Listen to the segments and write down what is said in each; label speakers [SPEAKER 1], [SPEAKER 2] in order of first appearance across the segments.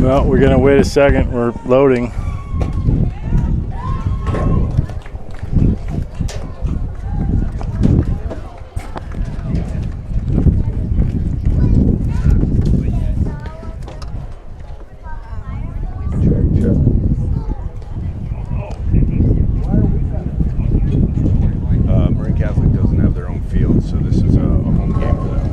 [SPEAKER 1] Well, we're going to wait a second. We're loading.
[SPEAKER 2] Marin Catholic doesn't have their own field, so this is a home game for them.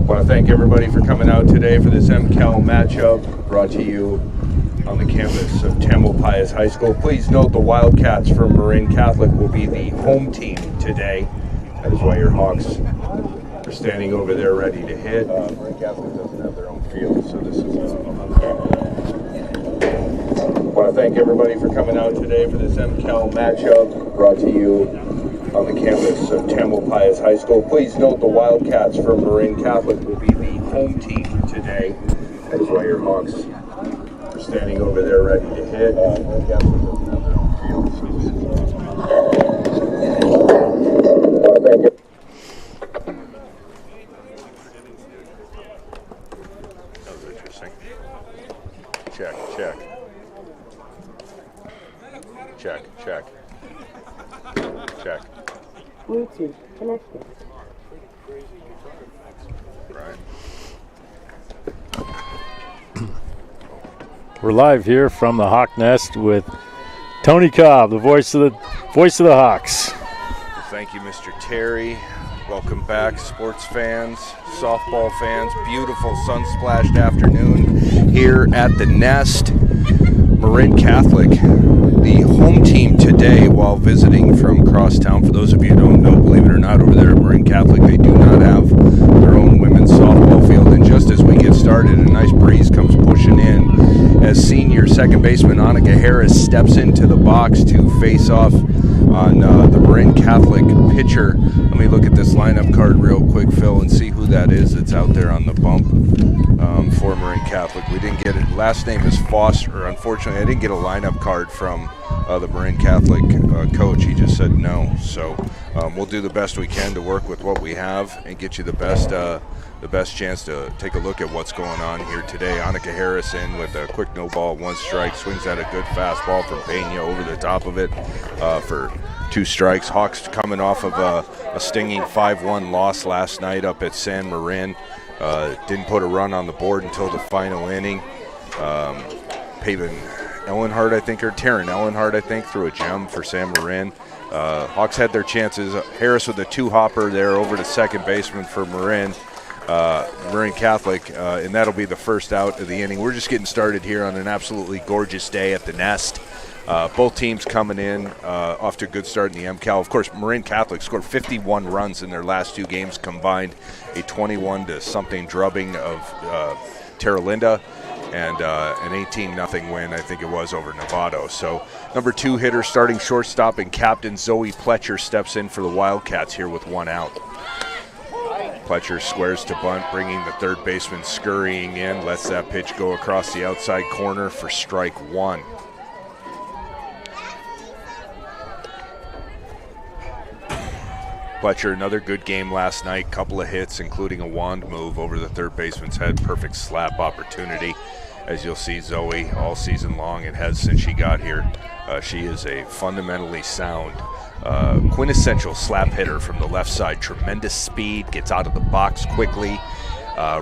[SPEAKER 2] I want to thank everybody for coming out today for this MCAL matchup brought to you on the campus of Tamalpais High School. Please note the Wildcats from Marin Catholic will be the home team today. That is why your Hawks are standing over there ready to hit. Marin Catholic doesn't have their own field, so this is a home game. I want to thank everybody for coming out today for this MCAL matchup brought to you on the campus of Tamalpais High School. Please note the Wildcats from Marin Catholic will be the home team today. That is why your Hawks are standing over there ready to hit. Marin Catholic doesn't have their own field, so this is thank you. That was interesting. Check.
[SPEAKER 3] Bluetooth connected.
[SPEAKER 2] Right.
[SPEAKER 1] We're live here from the Hawk Nest with Tony Cobb, the voice of the Hawks.
[SPEAKER 2] Thank you, Mr. Terry. Welcome back, sports fans, softball fans. Beautiful sun-splashed afternoon here at the Nest. Marin Catholic, the home team today while visiting from crosstown. For those of you who don't know, believe it or not, over there at Marin Catholic, they do not have their own women's softball field. And just as we get started, a nice breeze comes pushing in as senior second baseman Annika Harris steps into the box to face off on the Marin Catholic pitcher. Let me look at this lineup card real quick, Phil, and see who that is that's out there on the bump for Marin Catholic. We didn't get it. Last name is Foster. Unfortunately, I didn't get a lineup card from the Marin Catholic coach. He just said no. So we'll do the best we can to work with what we have and get you the best chance to take a look at what's going on here today. Annika Harris in with a quick no ball, one strike, swings at a good fastball from Pena over the top of it for 2 strikes. Hawks coming off of a stinging 5-1 loss last night up at San Marin. Didn't put a run on the board until the final inning. Taryn Ellenhardt, I think, threw a gem for San Marin. Hawks had their chances. Harris with a 2-hopper there over to second baseman for Marin Catholic, and that'll be the first out of the inning. We're just getting started here on an absolutely gorgeous day at the Nest. Both teams coming in off to a good start in the MCAL. Of course, Marin Catholic scored 51 runs in their last 2 games combined, a 21-0 drubbing of Terra Linda, and an 18-0 win, I think it was, over Novato. So number 2 hitter, starting shortstop and captain Zoe Pletcher steps in for the Wildcats here with 1 out. Pletcher squares to bunt, bringing the third baseman scurrying in, lets that pitch go across the outside corner for strike 1. Pletcher, another good game last night, couple of hits, including a wand move over the third baseman's head, perfect slap opportunity. As you'll see, Zoe all season long, and has since she got here, she is a fundamentally sound, quintessential slap hitter from the left side. Tremendous speed, gets out of the box quickly,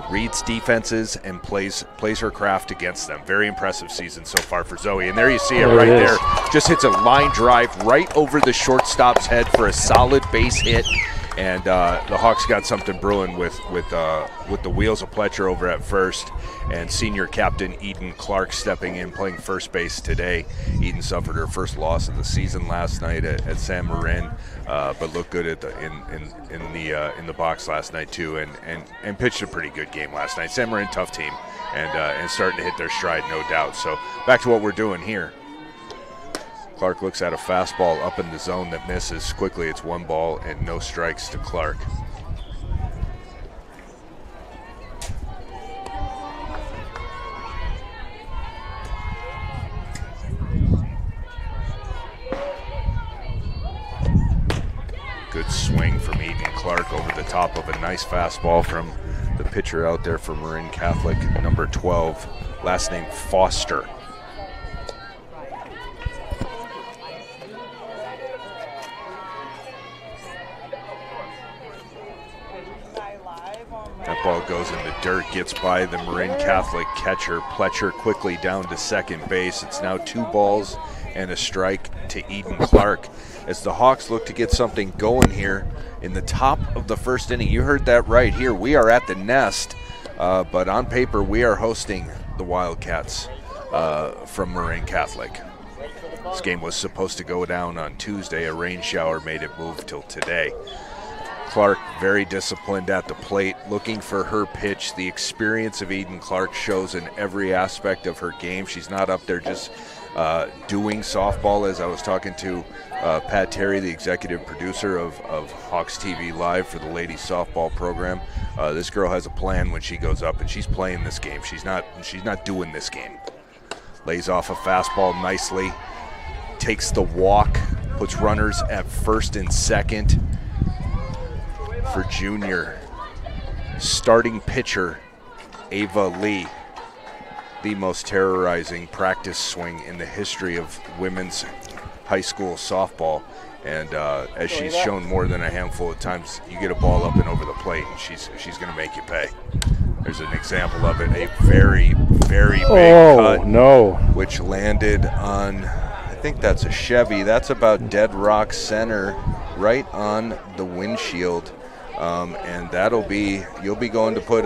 [SPEAKER 2] reads defenses, and plays her craft against them. Very impressive season so far for Zoe. And there you see it right there. Just hits a line drive right over the shortstop's head for a solid base hit. And the Hawks got something brewing with the wheels of Pletcher over at first, and senior captain Eden Clark stepping in, playing first base today. Eden suffered her first loss of the season last night at San Marin, but looked good in the box last night too, and pitched a pretty good game last night. San Marin, tough team, and starting to hit their stride, no doubt. So back to what we're doing here. Clark looks at a fastball up in the zone that misses quickly. It's 1 ball and no strikes to Clark. Good swing from Eden Clark over the top of a nice fastball from the pitcher out there for Marin Catholic, number 12, last name Foster. That ball goes in the dirt, gets by the Marin Catholic catcher. Pletcher quickly down to second base. It's now 2 balls and a strike to Eden Clark as the Hawks look to get something going here in the top of the first inning. You heard that right here. We are at the Nest, but on paper we are hosting the Wildcats from Marin Catholic. This game was supposed to go down on Tuesday. A rain shower made it move till today. Clark very disciplined at the plate, looking for her pitch. The experience of Eden Clark shows in every aspect of her game. She's not up there just doing softball, as I was talking to Pat Terry, the executive producer of Hawks TV Live for the ladies softball program. This girl has a plan when she goes up, and she's playing this game. She's not doing this game. Lays off a fastball nicely, takes the walk, puts runners at first and second. For junior starting pitcher Ava Lee, the most terrorizing practice swing in the history of women's high school softball. And as she's shown more than a handful of times, you get a ball up and over the plate, and she's going to make you pay. There's an example of it, a very, very big cut, which landed on, I think that's a Chevy. That's about dead rock center, right on the windshield. And that'll be, you'll be going to put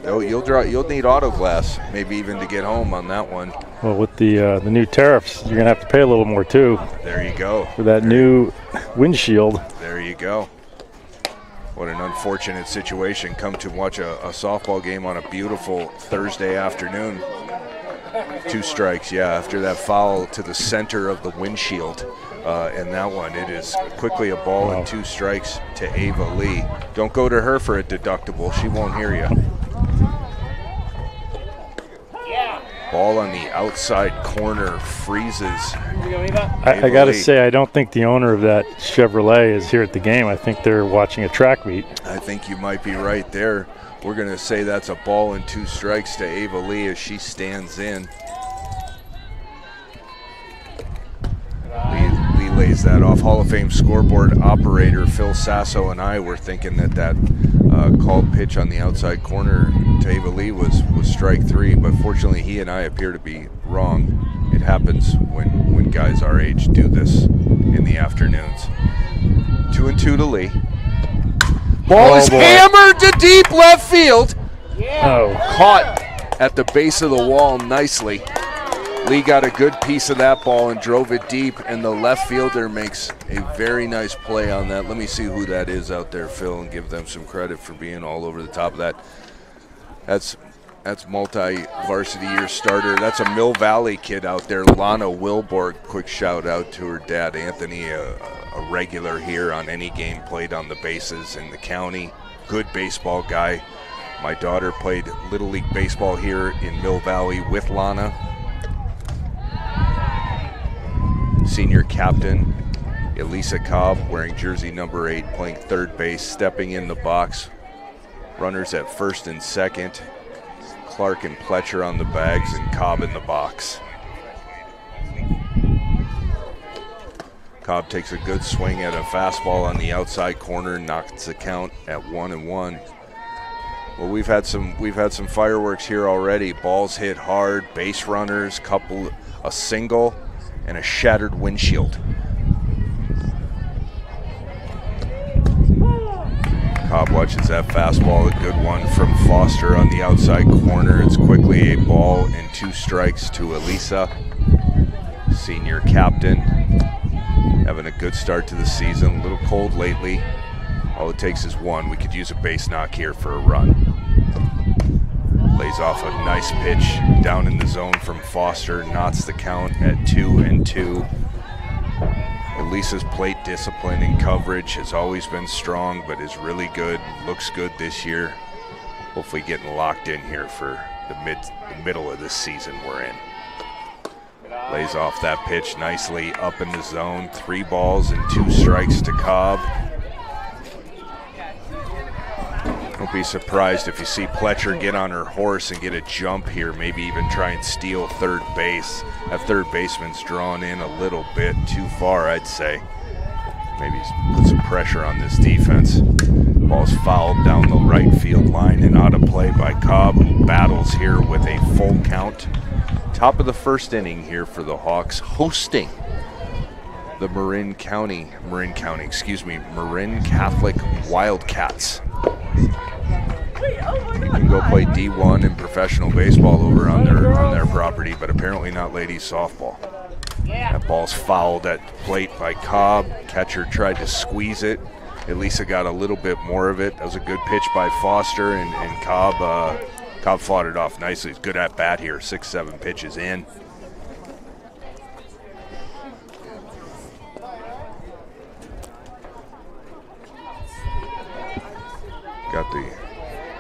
[SPEAKER 2] you'll need auto glass, maybe even to get home on that one.
[SPEAKER 1] Well, with the new tariffs, you're gonna have to pay a little more too.
[SPEAKER 2] There you go.
[SPEAKER 1] For that new windshield.
[SPEAKER 2] There you go. What an unfortunate situation. Come to watch a softball game on a beautiful Thursday afternoon. 2 strikes, yeah, after that foul to the center of the windshield. And that one, it is quickly a ball and 2 strikes to Ava Lee. Don't go to her for a deductible. She won't hear you. Ball on the outside corner freezes.
[SPEAKER 1] I got to say, I don't think the owner of that Chevrolet is here at the game. I think they're watching a track meet.
[SPEAKER 2] I think you might be right there. We're going to say that's a ball and 2 strikes to Ava Lee as she stands in. Lee lays that off. Hall of Fame scoreboard operator Phil Sasso and I were thinking that called pitch on the outside corner to Ava Lee was strike 3, but fortunately he and I appear to be wrong. It happens when guys our age do this in the afternoons. 2-2 to Lee. Ball is hammered to deep left field. Caught at the base of the wall nicely. Lee got a good piece of that ball and drove it deep, and the left fielder makes a very nice play on that. Let me see who that is out there, Phil, and give them some credit for being all over the top of that. That's multi-varsity year starter. That's a Mill Valley kid out there, Lana Wilborg. Quick shout out to her dad, Anthony, a regular here on any game played on the bases in the county. Good baseball guy. My daughter played Little League baseball here in Mill Valley with Lana. Senior captain Elisa Cobb, wearing jersey number 8, playing third base, stepping in the box. Runners at first and second. Clark and Pletcher on the bags and Cobb in the box. Cobb takes a good swing at a fastball on the outside corner, knocks the count at 1-1. Well, we've had some fireworks here already. Balls hit hard, base runners, a single, and a shattered windshield. Cobb watches that fastball, a good one from Foster on the outside corner. It's quickly a ball and 2 strikes to Elisa, senior captain. Having a good start to the season, a little cold lately. All it takes is 1. We could use a base knock here for a run. Lays off a nice pitch down in the zone from Foster, knots the count at 2-2. Elisa's plate discipline and coverage has always been strong, but is really good, looks good this year. Hopefully getting locked in here for the middle of this season we're in. Lays off that pitch nicely up in the zone. 3 balls and 2 strikes to Cobb. Don't be surprised if you see Pletcher get on her horse and get a jump here, maybe even try and steal third base. That third baseman's drawn in a little bit too far, I'd say. Maybe put some pressure on this defense. Ball's fouled down the right field line and out of play by Cobb, who battles here with a full count. Top of the first inning here for the Hawks, hosting the Marin Catholic Wildcats. You can go play D1 and professional baseball over on their property, but apparently not ladies softball. That ball's fouled at plate by Cobb. Catcher tried to squeeze it. Elisa got a little bit more of it. That was a good pitch by Foster, and Cobb fought it off nicely. It's good at bat here. 6-7 pitches in. Got the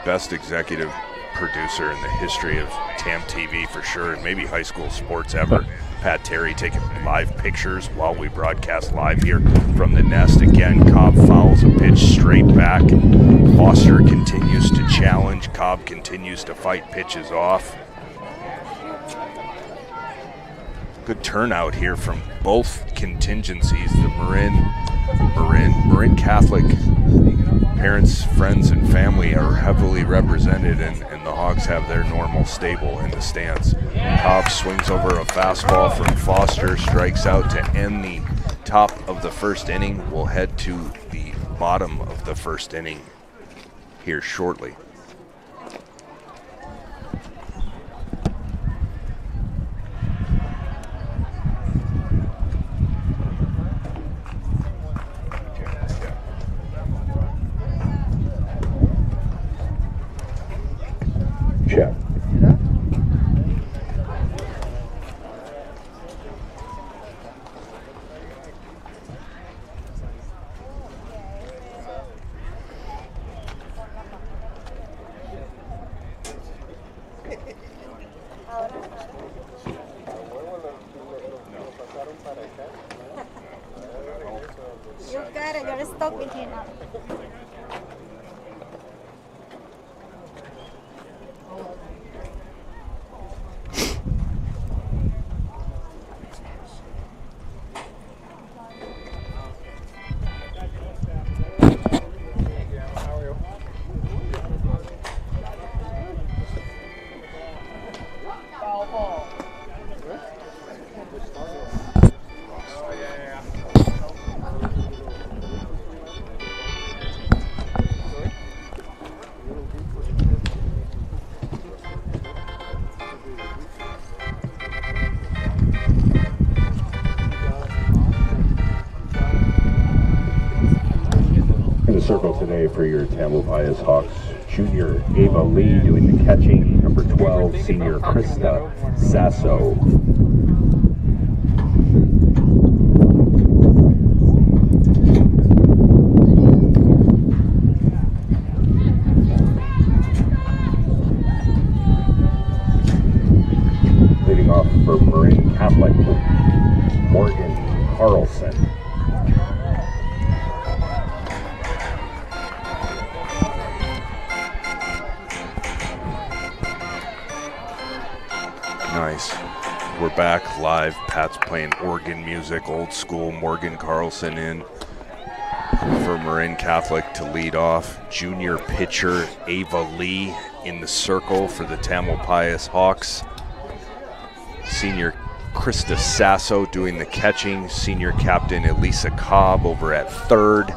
[SPEAKER 2] best executive producer in the history of TAM TV for sure, and maybe high school sports ever. Pat Terry taking live pictures while we broadcast live here from the nest. Again, Cobb fouls a pitch straight back. Foster continues to challenge. Cobb continues to fight pitches off. Good turnout here from both contingencies. The Marin Catholic parents, friends, and family are heavily represented, and the Hawks have their normal stable in the stands. Cobb swings over a fastball from Foster, strikes out to end the top of the first inning. We'll head to the bottom of the first inning here shortly. Check.
[SPEAKER 4] You got it, you're stuck with him now.
[SPEAKER 5] Circle today for your Tamalpais Hawks. Junior Ava Lee doing the catching. Number 12, senior Krista Sasso. Leading off for Marin Catholic, Morgan Carlson.
[SPEAKER 2] Nice. We're back live. Pat's playing organ music, old school. Morgan Carlson in for Marin Catholic to lead off. Junior pitcher Ava Lee in the circle for the Tamalpais Hawks. Senior Krista Sasso doing the catching. Senior captain Elisa Cobb over at third.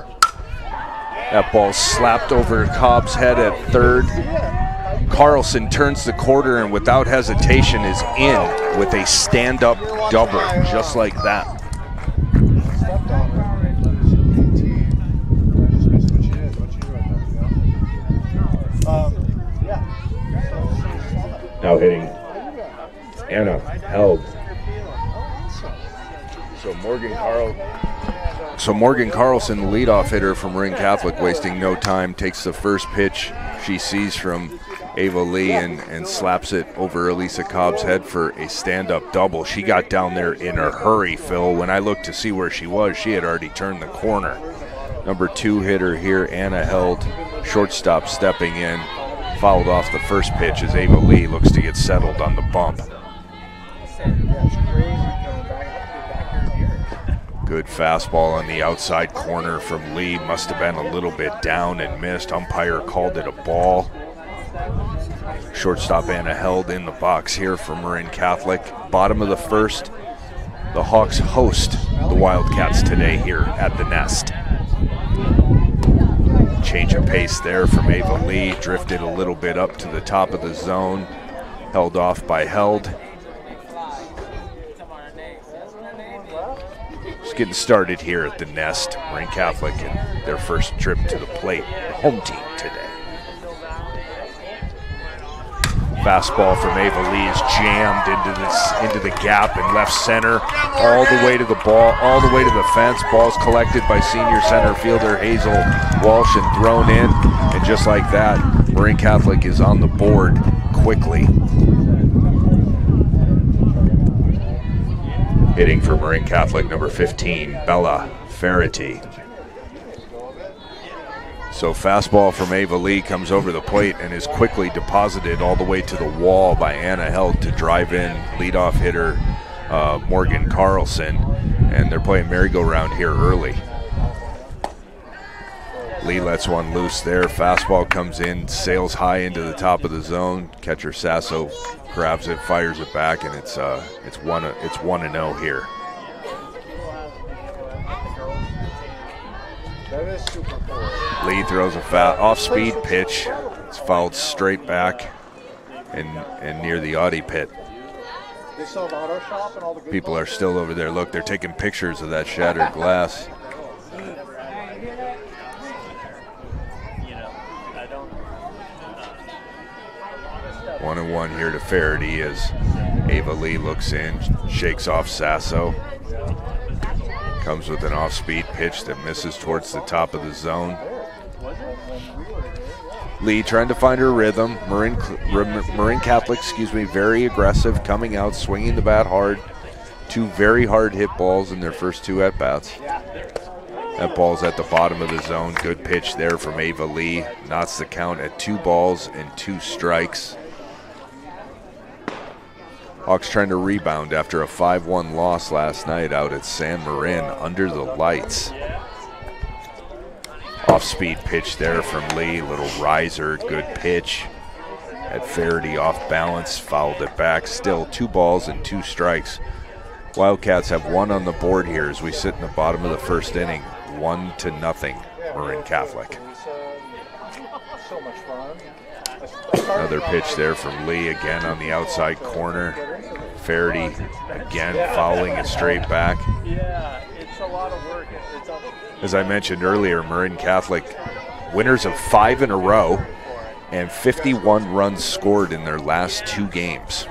[SPEAKER 2] That ball slapped over Cobb's head at third. Carlson turns the corner and without hesitation is in with a stand-up double, just like that.
[SPEAKER 5] Now hitting Anna Held.
[SPEAKER 2] So Morgan Carlson, the leadoff hitter from Marin Catholic, wasting no time, takes the first pitch she sees from Ava Lee and slaps it over Elisa Cobb's head for a stand-up double. She got down there in a hurry, Phil. When I looked to see where she was, she had already turned the corner. Number 2 hitter here, Anna Held, Shortstop stepping in, fouled off the first pitch as Ava Lee looks to get settled on the bump. Good fastball on the outside corner from Lee. Must have been a little bit down and missed. Umpire called it a ball. Shortstop Anna held in the box here for Marin Catholic. Bottom of the first, the Hawks host the Wildcats today here at the Nest. Change of pace there from Ava Lee. Drifted a little bit up to the top of the zone. Held off by Held. Just getting started here at the Nest. Marin Catholic and their first trip to the plate. The home team today. Fastball from Ava Lee is jammed into the gap in left center, all the way to the ball, all the way to the fence. Ball's collected by senior center fielder Hazel Walsh and thrown in. And just like that, Marin Catholic is on the board quickly. Hitting for Marin Catholic, number 15, Bella Varsity. So fastball from Ava Lee comes over the plate and is quickly deposited all the way to the wall by Anna Held to drive in leadoff hitter Morgan Carlson. And they're playing merry-go-round here early. Lee lets one loose there. Fastball comes in, sails high into the top of the zone. Catcher Sasso grabs it, fires it back, and it's 1-0 here. Lee throws a off-speed pitch. It's fouled straight back and near the Audi pit. People are still over there. Look, they're taking pictures of that shattered glass. 1-1 here to Faraday as Ava Lee looks in, shakes off Sasso. Comes with an off-speed pitch that misses towards the top of the zone. Lee trying to find her rhythm. Marin Catholic, very aggressive, coming out, swinging the bat hard. Two very hard hit balls in their first two at-bats. That ball's at the bottom of the zone. Good pitch there from Ava Lee. Knots the count at 2 balls and 2 strikes. Hawks trying to rebound after a 5-1 loss last night out at San Marin under the lights. Off-speed pitch there from Lee, little riser, good pitch. At Faraday off balance, fouled it back. Still 2 balls and 2 strikes. Wildcats have 1 on the board here as we sit in the bottom of the first inning. 1-0, Marin Catholic. Another pitch there from Lee, again on the outside corner. Faraday again fouling it straight back. As I mentioned earlier, Marin Catholic winners of 5 in a row and 51 runs scored in their last 2 games.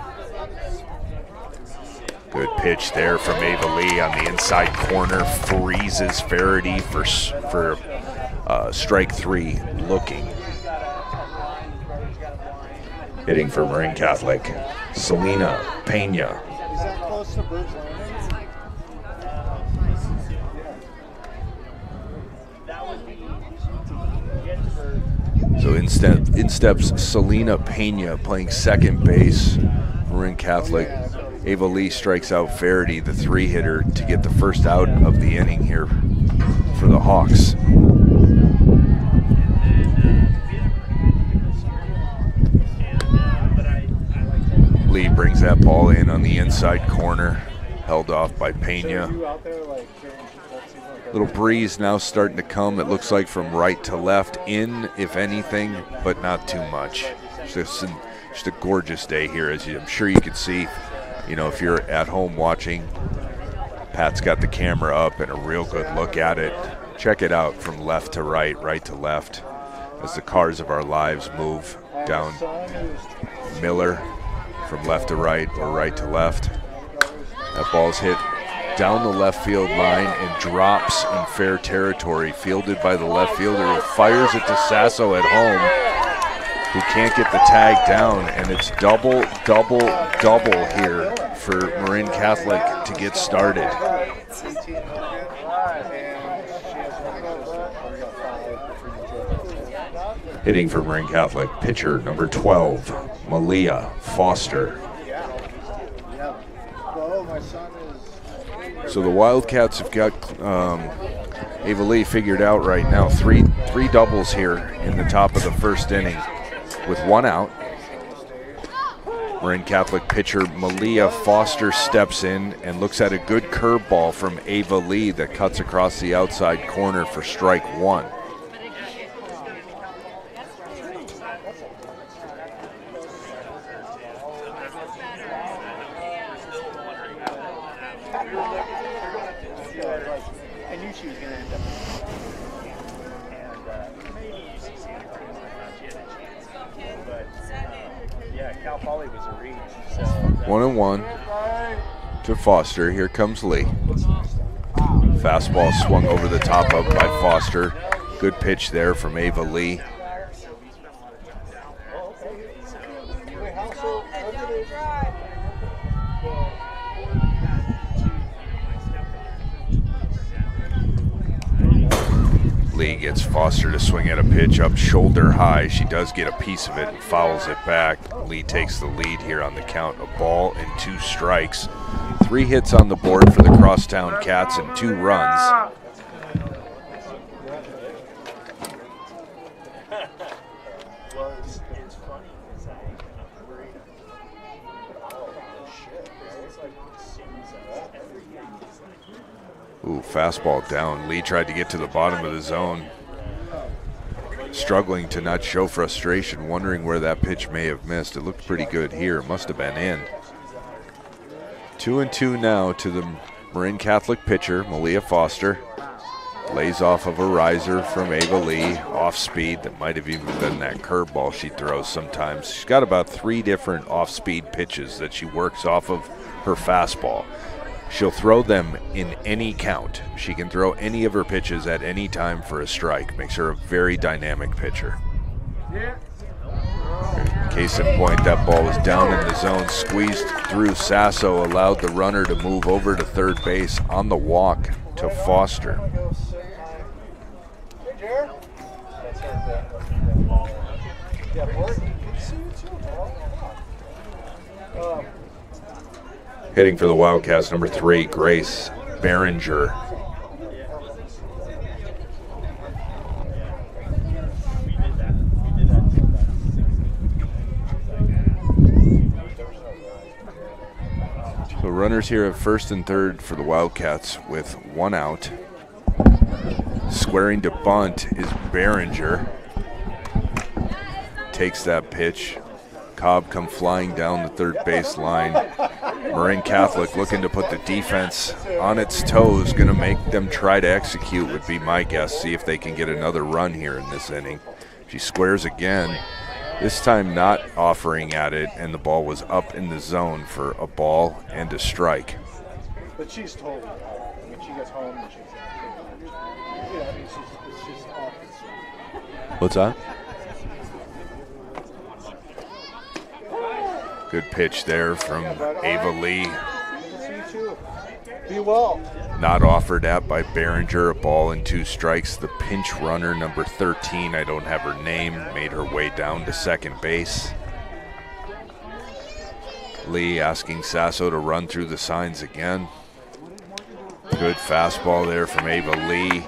[SPEAKER 2] Good pitch there from Ava Lee on the inside corner, freezes Faraday for strike 3 looking. Hitting for Marin Catholic, Selena Pena. So in steps Selena Pena playing second base. Marin Catholic. Ava Lee strikes out Faraday, the 3-hitter, to get the first out of the inning here for the Hawks. Lee brings that ball in on the inside corner, held off by Pena. Little breeze now starting to come, it looks like from right to left, in if anything, but not too much. Just a gorgeous day here, as I'm sure you can see. You know, if you're at home watching, Pat's got the camera up and a real good look at it. Check it out from left to right, right to left, as the cars of our lives move down Miller from left to right or right to left. That ball's hit down the left field line and drops in fair territory, fielded by the left fielder who fires it to Sasso at home, who can't get the tag down, and it's double here for Marin Catholic to get started. Hitting for Marin Catholic, pitcher number 12, Malia Foster. So the Wildcats have got Ava Lee figured out right now. Three doubles here in the top of the first inning with one out. Marin Catholic pitcher Malia Foster steps in and looks at a good curveball from Ava Lee that cuts across the outside corner for strike one. One and one to Foster. Here comes Lee. Fastball swung over the top of by Foster. Good pitch there from Ava Lee. Lee gets Foster to swing at a pitch up shoulder high. She does get a piece of it and fouls it back. Lee takes the lead here on the count. A ball and 2 strikes. 3 hits on the board for the Crosstown Cats and 2 runs. Ooh, fastball down. Lee tried to get to the bottom of the zone. Struggling to not show frustration, wondering where that pitch may have missed. It looked pretty good here. Must have been in. 2-2 now to the Marin Catholic pitcher, Malia Foster. Lays off of a riser from Ava Lee, off speed. That might have even been that curveball she throws sometimes. She's got about 3 different off-speed pitches that she works off of her fastball. She'll throw them in any count. She can throw any of her pitches at any time for a strike. Makes her a very dynamic pitcher. Case in point, that ball was down in the zone, squeezed through Sasso, allowed the runner to move over to third base on the walk to Foster. Hitting for the Wildcats, number 3, Grace Behringer. So runners here at first and third for the Wildcats with 1 out. Squaring to bunt is Behringer. Takes that pitch. Cobb come flying down the third base line. Marin Catholic looking to put the defense on its toes. Going to make them try to execute would be my guess. See if they can get another run here in this inning. She squares again. This time not offering at it, and the ball was up in the zone for a ball and a strike.
[SPEAKER 6] But she's told when she gets home, it's just off.
[SPEAKER 2] What's that? Good pitch there from Ava Lee.
[SPEAKER 6] Be well.
[SPEAKER 2] Not offered at by Behringer. A ball and 2 strikes. The pinch runner, number 13, I don't have her name, made her way down to second base. Lee asking Sasso to run through the signs again. Good fastball there from Ava Lee.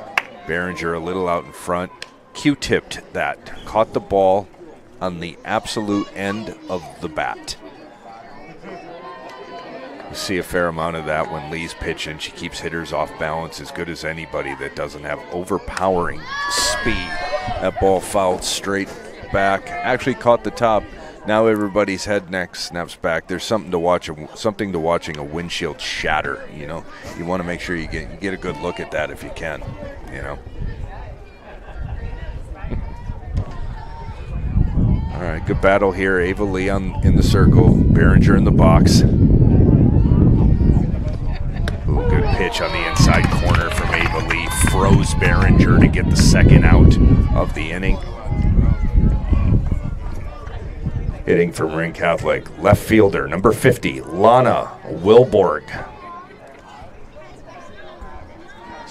[SPEAKER 2] Behringer a little out in front. Q-tipped that. Caught the ball on the absolute end of the bat. You see a fair amount of that when Lee's pitching. She keeps hitters off balance as good as anybody that doesn't have overpowering speed. That ball fouled straight back. Actually caught the top. Now everybody's head neck snaps back. There's something to watching a windshield shatter. You know, you want to make sure you get a good look at that if you can. You know. All right, good battle here. Ava Lee in the circle. Behringer in the box. Ooh, good pitch on the inside corner from Ava Lee. Froze Behringer to get the second out of the inning. Hitting for Marin Catholic, left fielder, number 50, Lana Wilborg.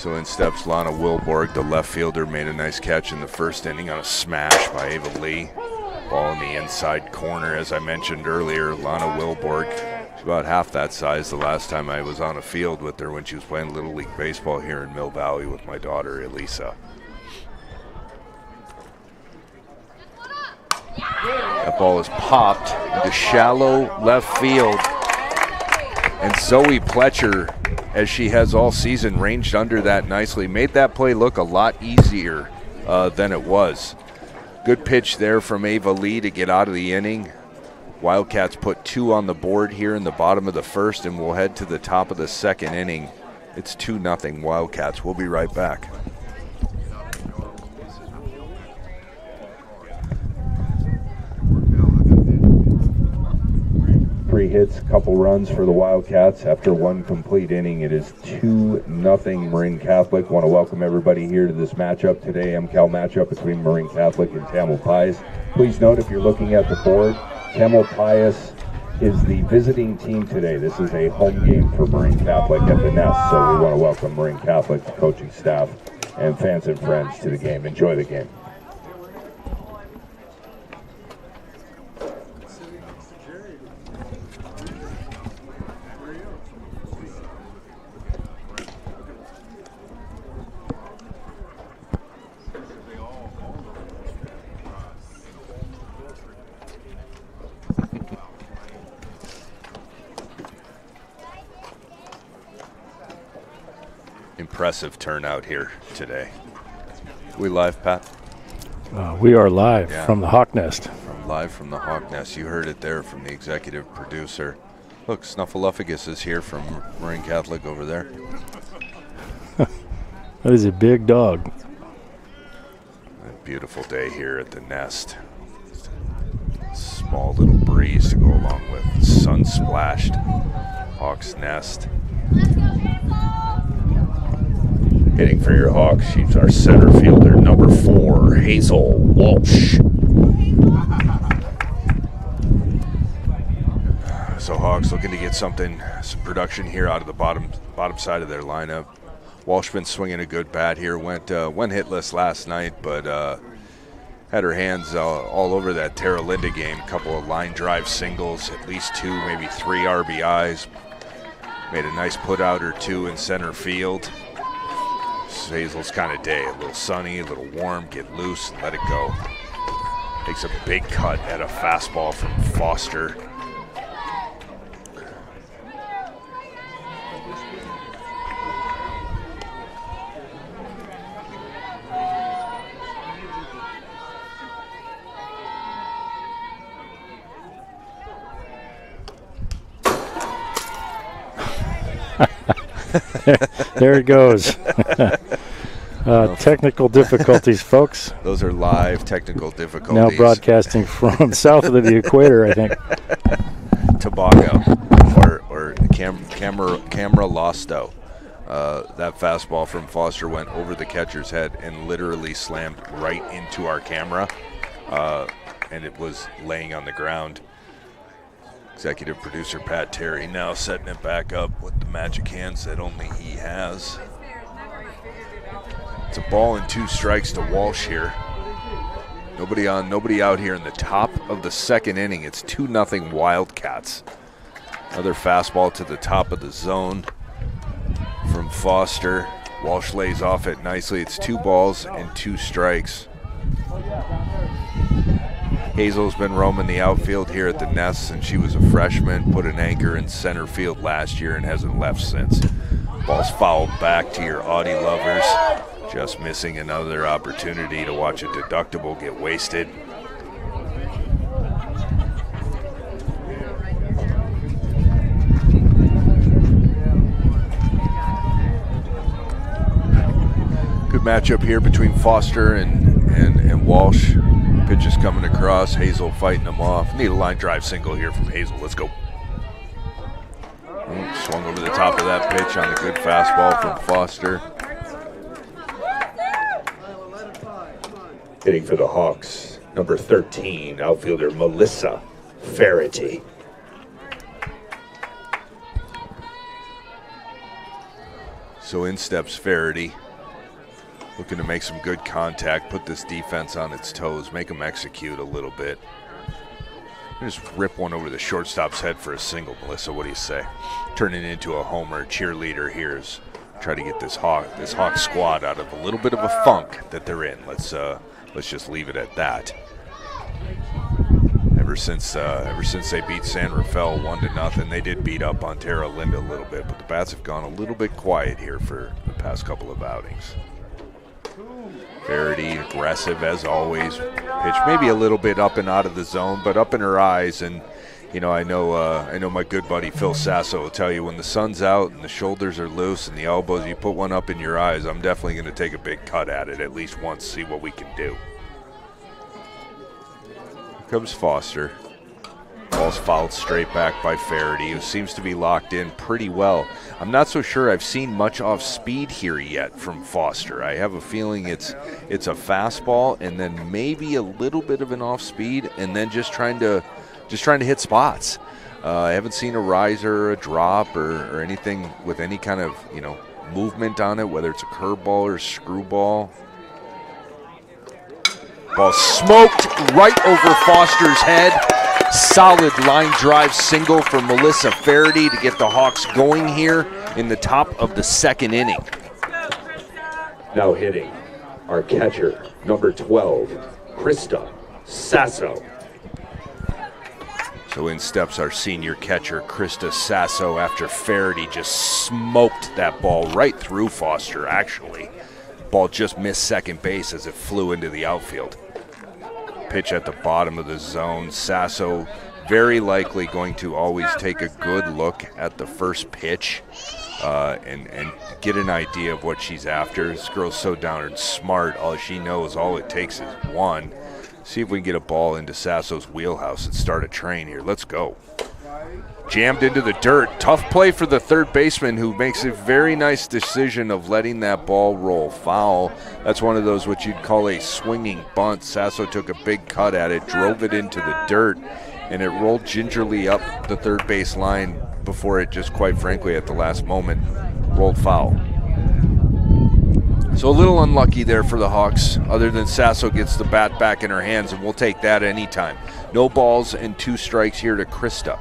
[SPEAKER 2] So in steps Lana Wilborg, the left fielder, made a nice catch in the first inning on a smash by Ava Lee. Ball in the inside corner, as I mentioned earlier. Lana Wilborg, she's about half that size. The last time I was on a field with her when she was playing Little League Baseball here in Mill Valley with my daughter, Elisa. That ball is popped into shallow left field. And Zoe Pletcher, as she has all season, ranged under that nicely. Made that play look a lot easier than it was. Good pitch there from Ava Lee to get out of the inning. Wildcats put 2 on the board here in the bottom of the first, and we'll head to the top of the second inning. It's 2-0 Wildcats. We'll be right back.
[SPEAKER 5] 3 hits, a couple runs for the Wildcats. After 1 complete inning, it is 2-0 Marin Catholic. Want to welcome everybody here to this matchup today, MCAL matchup between Marin Catholic and Tamalpais. Please note, if you're looking at the board, Tamalpais is the visiting team today. This is a home game for Marin Catholic at the Nest, so we want to welcome Marin Catholic, the coaching staff, and fans and friends to the game. Enjoy the game.
[SPEAKER 2] Impressive turnout here today. We live, Pat?
[SPEAKER 1] We are live from the Hawk Nest.
[SPEAKER 2] Live from the Hawk Nest. You heard it there from the executive producer. Look, Snuffleupagus is here from Marin Catholic over there.
[SPEAKER 1] That is a big dog.
[SPEAKER 2] A beautiful day here at the Nest. Small little breeze to go along with. Sun splashed. Hawk's Nest. Hitting for your Hawks, she's our center fielder, number 4, Hazel Walsh. So Hawks looking to get some production here out of the bottom side of their lineup. Walsh been swinging a good bat here. Went hitless last night, but had her hands all over that Terra Linda game. A couple of line drive singles, at least 2, maybe 3 RBIs. Made a nice put out or 2 in center field. Hazel's kind of day, a little sunny, a little warm, get loose and let it go. Takes a big cut at a fastball from Foster.
[SPEAKER 1] There it goes. Technical difficulties, folks.
[SPEAKER 2] Those are live technical difficulties.
[SPEAKER 1] Now broadcasting from south of the equator, I think.
[SPEAKER 2] Tobago or camera Losto. That fastball from Foster went over the catcher's head and literally slammed right into our camera, and it was laying on the ground. Executive producer Pat Terry now setting it back up with the magic hands that only he has. It's a ball and 2 strikes to Walsh here. Nobody out here in the top of the second inning. It's 2-0 Wildcats. Another fastball to the top of the zone from Foster. Walsh lays off it nicely. It's 2 balls and 2 strikes. Hazel's been roaming the outfield here at the Nest since she was a freshman, put an anchor in center field last year and hasn't left since. Ball's fouled back to your Audi lovers. Just missing another opportunity to watch a deductible get wasted. Good matchup here between Foster and Walsh. Pitch is coming across. Hazel fighting them off. Need a line drive single here from Hazel. Let's go. Swung over the top of that pitch on a good fastball from Foster.
[SPEAKER 5] Hitting for the Hawks, number 13, outfielder Melissa
[SPEAKER 2] So in steps Varsity, looking to make some good contact, put this defense on its toes, make them execute a little bit. Just rip one over the shortstop's head for a single, Melissa. What do you say? Turning into a homer cheerleader here is try to get this Hawk squad out of a little bit of a funk that they're in. Let's just leave it at that. Ever since they beat San Rafael 1-0, they did beat up on Terra Linda a little bit, but the bats have gone a little bit quiet here for the past couple of outings. Varsity aggressive as always. Pitch maybe a little bit up and out of the zone, but up in her eyes. And I know my good buddy Phil Sasso will tell you when the sun's out and the shoulders are loose and the elbows, you put one up in your eyes. I'm definitely going to take a big cut at it at least once, see what we can do. Here comes Foster. Ball's fouled straight back by Varsity, who seems to be locked in pretty well. I'm not so sure I've seen much off speed here yet from Foster. I have a feeling it's a fastball and then maybe a little bit of an off speed and then just trying to hit spots. I haven't seen a riser or a drop or anything with any kind of movement on it, whether it's a curveball or a screwball. Ball smoked right over Foster's head. Solid line drive single for Melissa Varsity to get the Hawks going here in the top of the second inning.
[SPEAKER 5] Now hitting our catcher, number 12, Krista Sasso.
[SPEAKER 2] So in steps our senior catcher, Krista Sasso, after Varsity just smoked that ball right through Foster, actually. Ball just missed second base as it flew into the outfield. Pitch at the bottom of the zone. Sasso very likely going to always take a good look at the first pitch and get an idea of what she's after. This girl's so darn smart. All she knows, all it takes is one. See if we can get a ball into Sasso's wheelhouse and start a train here. Let's go. Jammed into the dirt. Tough play for the third baseman, who makes a very nice decision of letting that ball roll foul. That's one of those what you'd call a swinging bunt. Sasso took a big cut at it, drove it into the dirt, and it rolled gingerly up the third base line before it just, quite frankly, at the last moment, rolled foul. So a little unlucky there for the Hawks, other than Sasso gets the bat back in her hands, and we'll take that anytime. No balls and 2 strikes here to Krista.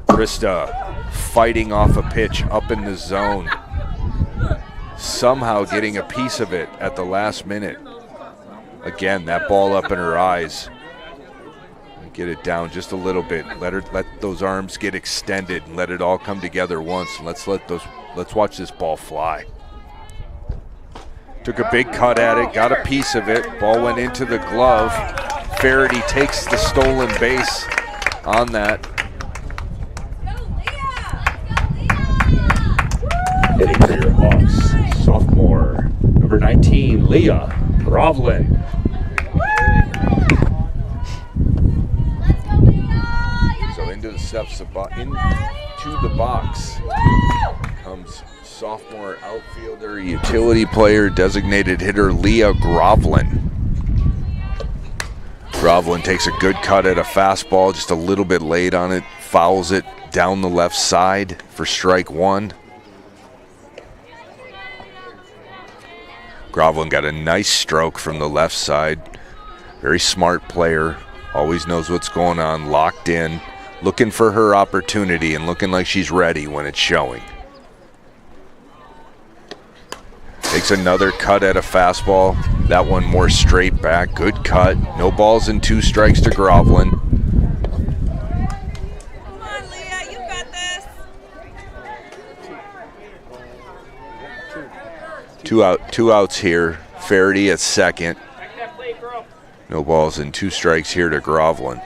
[SPEAKER 2] Krista fighting off a pitch up in the zone. Somehow getting a piece of it at the last minute. Again, that ball up in her eyes. Get it down just a little bit. Let those arms get extended and let it all come together once. Let's watch this ball fly. Took a big cut at it, got a piece of it. Ball went into the glove. Varsity takes the stolen base on that.
[SPEAKER 5] Hitting for your Hawks, sophomore, number 19, Leah Grovlin.
[SPEAKER 2] So into the steps, into the box comes sophomore outfielder, utility player, designated hitter Leah Grovlin. Grovlin takes a good cut at a fastball, just a little bit late on it, fouls it down the left side for strike 1. Grovlin got a nice stroke from the left side. Very smart player, always knows what's going on, locked in, looking for her opportunity and looking like she's ready when it's showing. Takes another cut at a fastball. That one more straight back. Good cut. No balls and 2 strikes to Grovlin.
[SPEAKER 4] Come on, Leah, you got this.
[SPEAKER 2] Two outs here. Varsity at second. No balls and 2 strikes here to Grovlin.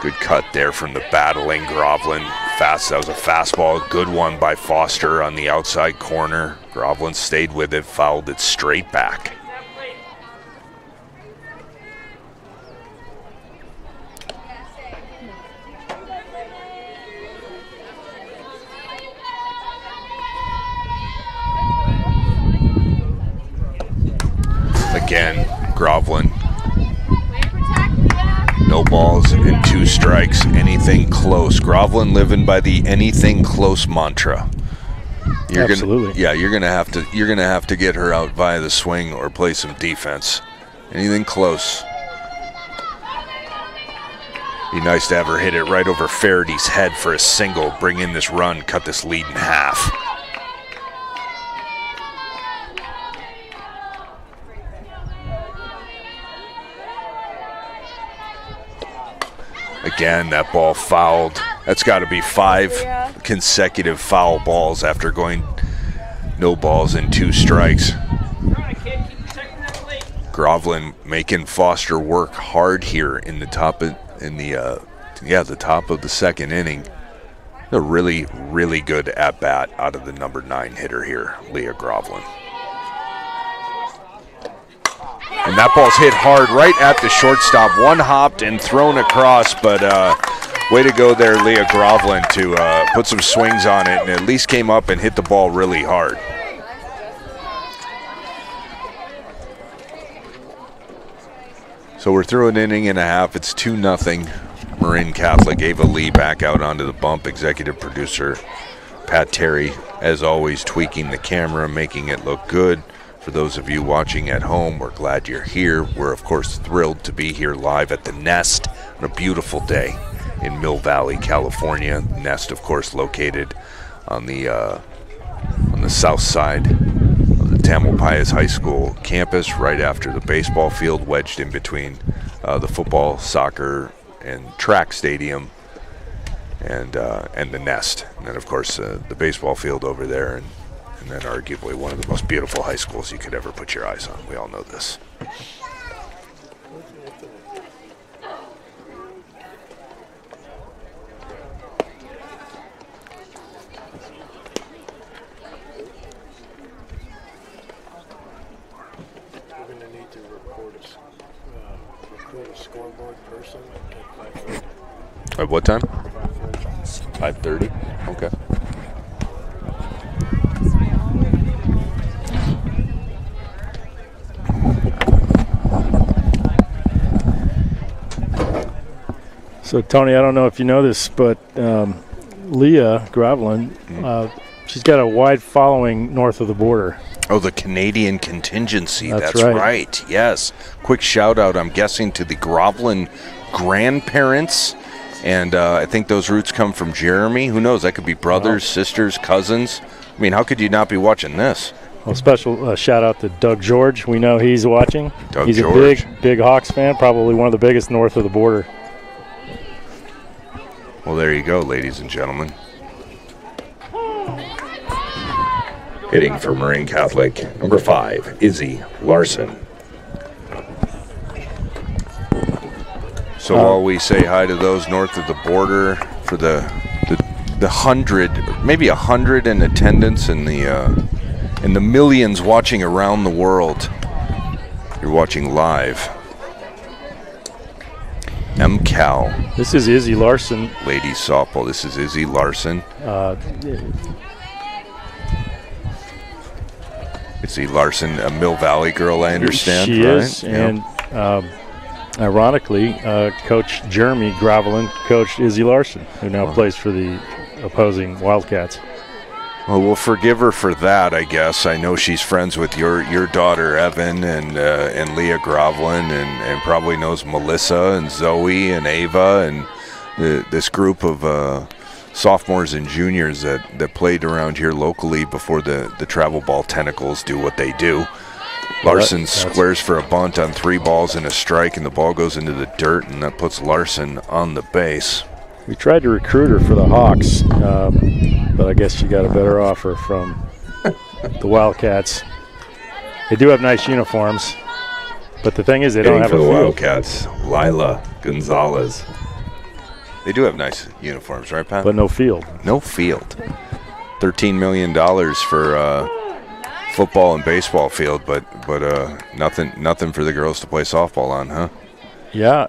[SPEAKER 2] Good cut there from the battling Grovlin. That was a fastball, a good one by Foster on the outside corner. Grovlin stayed with it, fouled it straight back. Again, Groveland. No balls and 2 strikes. Anything close. Groveland living by the anything close mantra.
[SPEAKER 1] Absolutely.
[SPEAKER 2] You're gonna have to get her out via the swing or play some defense. Anything close. Be nice to have her hit it right over Faraday's head for a single, bring in this run, cut this lead in half. Again, that ball fouled. That's got to be 5 consecutive foul balls after going no balls and 2 strikes. Groveland making Foster work hard here in the top of the top of the second inning. A really, really good at bat out of the number 9 hitter here, Leah Groveland. And that ball's hit hard right at the shortstop. One hopped and thrown across, but way to go there, Leah Groveland, to put some swings on it and at least came up and hit the ball really hard. So we're through an inning and a half. It's 2-0. Marin Catholic. Ava Lee back out onto the bump. Executive producer Pat Terry, as always, tweaking the camera, making it look good. For those of you watching at home, we're glad you're here. We're, of course, thrilled to be here live at the Nest on a beautiful day in Mill Valley, California. Nest, of course, located on the south side of the Tamalpais High School campus, right after the baseball field, wedged in between the football, soccer, and track stadium and the Nest. And then, of course, the baseball field over there, and then arguably one of the most beautiful high schools you could ever put your eyes on. We all know this.
[SPEAKER 6] We're going to need to record a scoreboard person at 5:30.
[SPEAKER 2] At what time? 5:30. Okay.
[SPEAKER 1] So, Tony, I don't know if you know this, but Leah Groveland, she's got a wide following north of the border.
[SPEAKER 2] Oh, the Canadian contingency.
[SPEAKER 1] That's
[SPEAKER 2] right. Yes. Quick shout out, I'm guessing, to the Groveland grandparents. And I think those roots come from Jeremy. Who knows? That could be brothers, sisters, cousins. I mean, how could you not be watching this?
[SPEAKER 1] Well, special shout out to Doug George. We know he's watching. He's
[SPEAKER 2] George.
[SPEAKER 1] a big Hawks fan, probably one of the biggest north of the border.
[SPEAKER 2] Well, there you go, ladies and gentlemen. Hitting for Marin Catholic, number 5, Izzy Larson. So while we say hi to those north of the border, for the 100, maybe 100 in attendance, and the millions watching around the world, you're watching live. MCal.
[SPEAKER 1] This is Izzy Larson.
[SPEAKER 2] Ladies softball. This is Izzy Larson. Izzy Larson, a Mill Valley girl, I understand.
[SPEAKER 1] She
[SPEAKER 2] right?
[SPEAKER 1] is, and ironically, Coach Jeremy Groveland coached Izzy Larson, who now plays for the opposing Wildcats.
[SPEAKER 2] Well, we'll forgive her for that, I guess. I know she's friends with your daughter, Evan, and Leah Groveland, and probably knows Melissa and Zoe and Ava and this group of sophomores and juniors that played around here locally before the travel ball tentacles do what they do. Larson squares for a bunt on 3 balls and a strike, and the ball goes into the dirt, and that puts Larson on the base.
[SPEAKER 1] We tried to recruit her for the Hawks, but I guess she got a better offer from the Wildcats. They do have nice uniforms, but the thing is they don't have
[SPEAKER 2] for
[SPEAKER 1] a
[SPEAKER 2] the
[SPEAKER 1] field.
[SPEAKER 2] Wildcats, Lila Gonzalez. They do have nice uniforms, right, Pat?
[SPEAKER 1] But no field.
[SPEAKER 2] No field. $13 million for football and baseball field, but nothing for the girls to play softball on, huh?
[SPEAKER 1] Yeah,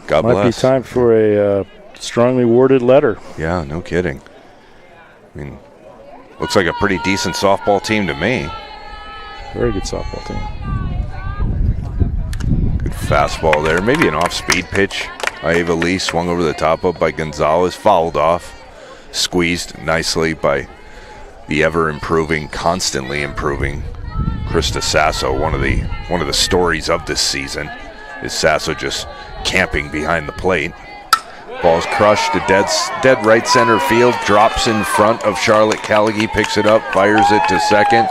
[SPEAKER 2] God
[SPEAKER 1] might
[SPEAKER 2] bless.
[SPEAKER 1] be time for a strongly worded letter.
[SPEAKER 2] Yeah, no kidding. I mean, looks like a pretty decent softball team to me.
[SPEAKER 1] Very good softball team.
[SPEAKER 2] fastball there. Maybe an off-speed pitch. Ava Lee swung over the top of by Gonzalez, fouled off, squeezed nicely by the ever-improving, constantly improving Krista Sasso. One of the stories of this season is Sasso just camping behind the plate. Ball's crushed to dead right center field, drops in front of Charlotte Callaghy, picks it up, fires it to second.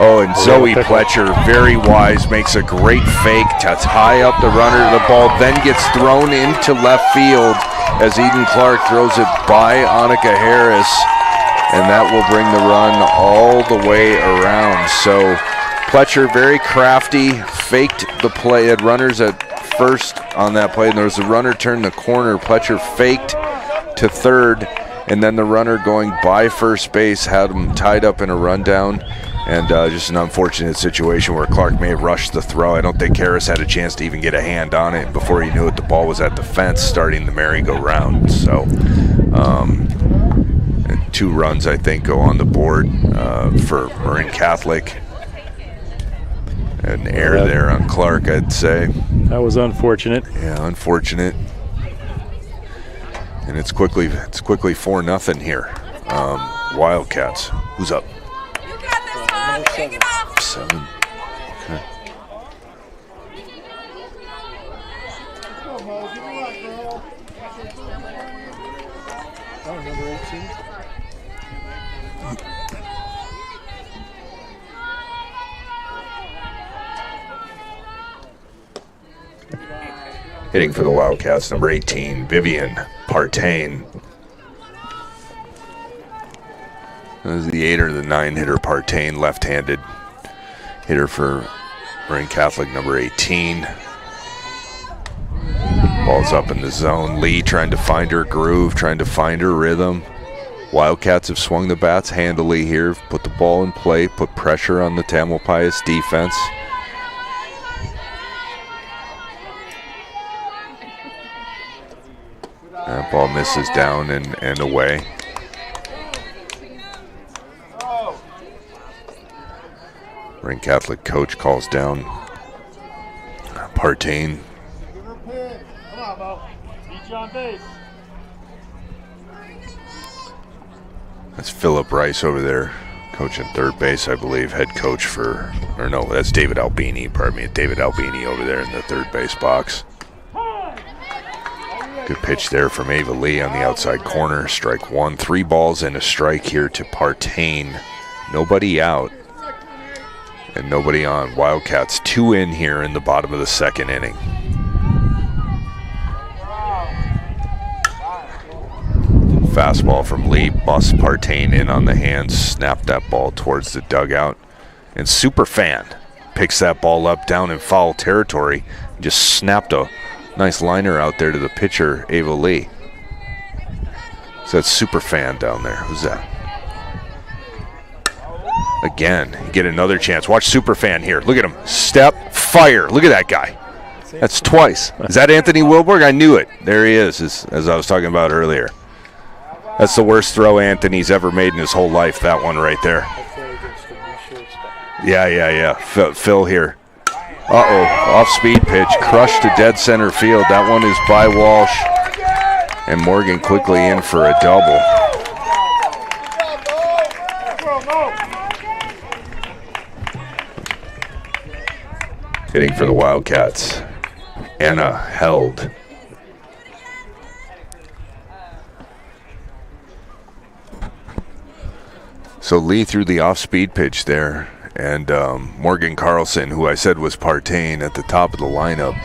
[SPEAKER 2] Oh, and Zoe Pletcher, very wise, makes a great fake to tie up the runner. The ball then gets thrown into left field as Eden Clark throws it by Annika Harris, and that will bring the run all the way around. So Pletcher, very crafty, faked the play, had runners at first on that play, and there was a runner turned the corner. Pletcher faked to third, and then the runner going by first base had him tied up in a rundown. And just an unfortunate situation where Clark may have rushed the throw. I don't think Harris had a chance to even get a hand on it. Before he knew it, the ball was at the fence, starting the merry-go-round. So 2 runs, I think, go on the board for Marin Catholic. An error there on Clark, I'd say.
[SPEAKER 1] That was unfortunate.
[SPEAKER 2] Yeah, unfortunate. And it's quickly 4-0 here. Wildcats. Who's up?
[SPEAKER 4] Take it off.
[SPEAKER 2] 7. Okay.
[SPEAKER 6] Number 18.
[SPEAKER 2] Hitting for the Wildcats, number 18, Vivian Partain. That was the 8 or the 9 hitter, Partain, left-handed hitter for Marin Catholic, number 18. Ball's up in the zone. Lee trying to find her groove, trying to find her rhythm. Wildcats have swung the bats handily here, put the ball in play, put pressure on the Tamalpais defense. That ball misses down and away. Marin Catholic coach calls down Partain. That's Philip Rice over there, coaching third base, I believe, head coach for, or no, that's David Albini, pardon me, David Albini over there in the third base box. Good pitch there from Ava Lee on the outside corner, strike 1. 3 balls and a strike here to Partain. Nobody out. And nobody on. Wildcats 2 in here in the bottom of the 2nd inning. Fastball from Lee, busts Partain in on the hands, snapped that ball towards the dugout. And Superfan picks that ball up down in foul territory, and just snapped a nice liner out there to the pitcher, Ava Lee. So that's Superfan down there. Who's that? Again, you get another chance. Watch Superfan here. Look at him. Step, fire. Look at that guy. That's twice. Is that Anthony Wilberg? I knew it. There he is, as I was talking about earlier. That's the worst throw Anthony's ever made in his whole life, that one right there. Yeah. Phil here. Uh-oh, off-speed pitch, crushed to dead center field. That one is by Walsh. And Morgan quickly in for a double. Hitting for the Wildcats, Anna Held. So Lee threw the off-speed pitch there, and Morgan Carlson, who I said was Partain at the top of the lineup,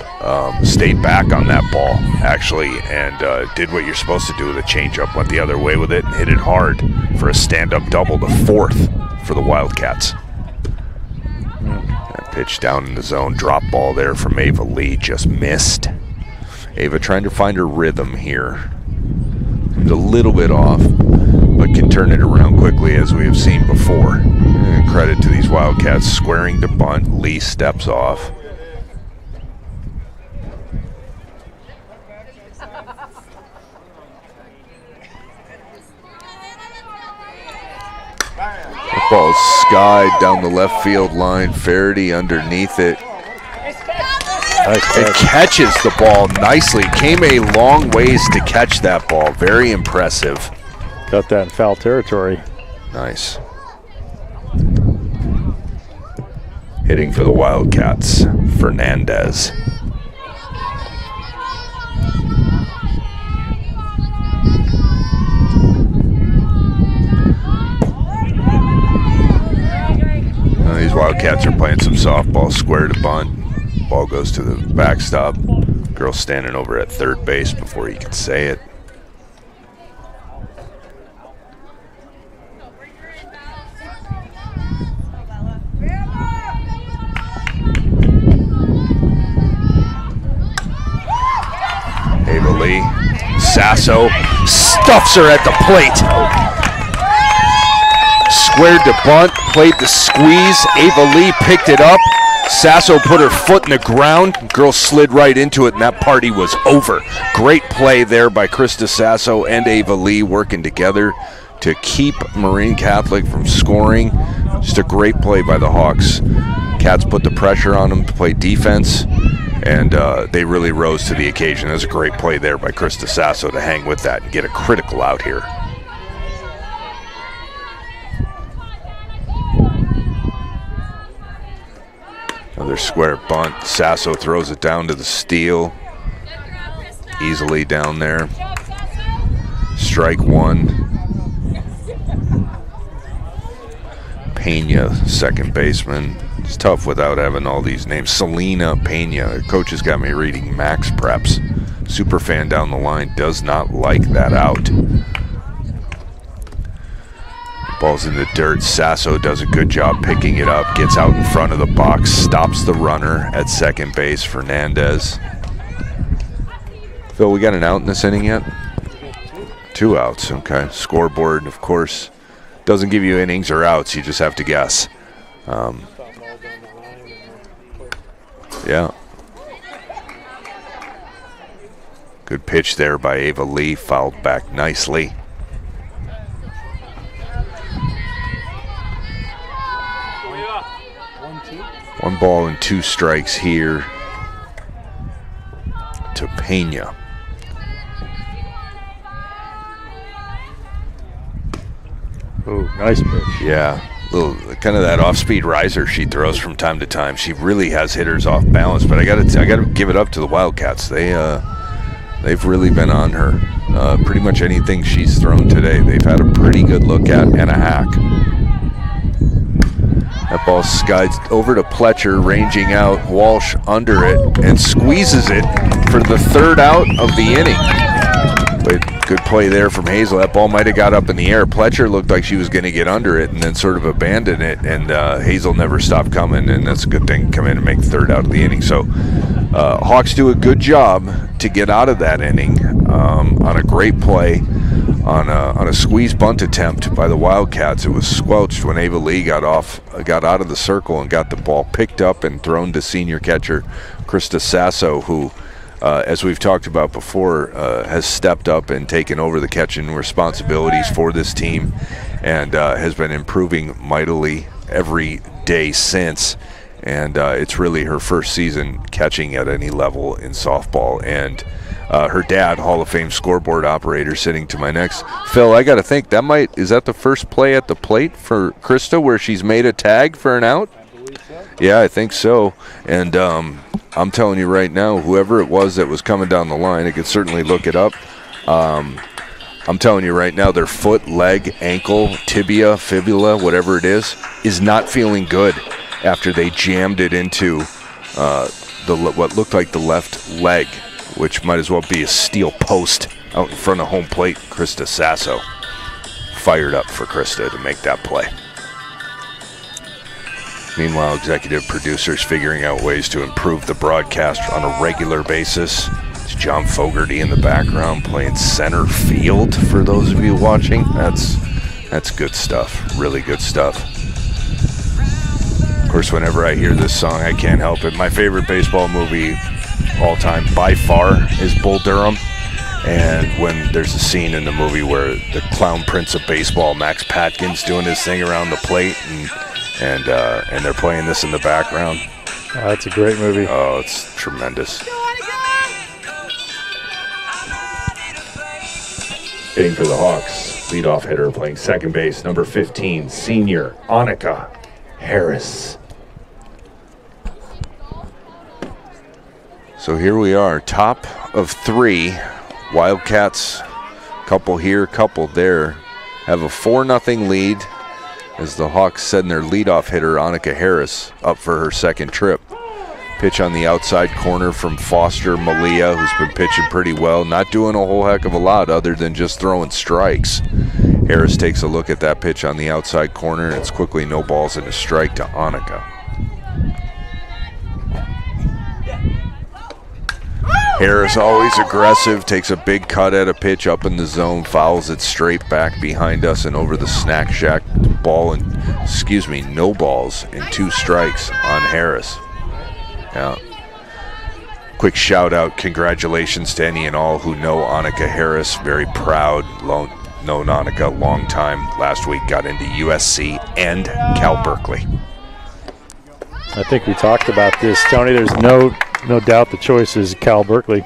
[SPEAKER 2] stayed back on that ball, actually, and did what you're supposed to do with a changeup, went the other way with it, and hit it hard for a stand-up double, the 4th for the Wildcats. That pitch down in the zone, drop ball there from Ava Lee, just missed. Ava trying to find her rhythm here. She's a little bit off, but can turn it around quickly, as we have seen before. And credit to these Wildcats squaring to bunt. Lee steps off. That ball is skied down the left field line. Faraday underneath it.
[SPEAKER 1] Nice
[SPEAKER 2] It
[SPEAKER 1] catch.
[SPEAKER 2] catches the ball nicely. Came a long ways to catch that ball. Very impressive.
[SPEAKER 1] Got that in foul territory.
[SPEAKER 2] Nice. Hitting for the Wildcats, Fernandez. These Wildcats are playing some softball, square to bunt. Ball goes to the backstop. Girl standing over at third base before he can say it. Ava Lee, Sasso stuffs her at the plate. Squared to bunt, played the squeeze. Ava Lee picked it up. Sasso put her foot in the ground. Girl slid right into it, and that party was over. Great play there by Krista Sasso and Ava Lee working together to keep Marin Catholic from scoring. Just a great play by the Hawks. Cats put the pressure on them to play defense, and they really rose to the occasion. It was a great play there by Krista Sasso to hang with that and get a critical out here. Another square bunt. Sasso throws it down to the steal. Easily down there. Strike one. Pena, second baseman. It's tough without having all these names. Selena Pena. Coach has got me reading Max Preps. Super fan down the line does not like that out. Ball's in the dirt. Sasso does a good job picking it up, gets out in front of the box, stops the runner at second base, Fernandez. Phil, we got an out in this inning yet? 2 outs, okay. Scoreboard, of course, doesn't give you innings or outs. You just have to guess. Yeah. Good pitch there by Ava Lee, fouled back nicely. One ball and 2 strikes here to Pena.
[SPEAKER 1] Ooh, nice pitch.
[SPEAKER 2] Yeah, little kind of that off-speed riser she throws from time to time. She really has hitters off balance, but I gotta give it up to the Wildcats. They've really been on her. Pretty much anything she's thrown today, they've had a pretty good look at and a hack. That ball skies over to Pletcher, ranging out. Walsh under it and squeezes it for the 3rd out of the inning. But good play there from Hazel. That ball might have got up in the air. Pletcher looked like she was going to get under it and then sort of abandon it, and Hazel never stopped coming, and that's a good thing. Come in and make 3rd out of the inning. So Hawks do a good job to get out of that inning on a great play. On a squeeze bunt attempt by the Wildcats. It was squelched when Ava Lee got out of the circle and got the ball picked up and thrown to senior catcher Krista Sasso, who, as we've talked about before, has stepped up and taken over the catching responsibilities for this team, and has been improving mightily every day since. And it's really her first season catching at any level in softball. And her dad, Hall of Fame scoreboard operator, sitting to my next. Phil, I got to think, is that the first play at the plate for Krista where she's made a tag for an out?
[SPEAKER 6] I believe so.
[SPEAKER 2] Yeah, I think so. And I'm telling you right now, whoever it was that was coming down the line, I could certainly look it up. I'm telling you right now, their foot, leg, ankle, tibia, fibula, whatever it is not feeling good after they jammed it into what looked like the left leg, which might as well be a steel post out in front of home plate. Krista Sasso fired up for Krista to make that play. Meanwhile, executive producers figuring out ways to improve the broadcast on a regular basis. It's John Fogarty in the background playing center field for those of you watching. That's good stuff, really good stuff. Of course, whenever I hear this song, I can't help it. My favorite baseball movie all time by far is Bull Durham, and when there's a scene in the movie where the clown prince of baseball, Max Patkin's doing his thing around the plate, and they're playing this in the background,
[SPEAKER 1] That's a great movie.
[SPEAKER 2] Oh, it's tremendous.
[SPEAKER 5] Hitting for the Hawks, leadoff hitter playing second base, number 15, senior Annika Harris.
[SPEAKER 2] So here we are, top of 3. Wildcats, couple here, couple there, have a 4-0 lead as the Hawks send their leadoff hitter, Annika Harris, up for her second trip. Pitch on the outside corner from Foster Malia, who's been pitching pretty well, not doing a whole heck of a lot other than just throwing strikes. Harris takes a look at that pitch on the outside corner, and it's quickly no balls and a strike to Annika. Harris always aggressive, takes a big cut at a pitch up in the zone, fouls it straight back behind us and over the snack shack. No balls and 2 strikes on Harris. Yeah. Quick shout out, congratulations to any and all who know Annika Harris. Very proud, known Annika long time. Last week got into USC and Cal Berkeley.
[SPEAKER 1] I think we talked about this, Tony. There's no doubt the choice is Cal Berkeley.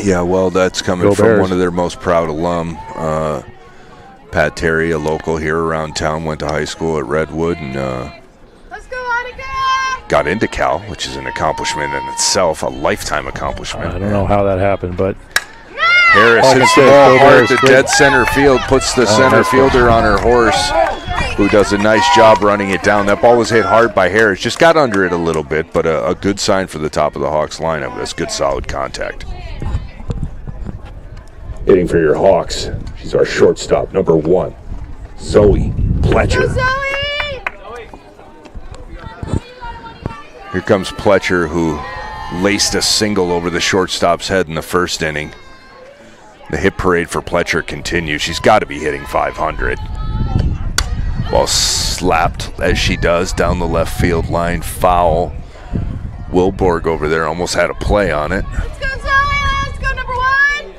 [SPEAKER 2] Yeah, well, that's coming from one of their most proud alum. Pat Terry, a local here around town, went to high school at Redwood and
[SPEAKER 4] Let's go, Annika!
[SPEAKER 2] got into Cal, which is an accomplishment in itself, a lifetime accomplishment.
[SPEAKER 1] I don't know how that happened, but
[SPEAKER 2] Harris hits the ball hard to dead center field, puts the center fielder on her horse, who does a nice job running it down. That ball was hit hard by Harris. Just got under it a little bit, but a good sign for the top of the Hawks lineup. That's good, solid contact.
[SPEAKER 5] Hitting for your Hawks, she's our shortstop, number 1, Zoe Pletcher.
[SPEAKER 2] Here comes Pletcher, who laced a single over the shortstop's head in the first inning. The hit parade for Pletcher continues. She's got to be hitting 500. Ball slapped, as she does, down the left field line. Foul. Wilborg over there almost had a play on it.
[SPEAKER 4] Let's go, Zoe! Let's go, number 1!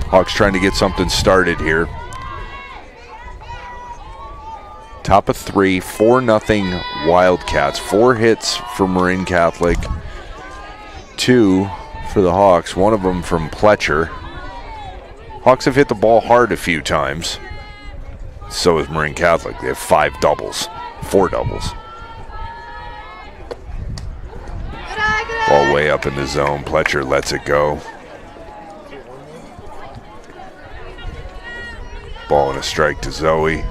[SPEAKER 2] Hawks trying to get something started here. Top of 3, 4-0 Wildcats. 4 hits for Marin Catholic. 2 for the Hawks, one of them from Pletcher. Hawks have hit the ball hard a few times. So has Marin Catholic. They have 5 doubles, 4 doubles. Ball way up in the zone. Pletcher lets it go. Ball and a strike to Zoe.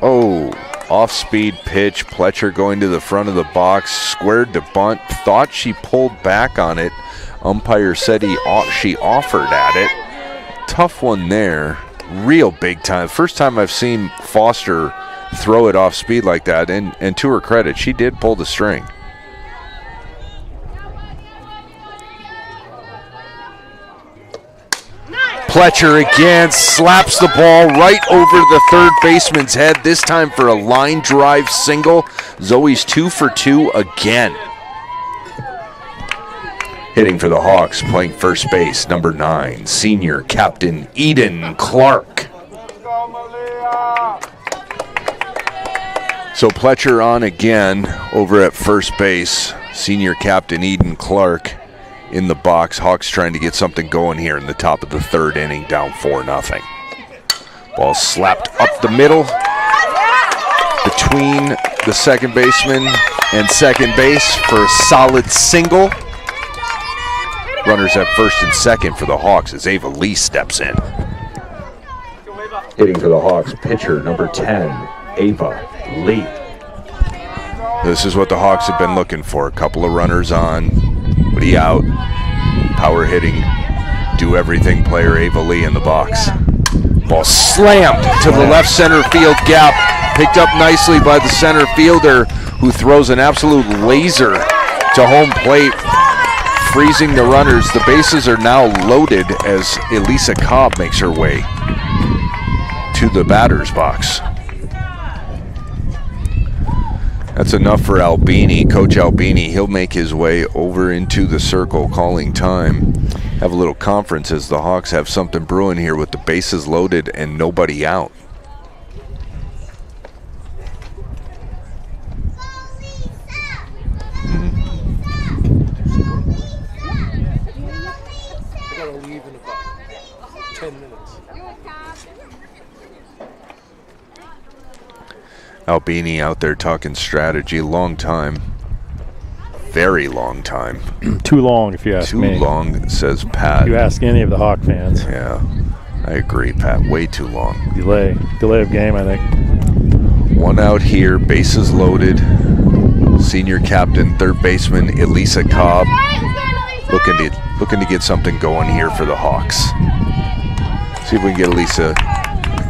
[SPEAKER 2] Oh, off-speed pitch. Pletcher going to the front of the box, squared to bunt. Thought she pulled back on it. Umpire said she offered at it. Tough one there. Real big time. First time I've seen Foster throw it off speed like that, and to her credit, she did pull the string. Pletcher again slaps the ball right over the third baseman's head, this time for a line drive single. Zoe's 2 for 2 again. Hitting for the Hawks, playing first base, number 9, senior captain Eden Clark. So Pletcher on again over at first base, senior captain Eden Clark in the box. Hawks trying to get something going here in the top of the 3rd inning, down 4-0. Ball slapped up the middle between the second baseman and second base for a solid single. Runners at first and second for the Hawks as Ava Lee steps in.
[SPEAKER 5] Hitting for the Hawks, pitcher number 10, Ava Lee.
[SPEAKER 2] This is what the Hawks have been looking for. A couple of runners on, Woody out, power hitting, do everything player Ava Lee in the box. Ball slammed to the left center field gap, picked up nicely by the center fielder, who throws an absolute laser to home plate, freezing the runners. The bases are now loaded as Elisa Cobb makes her way to the batter's box. That's enough for Albini. Coach Albini, he'll make his way over into the circle, calling time. Have a little conference as the Hawks have something brewing here with the bases loaded and nobody out.
[SPEAKER 6] I gotta leave in about 10 minutes.
[SPEAKER 2] Albini out there talking strategy. Long time. Very long time.
[SPEAKER 1] Too long, if you ask me.
[SPEAKER 2] Too long, says Pat.
[SPEAKER 1] You ask any of the Hawk fans.
[SPEAKER 2] Yeah, I agree, Pat. Way too long.
[SPEAKER 1] Delay of game, I think.
[SPEAKER 2] One out here, bases loaded. Senior captain, third baseman, Elisa Cobb, looking to get something going here for the Hawks. See if we can get Elisa,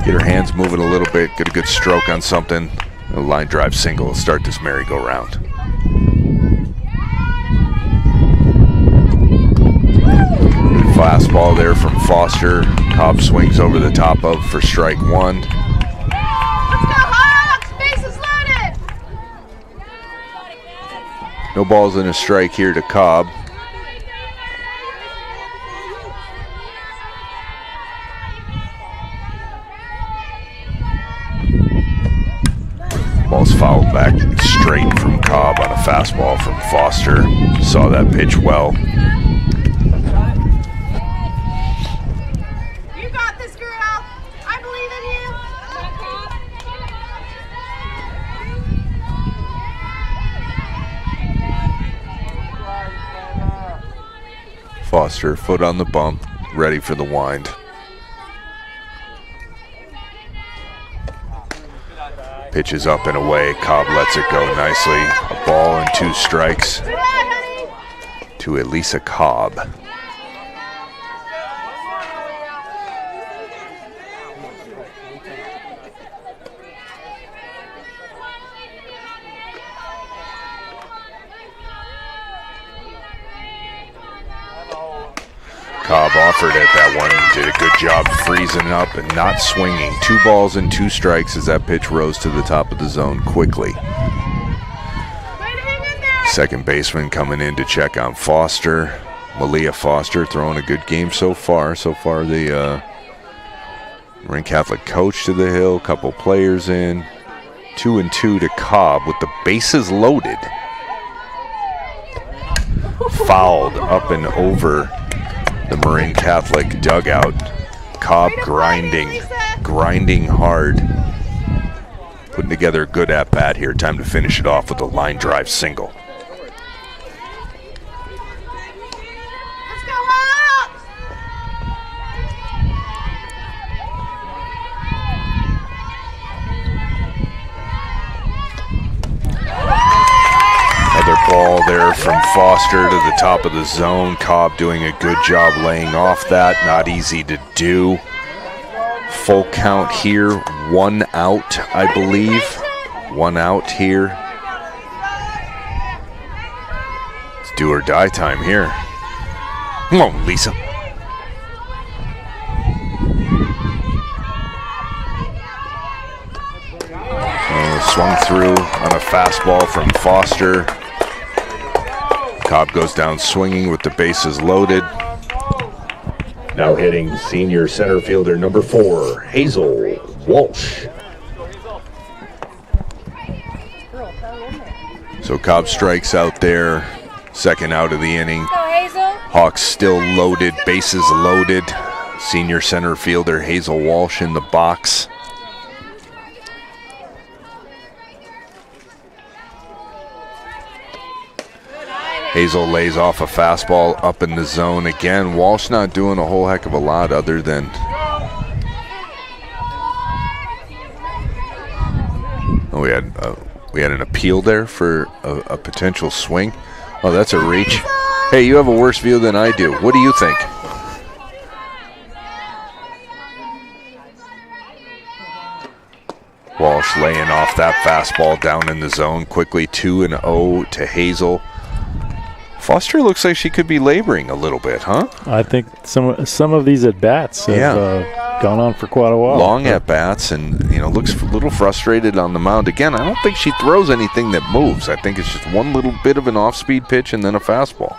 [SPEAKER 2] get her hands moving a little bit, get a good stroke on something. A line drive single will start this merry-go-round. Good fastball there from Foster. Cobb swings over the top of for strike one.
[SPEAKER 4] Let's go Hawks! Bases loaded!
[SPEAKER 2] No balls and a strike here to Cobb. Ball's fouled back straight from Cobb on a fastball from Foster. Saw that pitch well.
[SPEAKER 4] You got this, girl! I believe in you!
[SPEAKER 2] Foster, foot on the bump, ready for the wind. Pitches up and away. Cobb lets it go nicely. A ball and 2 strikes to Elisa Cobb. Cobb offered it that one, did a good job freezing up and not swinging. 2 balls and 2 strikes as that pitch rose to the top of the zone quickly. Second baseman coming in to check on Foster. Malia Foster throwing a good game so far. So far the Marin Catholic coach to the hill, couple players in. 2-2 to Cobb with the bases loaded. Fouled up and over the Marin Catholic dugout. Cobb grinding hard. Putting together a good at-bat here. Time to finish it off with a line drive single.
[SPEAKER 4] Let's go Hawks!
[SPEAKER 2] Another ball there from Foster to the top of the zone. Cobb doing a good job laying off that. Not easy to do. Full count here. 1 out, I believe. 1 out here. It's do or die time here. Come on, Lisa. Swung through on a fastball from Foster. Cobb goes down swinging with the bases loaded.
[SPEAKER 5] Now hitting senior center fielder number 4, Hazel Walsh.
[SPEAKER 2] So Cobb strikes out there. Second out of the inning. Hawks still loaded, bases loaded. Senior center fielder Hazel Walsh in the box. Hazel lays off a fastball up in the zone again. Walsh not doing a whole heck of a lot other than we had an appeal there for a potential swing. Oh, that's a reach. Hey, you have a worse view than I do. What do you think? Walsh laying off that fastball down in the zone quickly. 2-0 to Hazel. Foster looks like she could be laboring a little bit, huh?
[SPEAKER 1] I think some of these at bats have gone on for quite a while.
[SPEAKER 2] Long at bats, and looks a little frustrated on the mound. Again, I don't think she throws anything that moves. I think it's just one little bit of an off-speed pitch and then a fastball.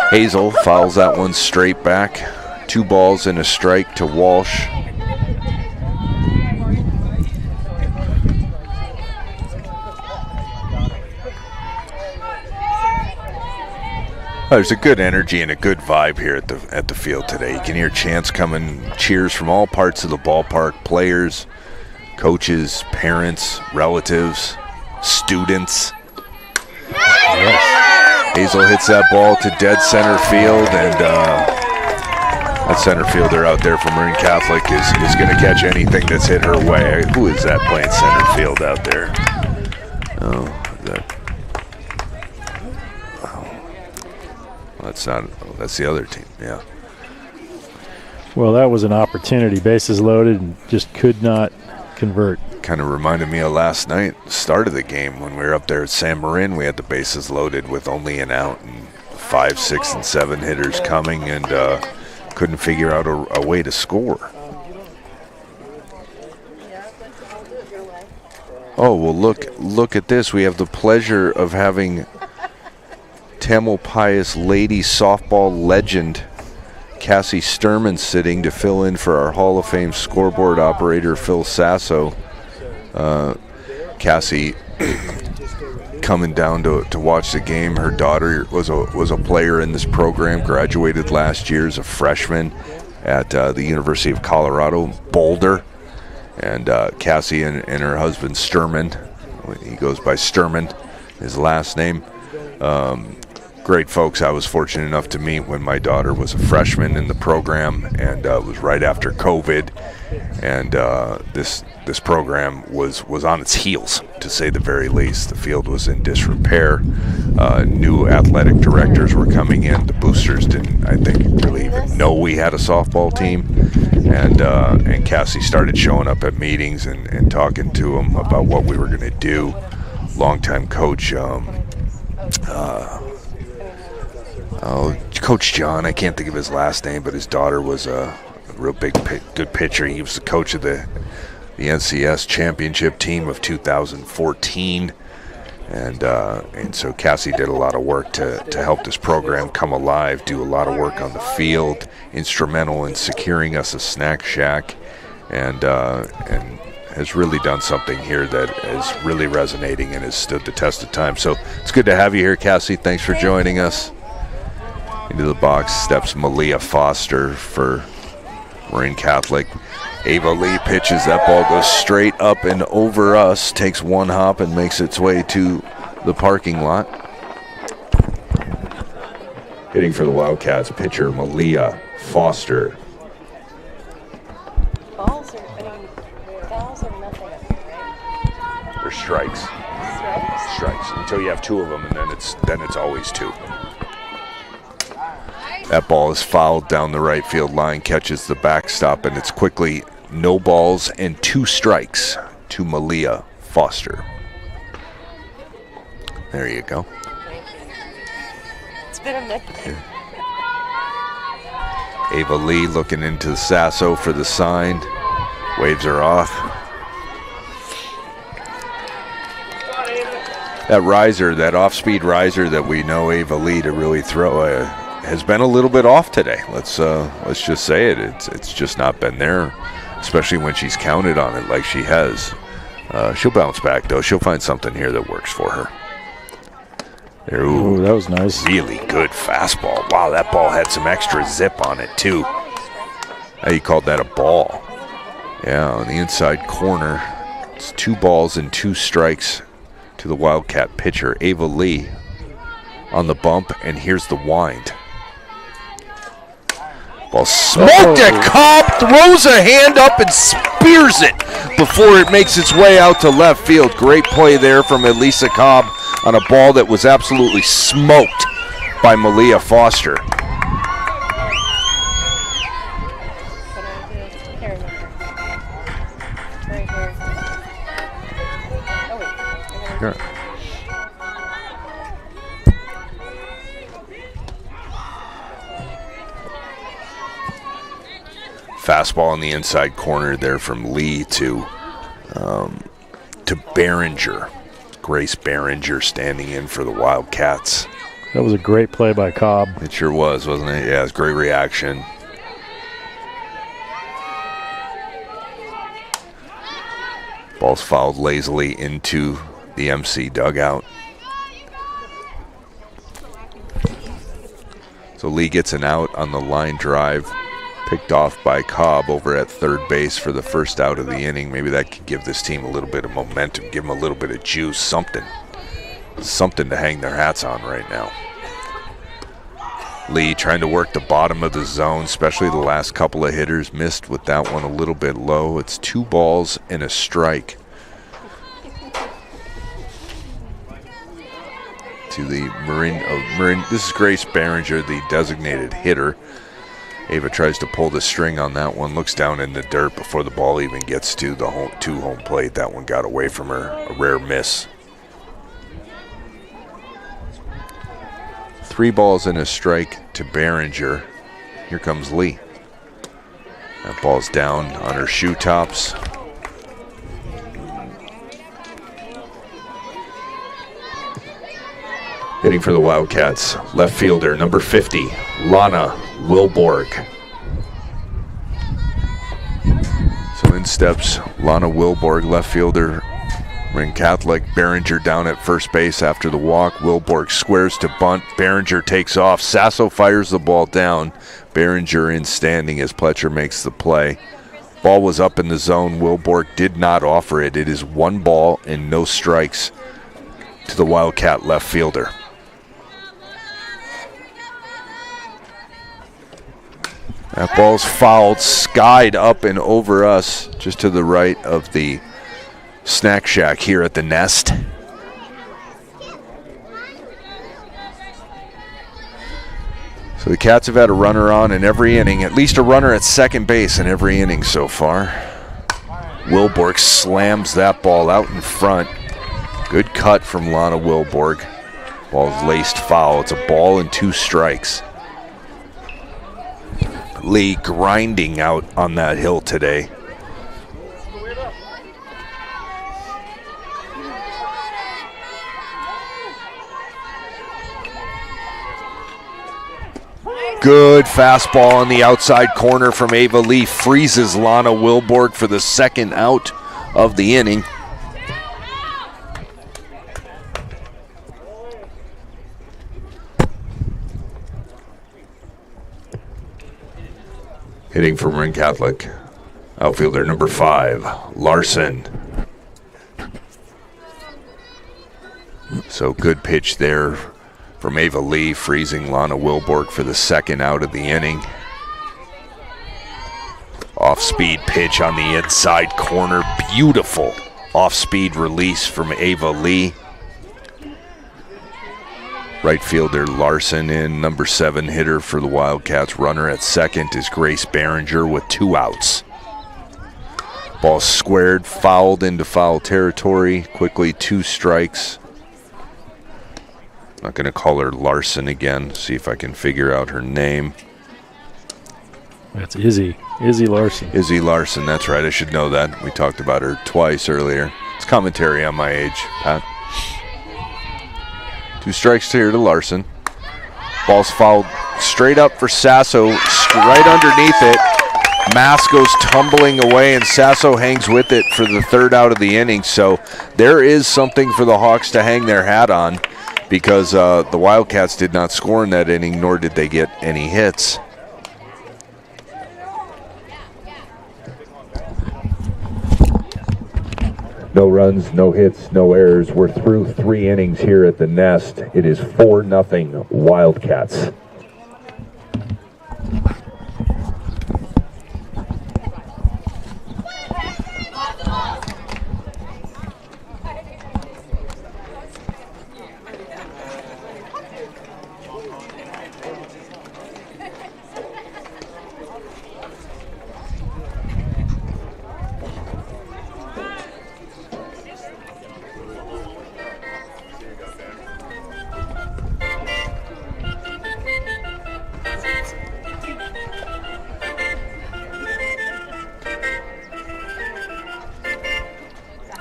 [SPEAKER 2] Hazel fouls that one straight back. 2 balls and a strike to Walsh. There's a good energy and a good vibe here at the field today. You can hear chants coming, cheers from all parts of the ballpark, players, coaches, parents, relatives, students. Yes. Hazel hits that ball to dead center field, and that center fielder out there from Marin Catholic is going to catch anything that's hit her way. Who is that playing center field out there? That's the other team, yeah.
[SPEAKER 1] Well, that was an opportunity. Bases loaded and just could not convert.
[SPEAKER 2] Kind of reminded me of last night, start of the game, when we were up there at San Marin. We had the bases loaded with only an out and 5, 6, and 7 hitters coming, and couldn't figure out a way to score. Oh, well, look at this. We have the pleasure of having Tamalpais lady softball legend Cassie Sturman sitting to fill in for our Hall of Fame scoreboard operator Phil Sasso. Cassie coming down to watch the game. Her daughter was a player in this program, graduated last year as a freshman at the University of Colorado Boulder. And Cassie and her husband Sturman, he goes by Sturman, his last name. Great folks I was fortunate enough to meet when my daughter was a freshman in the program, and it was right after COVID, and this program was on its heels, to say the very least. The field was in disrepair. New athletic directors were coming in. The boosters didn't, I think, really even know we had a softball team, and Cassie started showing up at meetings and talking to them about what we were going to do. Longtime coach, Coach John, I can't think of his last name, but his daughter was a real good pitcher. He was the coach of the NCS championship team of 2014. And so Cassie did a lot of work to help this program come alive, do a lot of work on the field, instrumental in securing us a snack shack, and has really done something here that is really resonating and has stood the test of time. So it's good to have you here, Cassie. Thanks for joining us. Into the box steps Malia Foster for Marin Catholic. Ava Lee pitches. That ball goes straight up and over us, takes one hop and makes its way to the parking lot. Hitting for the Wildcats, pitcher Malia Foster.
[SPEAKER 3] Balls are nothing, right?
[SPEAKER 2] They're strikes. Strikes until you have 2 of them, and then it's always 2. That ball is fouled down the right field line, catches the backstop, and it's quickly no balls and 2 strikes to Malia Foster. There you go.
[SPEAKER 3] It's been a minute.
[SPEAKER 2] Ava Lee looking into Sasso for the sign. Waves her off. That riser, that off-speed riser that we know Ava Lee to really throw has been a little bit off today. Let's just say it. It's just not been there, especially when she's counted on it like she has. She'll bounce back though. She'll find something here that works for her. There,
[SPEAKER 1] Ooh, that was nice.
[SPEAKER 2] Really good fastball. Wow, that ball had some extra zip on it too. How you called that a ball? Yeah, on the inside corner. It's 2 balls and 2 strikes to the Wildcat pitcher, Ava Lee, on the bump, and here's the wind. Ball smoked at Cobb, throws a hand up and spears it before it makes its way out to left field. Great play there from Elisa Cobb on a ball that was absolutely smoked by Malia Foster. Sure. Fastball in the inside corner there from Lee to Behringer. Grace Behringer standing in for the Wildcats.
[SPEAKER 1] That was a great play by Cobb.
[SPEAKER 2] It sure was, wasn't it? Yeah, it was a great reaction. Ball's fouled lazily into the MC dugout. So Lee gets an out on the line drive, picked off by Cobb over at third base for the first out of the inning. Maybe that could give this team a little bit of momentum, give them a little bit of juice, something to hang their hats on right now. Lee trying to work the bottom of the zone, especially the last couple of hitters. Missed with that one a little bit low. It's 2 balls and a strike to the Marin. This is Grace Behringer, the designated hitter. Ava tries to pull the string on that one, looks down in the dirt before the ball even gets to the home plate. That one got away from her, a rare miss. 3 balls and a strike to Behringer. Here comes Lee. That ball's down on her shoe tops. Hitting for the Wildcats, left fielder, number 50, Lana Wilborg. So in steps Lana Wilborg, left fielder, Marin Catholic. Behringer down at first base after the walk. Wilborg squares to bunt. Behringer takes off. Sasso fires the ball down. Behringer in standing as Pletcher makes the play. Ball was up in the zone. Wilborg did not offer it. It is 1 ball and no strikes to the Wildcat left fielder. That ball's fouled, skied up and over us, just to the right of the snack shack here at the Nest. So the Cats have had a runner on in every inning, at least a runner at second base in every inning so far. Wilborg slams that ball out in front. Good cut from Lana Wilborg. Ball's laced foul. It's a ball and 2 strikes. Lee grinding out on that hill today. Good fastball on the outside corner from Ava Lee. Freezes Lana Wilborg for the second out of the inning. Hitting for Marin Catholic, outfielder number 5, Larson. So good pitch there from Ava Lee, freezing Lana Wilborg for the second out of the inning. Off-speed pitch on the inside corner. Beautiful off-speed release from Ava Lee. Right fielder Larson in, number 7 hitter for the Wildcats. Runner at second is Grace Behringer with 2 outs. Ball squared, fouled into foul territory. Quickly 2 strikes. Not going to call her Larson again. See if I can figure out her name.
[SPEAKER 1] That's Izzy Larson.
[SPEAKER 2] Izzy Larson, that's right. I should know that. We talked about her twice earlier. It's commentary on my age, Pat. 2 strikes here to Larson. Ball's fouled straight up for Sasso, right underneath it. Mass goes tumbling away, and Sasso hangs with it for the 3rd out of the inning. So there is something for the Hawks to hang their hat on, because the Wildcats did not score in that inning, nor did they get any hits.
[SPEAKER 5] No runs, no hits, no errors. We're through 3 innings here at the Nest. It is 4-0 Wildcats.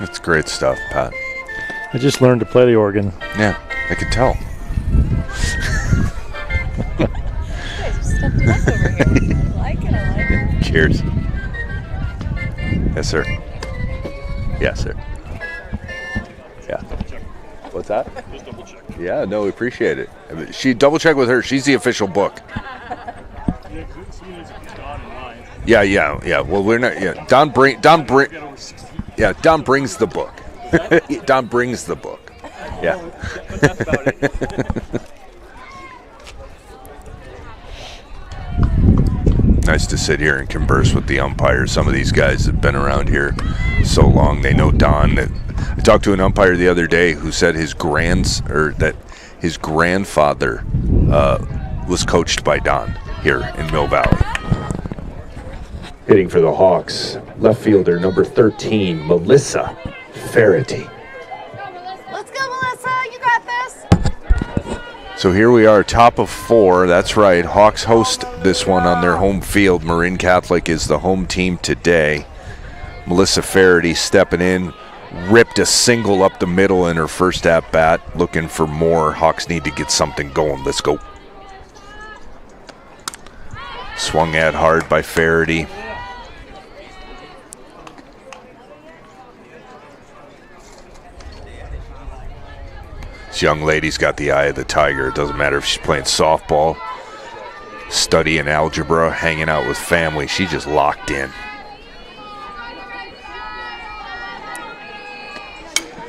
[SPEAKER 2] That's great stuff, Pat.
[SPEAKER 1] I just learned to play the organ.
[SPEAKER 2] Yeah, I can tell.
[SPEAKER 3] You guys are stepping up over here. I like it. I like it.
[SPEAKER 2] Cheers. Yes, sir. Yes, sir. Yeah. What's that?
[SPEAKER 6] Just double check.
[SPEAKER 2] Yeah, no, we appreciate it. She double check with her. She's the official book.
[SPEAKER 6] Yeah, because it's seen as Don and mine.
[SPEAKER 2] Yeah. Well, we're not. Yeah, Don brings the book. Don brings the book. Yeah.
[SPEAKER 6] That's about it.
[SPEAKER 2] Nice to sit here and converse with the umpires. Some of these guys have been around here so long, they know Don. I talked to an umpire the other day who said his grandfather was coached by Don here in Mill Valley.
[SPEAKER 5] Hitting for the Hawks, left fielder number 13, Melissa Varsity.
[SPEAKER 4] Let's go, Melissa. You got this.
[SPEAKER 2] So here we are, top of 4. That's right. Hawks host this one on their home field. Marin Catholic is the home team today. Melissa Varsity stepping in, ripped a single up the middle in her first at-bat, looking for more. Hawks need to get something going. Let's go. Swung at hard by Varsity. This young lady's got the eye of the tiger. It doesn't matter if she's playing softball, studying algebra, hanging out with family. She just locked in.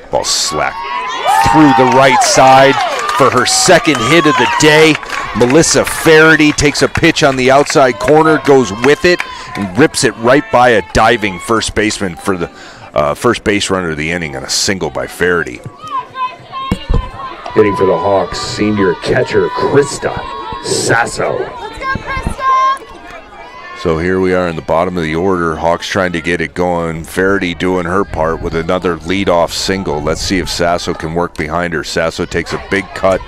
[SPEAKER 2] Ball slapped through the right side for her second hit of the day. Melissa Varsity takes a pitch on the outside corner, goes with it, and rips it right by a diving first baseman for the first base runner of the inning on a single by Varsity.
[SPEAKER 5] Hitting for the Hawks, senior catcher Krista Sasso.
[SPEAKER 4] Let's go, Krista.
[SPEAKER 2] So here we are in the bottom of the order. Hawks trying to get it going. Varsity doing her part with another leadoff single. Let's see if Sasso can work behind her. Sasso takes a big cut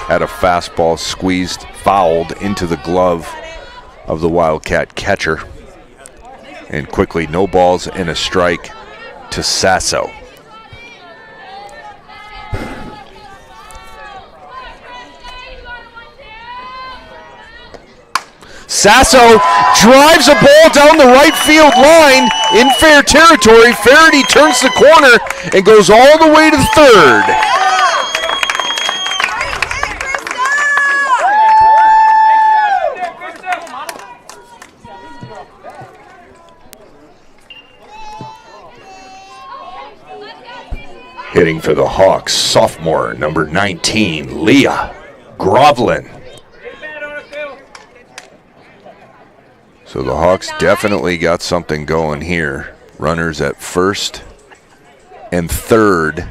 [SPEAKER 2] at a fastball, squeezed, fouled into the glove of the Wildcat catcher. And quickly, no balls and a strike to Sasso. Sasso drives a ball down the right field line in fair territory. Varsity turns the corner and goes all the way to the third. Hitting for the Hawks, sophomore number 19, Leah Groveland. So the Hawks definitely got something going here. Runners at first and third.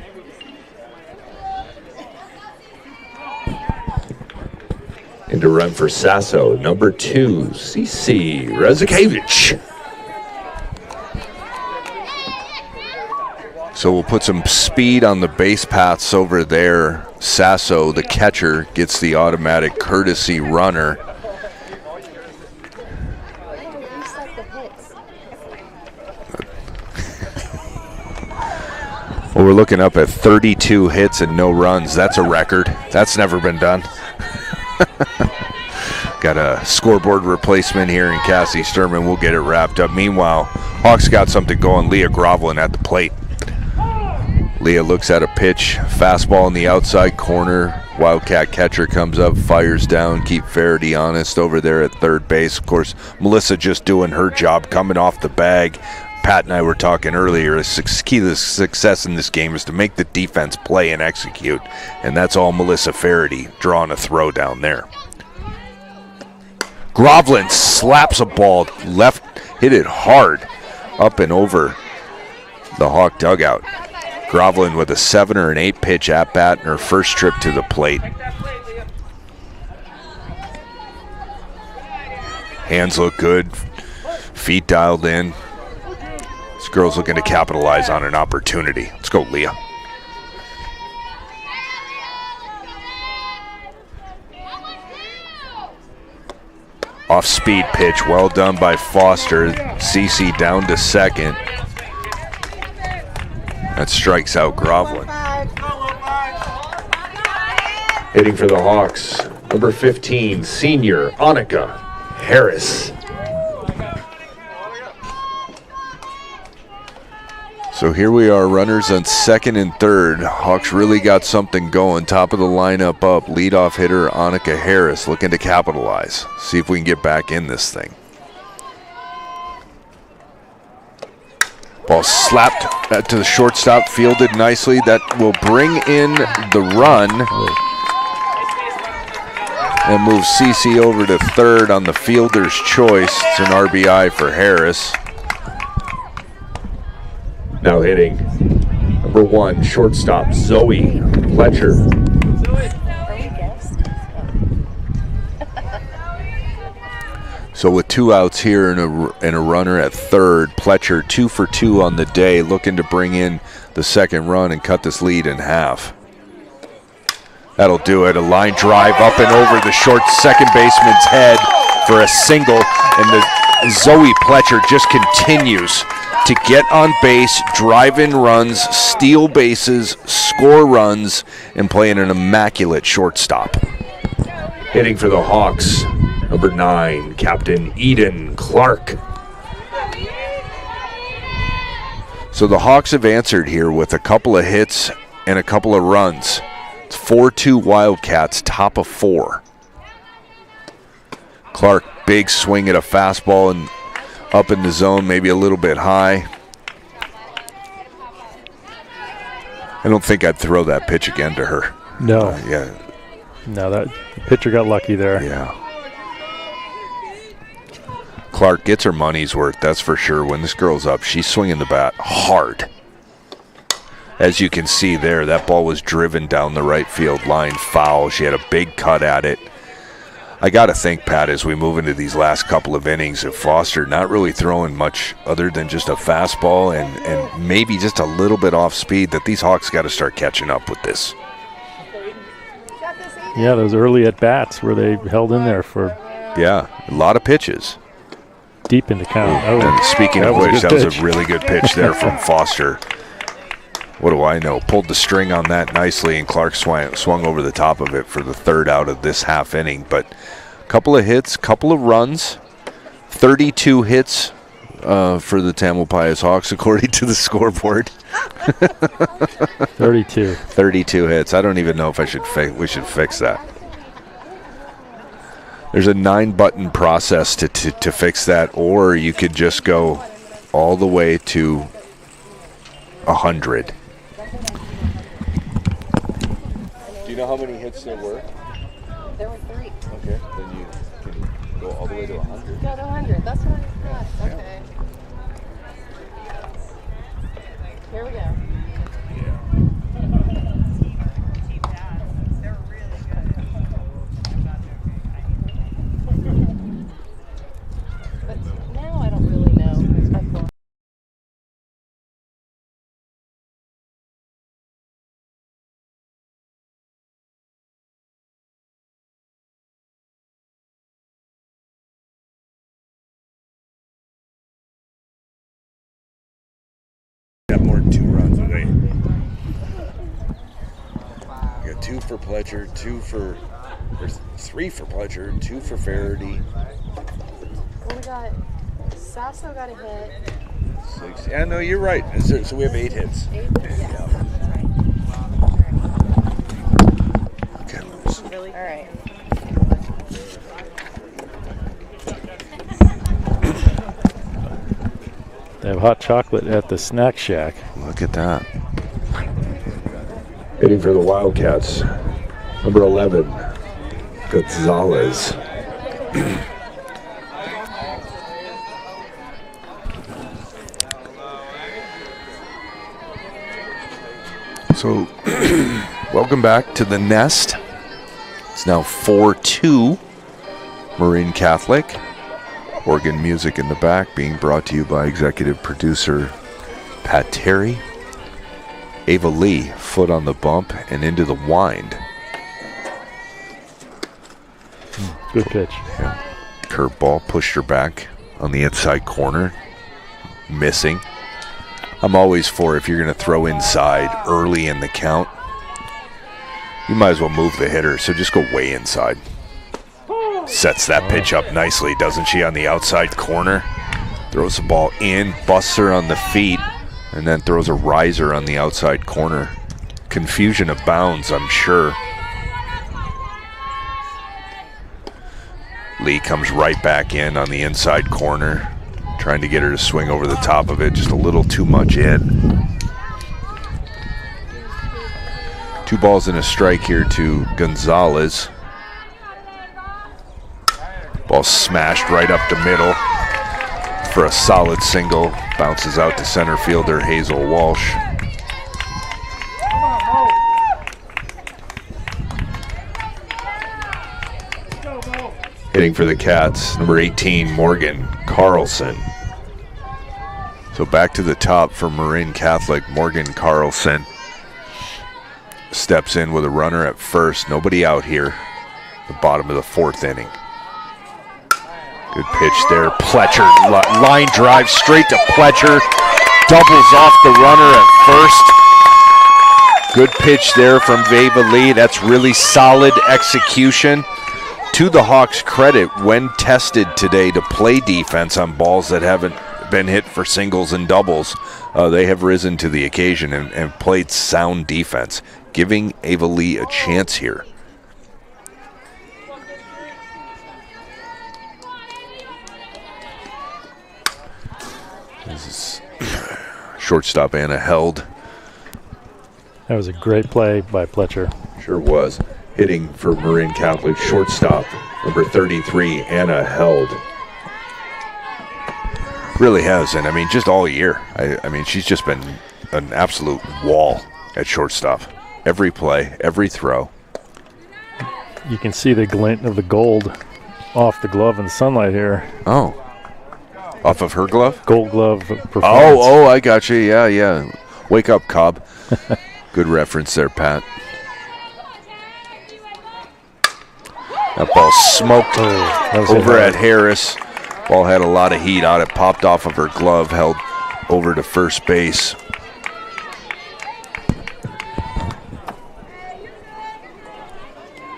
[SPEAKER 5] And to run for Sasso, number 2, CC Rezakevich.
[SPEAKER 2] So we'll put some speed on the base paths over there. Sasso, the catcher, gets the automatic courtesy runner. Well, we're looking up at 32 hits and no runs. That's a record. That's never been done. Got a scoreboard replacement here in Cassie Sturman. We'll get it wrapped up. Meanwhile, Hawks got something going. Leah Groveland at the plate. Leah looks at a pitch. Fastball in the outside corner. Wildcat catcher comes up, fires down. Keep Varsity honest over there at third base. Of course, Melissa just doing her job, coming off the bag. Pat and I were talking earlier, the key to success in this game is to make the defense play and execute. And that's all Melissa Varsity drawing a throw down there. Groveland slaps a ball left, hit it hard up and over the Hawk dugout. Groveland with a 7 or an 8 pitch at bat in her first trip to the plate. Hands look good, feet dialed in. This girl's looking to capitalize on an opportunity. Let's go, Leah. Off-speed pitch, well done by Foster. CC down to second. That strikes out Groveland.
[SPEAKER 5] Hitting for the Hawks, number 15, senior Annika Harris.
[SPEAKER 2] So here we are, runners on second and third. Hawks really got something going. Top of the lineup up, leadoff hitter Annika Harris looking to capitalize. See if we can get back in this thing. Ball slapped to the shortstop, fielded nicely. That will bring in the run and move CC over to third on the fielder's choice. It's an RBI for Harris.
[SPEAKER 5] Now hitting, number 1, shortstop Zoe Fletcher.
[SPEAKER 3] Are we guests?
[SPEAKER 2] So with 2 outs here and a runner at third, Pletcher 2 for 2 on the day, looking to bring in the second run and cut this lead in half. That'll do it. A line drive up and over the short second baseman's head for a single, and the Zoe Pletcher just continues to get on base, drive in runs, steal bases, score runs, and play in an immaculate shortstop.
[SPEAKER 5] Hitting for the Hawks, number 9, Captain Eden Clark.
[SPEAKER 2] So the Hawks have answered here with a couple of hits and a couple of runs. It's 4-2 Wildcats, top of 4. Clark, big swing at a fastball and up in the zone, maybe a little bit high. I don't think I'd throw that pitch again to her.
[SPEAKER 1] No.
[SPEAKER 2] Yeah.
[SPEAKER 1] No, that pitcher got lucky there.
[SPEAKER 2] Yeah. Clark gets her money's worth, that's for sure. When this girl's up, she's swinging the bat hard. As you can see there, that ball was driven down the right field line, foul. She had a big cut at it. I got to think, Pat, as we move into these last couple of innings of Foster, not really throwing much other than just a fastball and maybe just a little bit off speed, that these Hawks got to start catching up with this.
[SPEAKER 1] Yeah, those early at-bats where they held in there for
[SPEAKER 2] Yeah, a lot of pitches.
[SPEAKER 1] deep in the count. Oh,
[SPEAKER 2] And speaking
[SPEAKER 1] that
[SPEAKER 2] of
[SPEAKER 1] was a
[SPEAKER 2] which,
[SPEAKER 1] good
[SPEAKER 2] that was
[SPEAKER 1] pitch.
[SPEAKER 2] a really good pitch there from Foster. What do I know? Pulled the string on that nicely, and Clark swung over the top of it for the third out of this half inning. But a couple of hits, couple of runs, 32 hits for the Tamalpais Hawks, according to the scoreboard.
[SPEAKER 1] 32.
[SPEAKER 2] 32 hits. I don't even know if we should fix that. There's a 9-button process to fix that, or you could just go all the way to 100. Do you know how many hits there were?
[SPEAKER 3] There were 3.
[SPEAKER 2] Okay, then you can go all the way to 100.
[SPEAKER 3] Go to 100. That's what I thought. Okay. Here we go. But now I don't really know.
[SPEAKER 2] Got more than 2 runs today. We got 2 for Pletcher, 3 for Pletcher, 2 for Faraday.
[SPEAKER 3] Well, we got Sasso got a hit.
[SPEAKER 2] 6. Yeah, no, you're right. So we have 8 hits.
[SPEAKER 3] 8. Yeah. That's right.
[SPEAKER 2] Okay, Lewis.
[SPEAKER 3] Really? All right.
[SPEAKER 1] They have hot chocolate at the snack shack.
[SPEAKER 2] Look at that.
[SPEAKER 5] Hitting for the Wildcats, number 11, Gonzalez.
[SPEAKER 2] So, welcome back to the Nest. It's now 4-2 Marin Catholic. Organ music in the back being brought to you by executive producer Pat Terry. Ava Lee, foot on the bump and into the wind.
[SPEAKER 1] Good pitch.
[SPEAKER 2] Yeah. Curveball pushed her back on the inside corner. Missing. I'm always for, if you're going to throw inside early in the count, you might as well move the hitter, so just go way inside. Sets that pitch up nicely, doesn't she, on the outside corner? Throws the ball in, busts her on the feet, and then throws a riser on the outside corner. Confusion of bounds, I'm sure. Lee comes right back in on the inside corner, trying to get her to swing over the top of it, just a little too much in. 2 balls and a strike here to Gonzalez. Ball smashed right up the middle for a solid single. Bounces out to center fielder Hazel Walsh. Hitting for the Cats, number 18, Morgan Carlson. So back to the top for Marin Catholic, Morgan Carlson steps in with a runner at first. Nobody out here. The bottom of the 4th inning. Good pitch there. Pletcher, line drive straight to Pletcher. Doubles off the runner at first. Good pitch there from Veva Lee. That's really solid execution. To the Hawks' credit, when tested today to play defense on balls that haven't been hit for singles and doubles, they have risen to the occasion and played sound defense, giving Ava Lee a chance here. This is shortstop Anna Held.
[SPEAKER 1] That was a great play by Pletcher.
[SPEAKER 5] Sure was. Hitting for Marin Catholic, shortstop, number 33, Anna Held.
[SPEAKER 2] Really has, and I mean, just all year. I mean, she's just been an absolute wall at shortstop. Every play, every throw.
[SPEAKER 1] You can see the glint of the gold off the glove in the sunlight here.
[SPEAKER 2] Oh. Off of her glove?
[SPEAKER 1] Gold glove performance.
[SPEAKER 2] Oh, I got you. Yeah. Wake up, Cobb. Good reference there, Pat. That ball smoked over at Harris. Ball had a lot of heat on it. Popped off of her glove, held over to first base.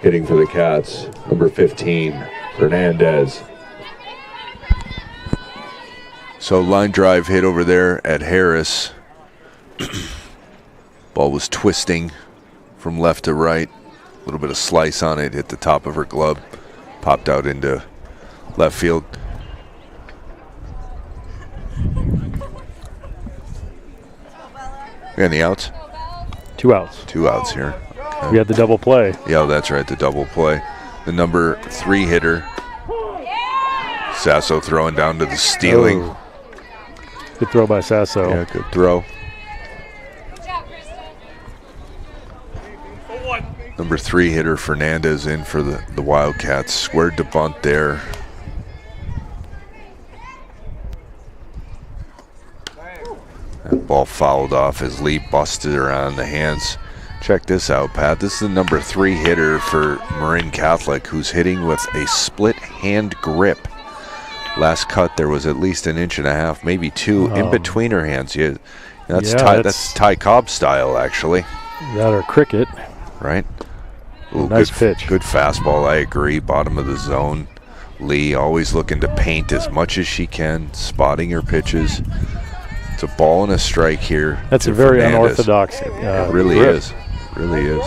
[SPEAKER 5] Hitting for the Cats, number 15, Fernandez.
[SPEAKER 2] So line drive hit over there at Harris. Ball was twisting from left to right. A little bit of slice on it, hit the top of her glove, popped out into left field. Any outs?
[SPEAKER 1] 2 outs.
[SPEAKER 2] 2 outs here. Okay.
[SPEAKER 1] We had the double play.
[SPEAKER 2] Yeah, that's right, the double play. The number 3 hitter, Sasso, throwing down to the stealing.
[SPEAKER 1] Oh. Good throw by Sasso.
[SPEAKER 2] Yeah, good throw. Number 3 hitter Fernandez in for the Wildcats. Squared to bunt there. That ball fouled off as Lee busted her on the hands. Check this out, Pat. This is the number 3 hitter for Marin Catholic, who's hitting with a split hand grip. Last cut there was at least 1.5 inches, maybe 2 in between her hands. Yeah, that's Ty Cobb style, actually.
[SPEAKER 1] That or cricket.
[SPEAKER 2] Right? Ooh,
[SPEAKER 1] nice
[SPEAKER 2] good,
[SPEAKER 1] pitch.
[SPEAKER 2] Good fastball, I agree. Bottom of the zone. Lee always looking to paint as much as she can, spotting her pitches. It's a ball and a strike here.
[SPEAKER 1] That's a very
[SPEAKER 2] Fernandez.
[SPEAKER 1] unorthodox.
[SPEAKER 2] It really
[SPEAKER 1] grip.
[SPEAKER 2] is. Really is.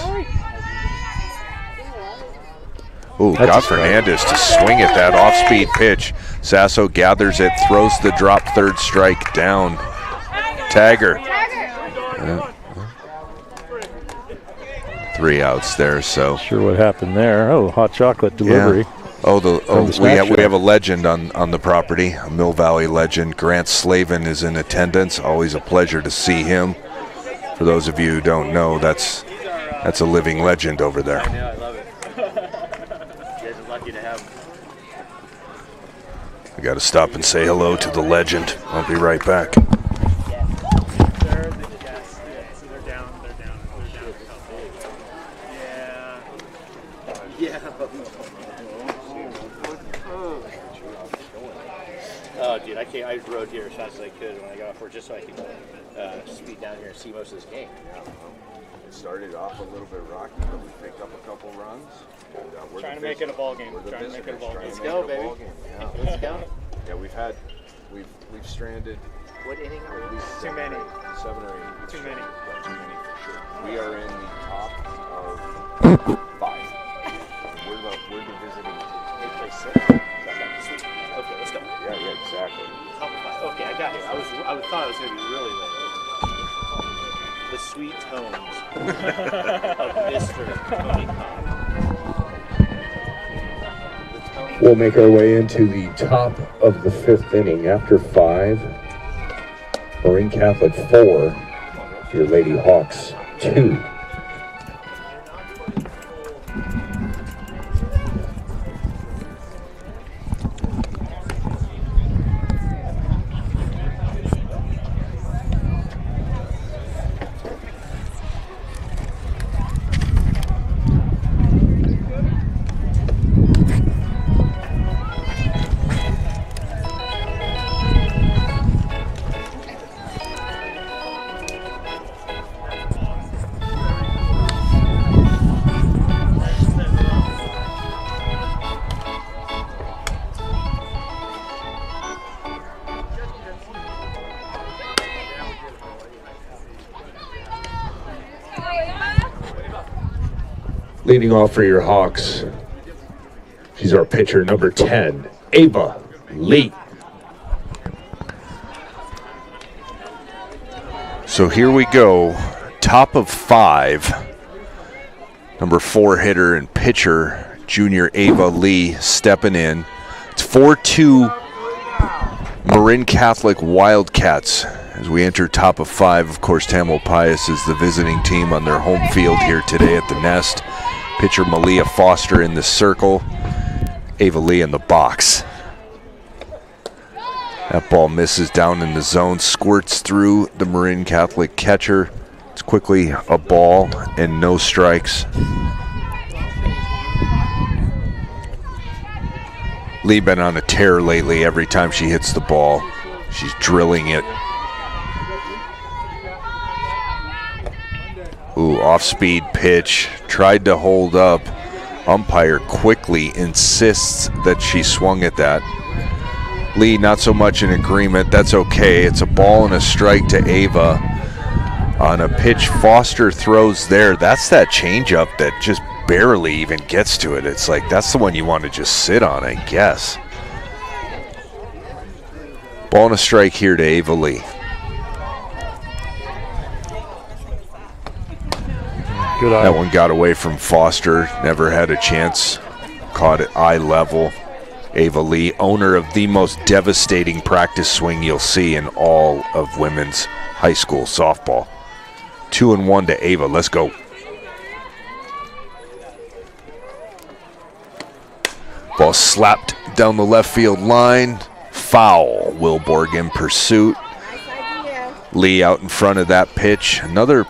[SPEAKER 2] Ooh, got Fernandez to swing at that off-speed pitch. Sasso gathers it, throws the drop third strike down. Tagger. 3 outs there, so.
[SPEAKER 1] Sure what happened there. Oh, hot chocolate delivery.
[SPEAKER 2] Yeah. We have a legend on the property, a Mill Valley legend. Grant Slavin is in attendance. Always a pleasure to see him. For those of you who don't know, that's a living legend over there.
[SPEAKER 7] I know, I love it. You guys are lucky to have him.
[SPEAKER 2] I got to stop and say hello to the legend. I'll be right back.
[SPEAKER 7] Oh, dude, I can't. I rode here as fast as I could when I got off work, just so I could speed down here and see most of this game.
[SPEAKER 2] Yeah, it started off a little bit rocky, but we picked up a couple runs. And, we're
[SPEAKER 7] Trying
[SPEAKER 2] the
[SPEAKER 7] to make it a ball game.
[SPEAKER 2] We're the
[SPEAKER 7] Trying to make it a
[SPEAKER 2] visitors,
[SPEAKER 7] ball
[SPEAKER 2] trying
[SPEAKER 7] game.
[SPEAKER 2] to
[SPEAKER 7] Let's
[SPEAKER 2] make
[SPEAKER 7] go,
[SPEAKER 2] it a
[SPEAKER 7] baby.
[SPEAKER 2] ball game. Yeah.
[SPEAKER 7] Let's go.
[SPEAKER 2] Yeah, we've stranded
[SPEAKER 7] What inning are
[SPEAKER 2] at
[SPEAKER 7] we?
[SPEAKER 2] least
[SPEAKER 7] Too many.
[SPEAKER 2] 7 or 8.
[SPEAKER 7] Too many.
[SPEAKER 2] Yeah, too many for sure. We are in the top of 5. We're the visiting team.
[SPEAKER 7] They play 6. Sweet. Okay, let's go.
[SPEAKER 2] Yeah, exactly.
[SPEAKER 7] Top of 5. Okay, I got it. I thought it was going to be really late. The sweet tones of Mr. Tony Cobb.
[SPEAKER 5] We'll make our way into the top of the 5th inning. After 5, Marin Catholic 4, your Lady Hawks 2. Leading off for your Hawks, she's our pitcher, number 10, Ava Lee.
[SPEAKER 2] So here we go, top of 5. Number 4 hitter and pitcher, junior Ava Lee, stepping in. It's 4-2 Marin Catholic Wildcats as we enter top of 5. Of course, Tamalpais is the visiting team on their home field here today at the Nest. Pitcher Malia Foster in the circle, Ava Lee in the box. That ball misses down in the zone, squirts through the Marin Catholic catcher. It's quickly a ball and no strikes. Lee been on a tear lately. Every time she hits the ball, she's drilling it. Ooh, off-speed pitch. Tried to hold up. Umpire quickly insists that she swung at that. Lee not so much in agreement. That's okay. It's a ball and a strike to Ava. On a pitch Foster throws there, that's that changeup that just barely even gets to it. It's like that's the one you want to just sit on, I guess. Ball and a strike here to Ava Lee.
[SPEAKER 1] Good eye.
[SPEAKER 2] That one got away from Foster, never had a chance. Caught at eye level. Ava Lee, owner of the most devastating practice swing you'll see in all of women's high school softball. 2-1 to Ava, let's go. Ball slapped down the left field line. Foul, Wilborg in pursuit. Lee out in front of that pitch. Another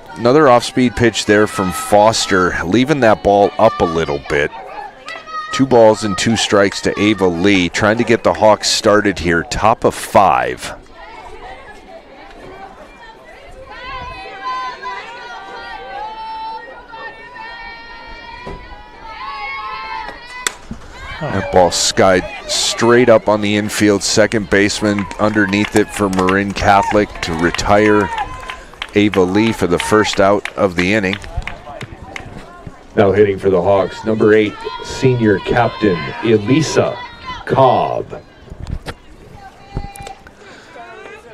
[SPEAKER 2] off-speed pitch there from Foster, leaving that ball up a little bit. 2 balls and 2 strikes to Ava Lee, trying to get the Hawks started here, top of 5. That ball skied straight up on the infield. Second baseman underneath it for Marin Catholic to retire Ava Lee for the first out of the inning.
[SPEAKER 5] Now hitting for the Hawks, number 8, senior captain, Elisa Cobb.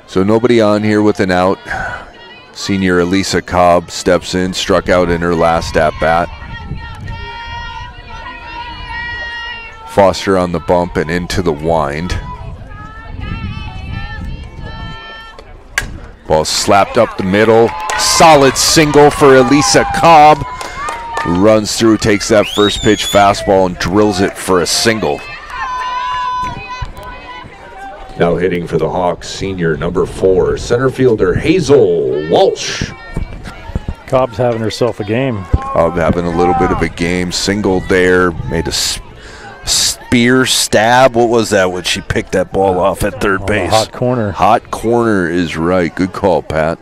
[SPEAKER 2] So nobody on here with an out. Senior Elisa Cobb steps in, struck out in her last at-bat. Foster on the bump and into the wind. Ball slapped up the middle. Solid single for Elisa Cobb. Runs through, takes that first pitch fastball and drills it for a single.
[SPEAKER 5] Now hitting for the Hawks, senior number 4, center fielder Hazel Walsh.
[SPEAKER 1] Cobb's having herself a game.
[SPEAKER 2] Cobb having a little bit of a game. Singled there, made a spear, stab. What was that when she picked that ball off at third base?
[SPEAKER 1] Hot corner.
[SPEAKER 2] Hot corner is right. Good call, Pat.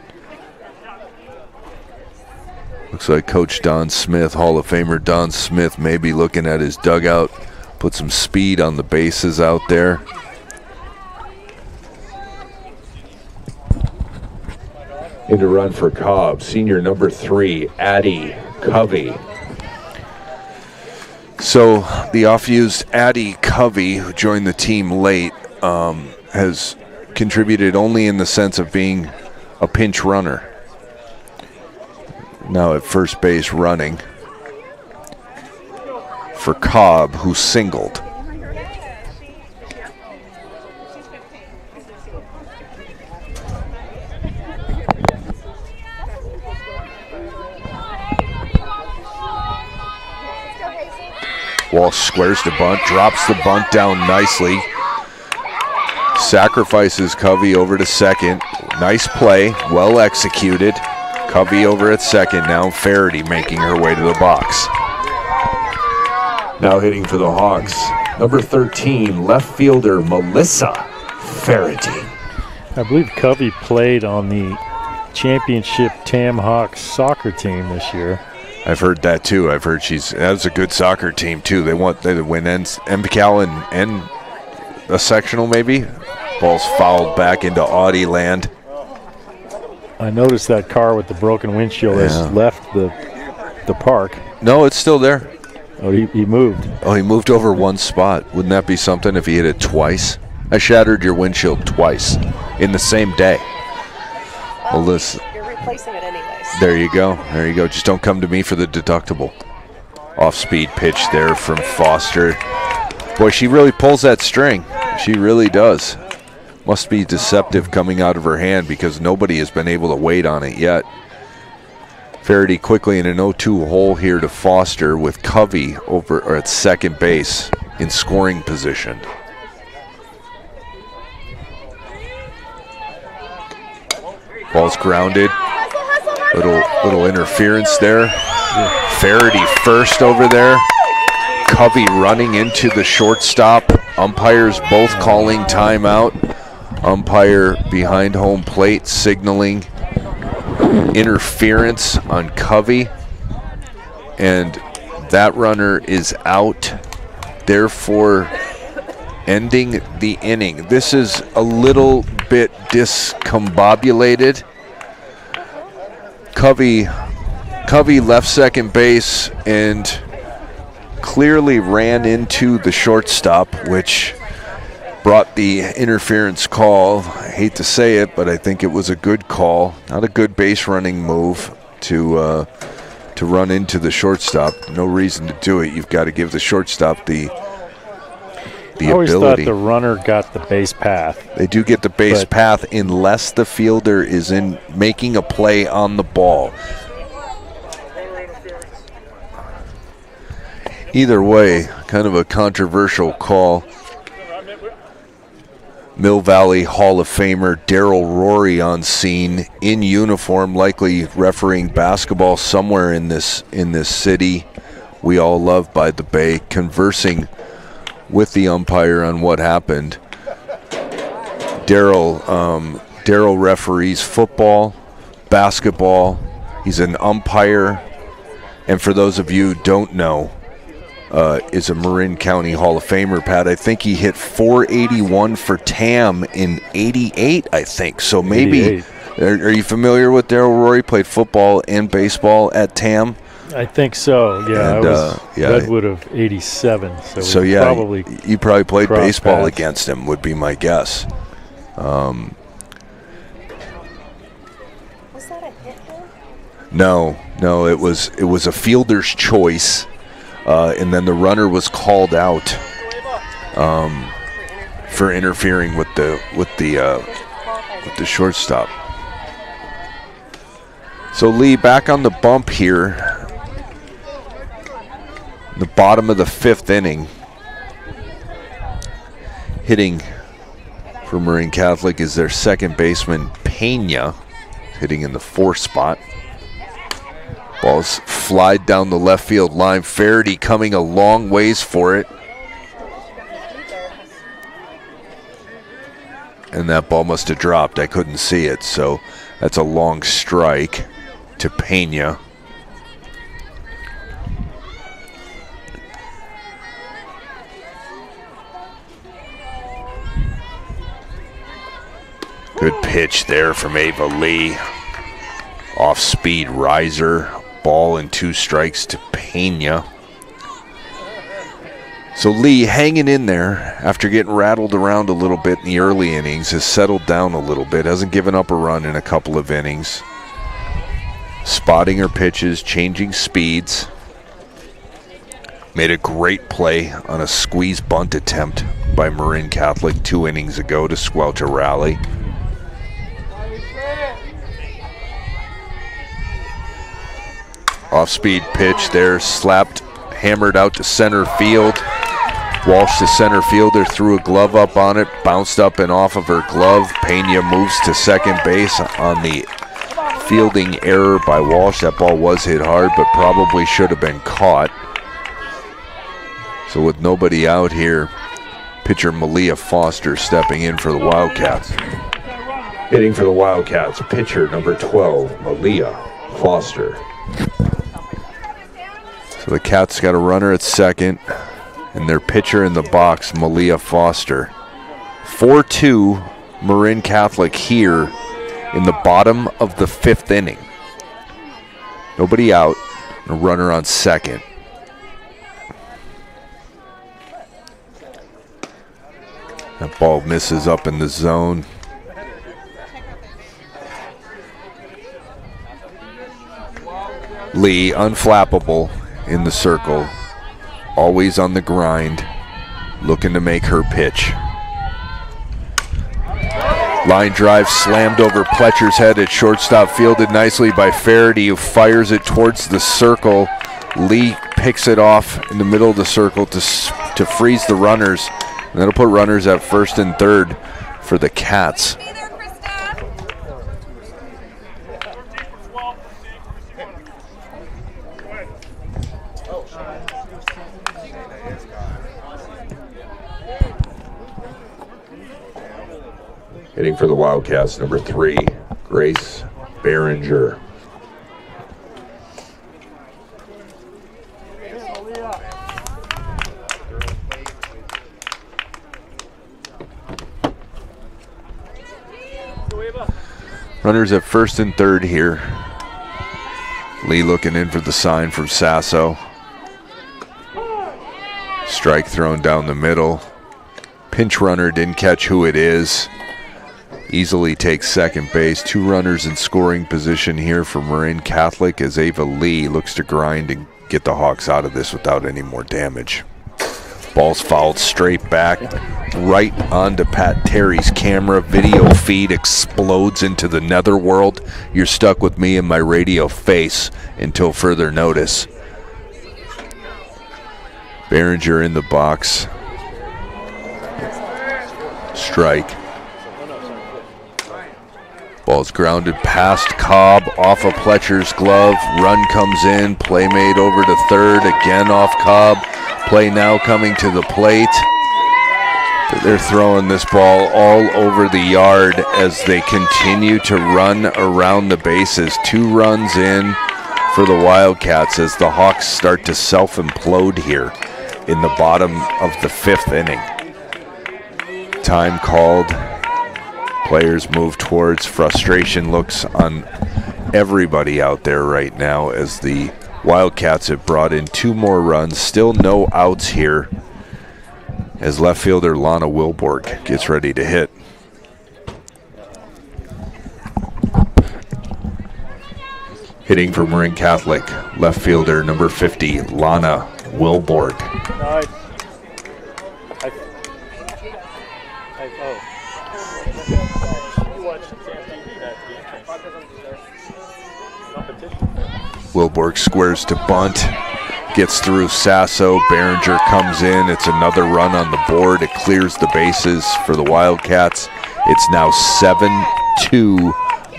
[SPEAKER 2] Looks like Coach Don Smith, Hall of Famer Don Smith, may be looking at his dugout. Put some speed on the bases out there.
[SPEAKER 5] In to run for Cobb, senior number 3, Addie Covey.
[SPEAKER 2] So the off-used Addie Covey, who joined the team late, has contributed only in the sense of being a pinch runner. Now at first base running for Cobb, who singled. Walsh squares the bunt, drops the bunt down nicely. Sacrifices Covey over to second. Nice play, well executed. Covey over at second. Now Faraday making her way to the box.
[SPEAKER 5] Now hitting for the Hawks, number 13, left fielder Melissa Faraday.
[SPEAKER 1] I believe Covey played on the championship Tam Hawks soccer team this year.
[SPEAKER 2] I've heard that too. I've heard that's a good soccer team too. They win MCAL and a sectional maybe. Ball's fouled back into Audi land.
[SPEAKER 1] I noticed that car with the broken windshield has left the park.
[SPEAKER 2] No, it's still there.
[SPEAKER 1] Oh, he moved.
[SPEAKER 2] Oh, he moved over one spot. Wouldn't that be something if he hit it twice? I shattered your windshield twice in the same day. Melissa.
[SPEAKER 3] You're replacing it anyways.
[SPEAKER 2] There you go. There you go. Just don't come to me for the deductible. Off-speed pitch there from Foster. Boy, she really pulls that string. She really does. Must be deceptive coming out of her hand because nobody has been able to wait on it yet. Faraday quickly in an 0-2 hole here to Foster with Covey over at second base in scoring position. Ball's grounded. Little interference there. Faraday first over there. Covey running into the shortstop. Umpires both calling timeout. Umpire behind home plate signaling interference on Covey. And that runner is out, therefore ending the inning. This is a little bit discombobulated. Covey left second base and clearly ran into the shortstop, which brought the interference call. I hate to say it, but I think it was a good call. Not a good base running move to run into the shortstop. No reason to do it. You've got to give the shortstop the
[SPEAKER 1] I always
[SPEAKER 2] ability.
[SPEAKER 1] thought the runner got the base path.
[SPEAKER 2] They do get the base path unless the fielder is in making a play on the ball. Either way, kind of a controversial call. Mill Valley Hall of Famer Darryl Rory on scene in uniform, likely refereeing basketball somewhere in this city we all love by the bay, conversing with the umpire on what happened. Darryl referees football, basketball. He's an umpire, and for those of you who don't know, is a Marin County Hall of Famer, Pat. I think he hit 481 for TAM in 88, I think. So maybe, are you familiar with Darryl Rory? Played football and baseball at TAM?
[SPEAKER 1] I think so, yeah.
[SPEAKER 2] And,
[SPEAKER 1] I was Redwood of 87. So
[SPEAKER 2] yeah,
[SPEAKER 1] probably
[SPEAKER 2] you probably played baseball
[SPEAKER 1] paths
[SPEAKER 2] against him, would be my guess.
[SPEAKER 3] Was that a hit though?
[SPEAKER 2] No, it was a fielder's choice. And then the runner was called out for interfering with the shortstop. So Lee, back on the bump here, the bottom of the fifth inning. Hitting for Marin Catholic is their second baseman Pena, hitting in the fourth spot. Ball's flied down the left field line. Faraday coming a long ways for it. and that ball must have dropped. I couldn't see it, so that's a long strike to Pena. Good pitch there from Ava Lee. Off-speed riser. Ball and 2 strikes to Pena. So Lee hanging in there after getting rattled around a little bit in the early innings, has settled down a little bit, hasn't given up a run in a couple of innings. Spotting her pitches, changing speeds. Made a great play on a squeeze bunt attempt by Marin Catholic 2 innings ago to squelch a rally. Off-speed pitch there, slapped, hammered out to center field. Walsh, the center fielder, threw a glove up on it, bounced up and off of her glove. Pena moves to second base on the fielding error by Walsh. That ball was hit hard, but probably should have been caught. So with nobody out here, pitcher Malia Foster stepping in for the Wildcats.
[SPEAKER 5] Hitting for the Wildcats, pitcher number 12, Malia Foster.
[SPEAKER 2] So the Cats got a runner at second, and their pitcher in the box, Malia Foster. 4-2 Marin Catholic here in the bottom of the 5th inning. Nobody out, a runner on second. That ball misses up in the zone. Lee, unflappable in the circle, always on the grind, looking to make her pitch. Line drive slammed over Pletcher's head at shortstop, fielded nicely by Faraday, who fires it towards the circle. Lee picks it off in the middle of the circle to freeze the runners, and that'll put runners at first and third for the Cats.
[SPEAKER 5] Hitting for the Wildcats, number 3, Grace Behringer.
[SPEAKER 2] Runners at first and third here. Lee looking in for the sign from Sasso. Strike thrown down the middle. Pinch runner, didn't catch who it is. Easily takes second base. 2 runners in scoring position here for Marin Catholic as Ava Lee looks to grind and get the Hawks out of this without any more damage. Ball's fouled straight back, right onto Pat Terry's camera. Video feed explodes into the netherworld. You're stuck with me and my radio face until further notice. Behringer in the box. Strike. Ball's grounded past Cobb, off of Pletcher's glove. Run comes in, play made over to third, again off Cobb. Play now coming to the plate. They're throwing this ball all over the yard as they continue to run around the bases. 2 runs in for the Wildcats as the Hawks start to self-implode here in the bottom of the 5th inning. Time called. Players move towards. Frustration looks on everybody out there right now as the Wildcats have brought in 2 more runs. Still no outs here as left fielder Lana Wilborg gets ready to hit. Hitting for Marin Catholic, left fielder number 50, Lana Wilborg. Wilborg squares to bunt, gets through Sasso. Behringer comes in. It's another run on the board. It clears the bases for the Wildcats. It's now 7-2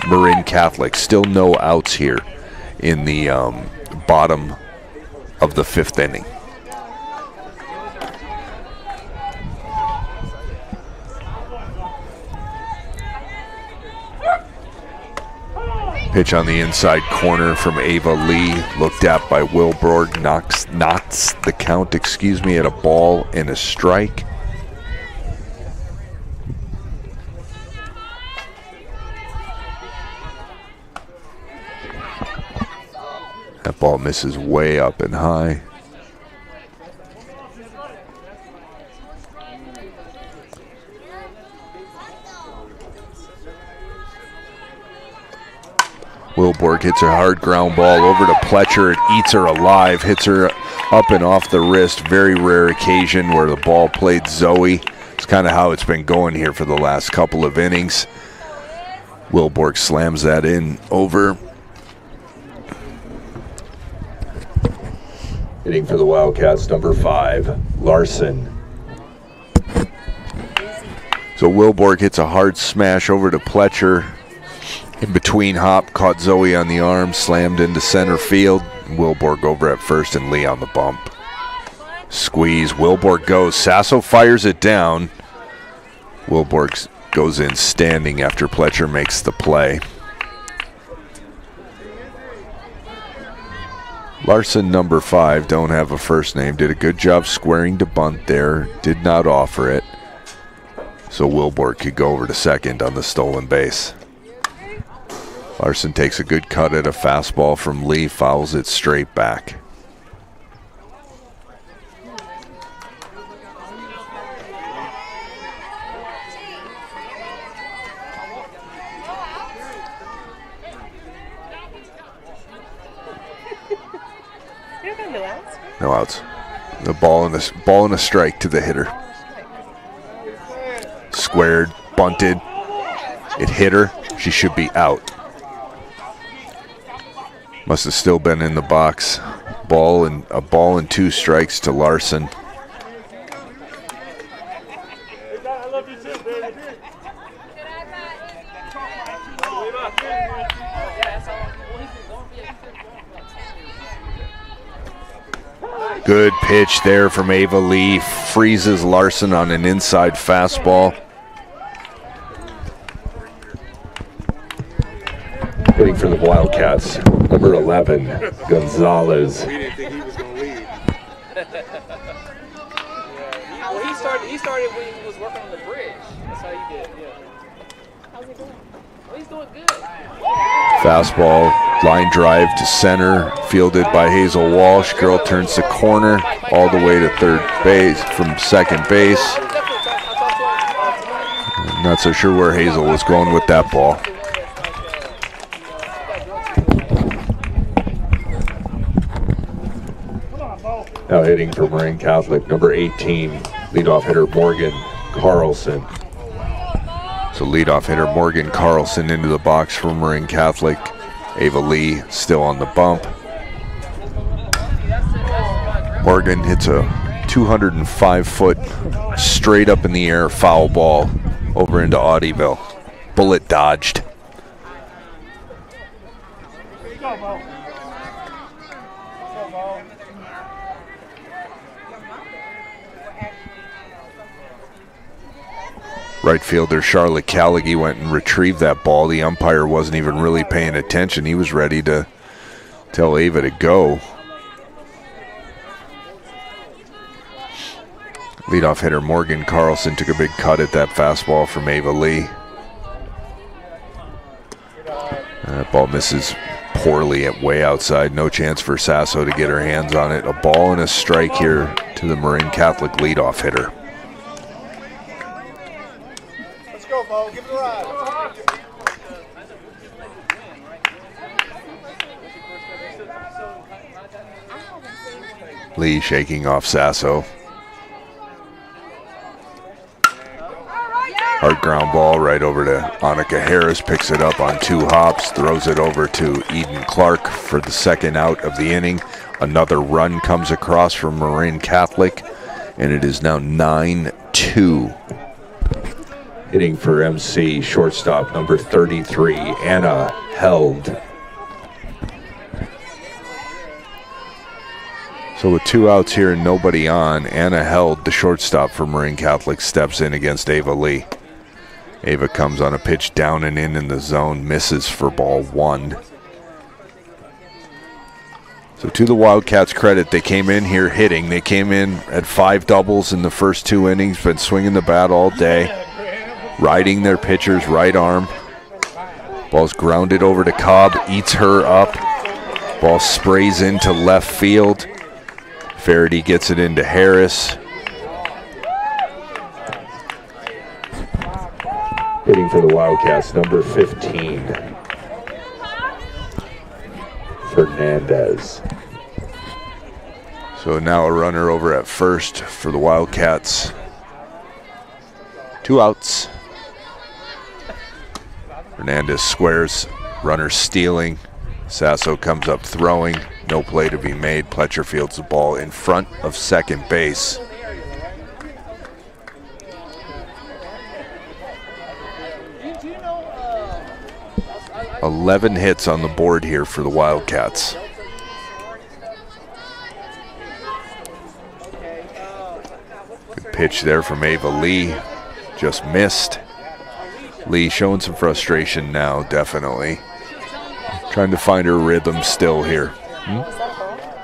[SPEAKER 2] Marin Catholic. Still no outs here in the bottom of the 5th inning. Pitch on the inside corner from Ava Lee. Looked at by Wilborg. Knots the count, at a ball and a strike. That ball misses way up and high. Wilborg hits a hard ground ball over to Pletcher. It eats her alive, hits her up and off the wrist. Very rare occasion where the ball played Zoe. It's kind of how it's been going here for the last couple of innings. Wilborg slams that in over.
[SPEAKER 5] Hitting for the Wildcats, number 5, Larson.
[SPEAKER 2] So Wilborg hits a hard smash over to Pletcher. In between hop, caught Zoe on the arm, slammed into center field. Wilborg over at first and Lee on the bump. Squeeze, Wilborg goes. Sasso fires it down. Wilborg goes in standing after Pletcher makes the play. Larson, number 5, don't have a first name. Did a good job squaring to bunt there. Did not offer it. So Wilborg could go over to second on the stolen base. Larson takes a good cut at a fastball from Lee, fouls it straight back. No outs. The ball and a strike to the hitter. Squared, bunted. It hit her. She should be out. Must have still been in the box. A ball and 2 strikes to Larson. Good pitch there from Ava Lee. Freezes Larson on an inside fastball.
[SPEAKER 5] Hitting for the Wildcats, number 11, Gonzalez.
[SPEAKER 6] We didn't think he was going to leave. Well, he started when he was working on the bridge. That's how he did, yeah. How's he doing? Well, he's doing good.
[SPEAKER 2] Fastball, line drive to center, fielded by Hazel Walsh. Girl turns the corner all the way to third base from second base. Not so sure where Hazel was going with that ball.
[SPEAKER 5] Now hitting for Marin Catholic, number 18, leadoff hitter Morgan Carlson.
[SPEAKER 2] So leadoff hitter Morgan Carlson into the box for Marin Catholic. Ava Lee still on the bump. Morgan hits a 205-foot straight up in the air foul ball over into Audieville. Bullet dodged. Right fielder Charlotte Callaghy went and retrieved that ball. The umpire wasn't even really paying attention. He was ready to tell Ava to go. Leadoff hitter Morgan Carlson took a big cut at that fastball from Ava Lee. And that ball misses poorly at way outside. No chance for Sasso to get her hands on it. A ball and a strike here to the Marin Catholic leadoff hitter.
[SPEAKER 6] Go, Bo. Give it a ride.
[SPEAKER 2] Lee shaking off Sasso. Hard ground ball right over to Annika Harris. Picks it up on 2 hops. Throws it over to Eden Clark for the second out of the inning. Another run comes across from Marin Catholic. And it is now 9-2.
[SPEAKER 5] Hitting for MC, shortstop, number 33, Anna Held.
[SPEAKER 2] So with 2 outs here and nobody on, Anna Held, the shortstop for Marin Catholic, steps in against Ava Lee. Ava comes on a pitch down and in the zone, misses for ball 1. So to the Wildcats' credit, they came in here hitting. They came in at 5 doubles in the first 2 innings, been swinging the bat all day, riding their pitcher's right arm. Ball's grounded over to Cobb, eats her up. Ball sprays into left field. Varsity gets it into Harris.
[SPEAKER 5] Hitting for the Wildcats, number 15, Fernandez.
[SPEAKER 2] So now a runner over at first for the Wildcats. 2 outs. Fernandez squares, runner stealing. Sasso comes up throwing, no play to be made. Pletcher fields the ball in front of second base.
[SPEAKER 6] Do you know,
[SPEAKER 2] 11 hits on the board here for the Wildcats. Good pitch there from Ava Lee, just missed. Lee showing some frustration now, definitely. Trying to find her rhythm still here.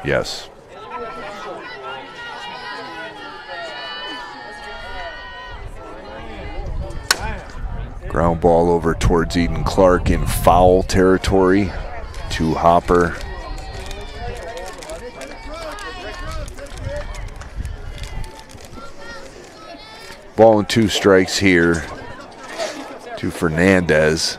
[SPEAKER 2] Yes. Ground ball over towards Eden Clark in foul territory to Hopper. Ball and 2 strikes here to Fernandez.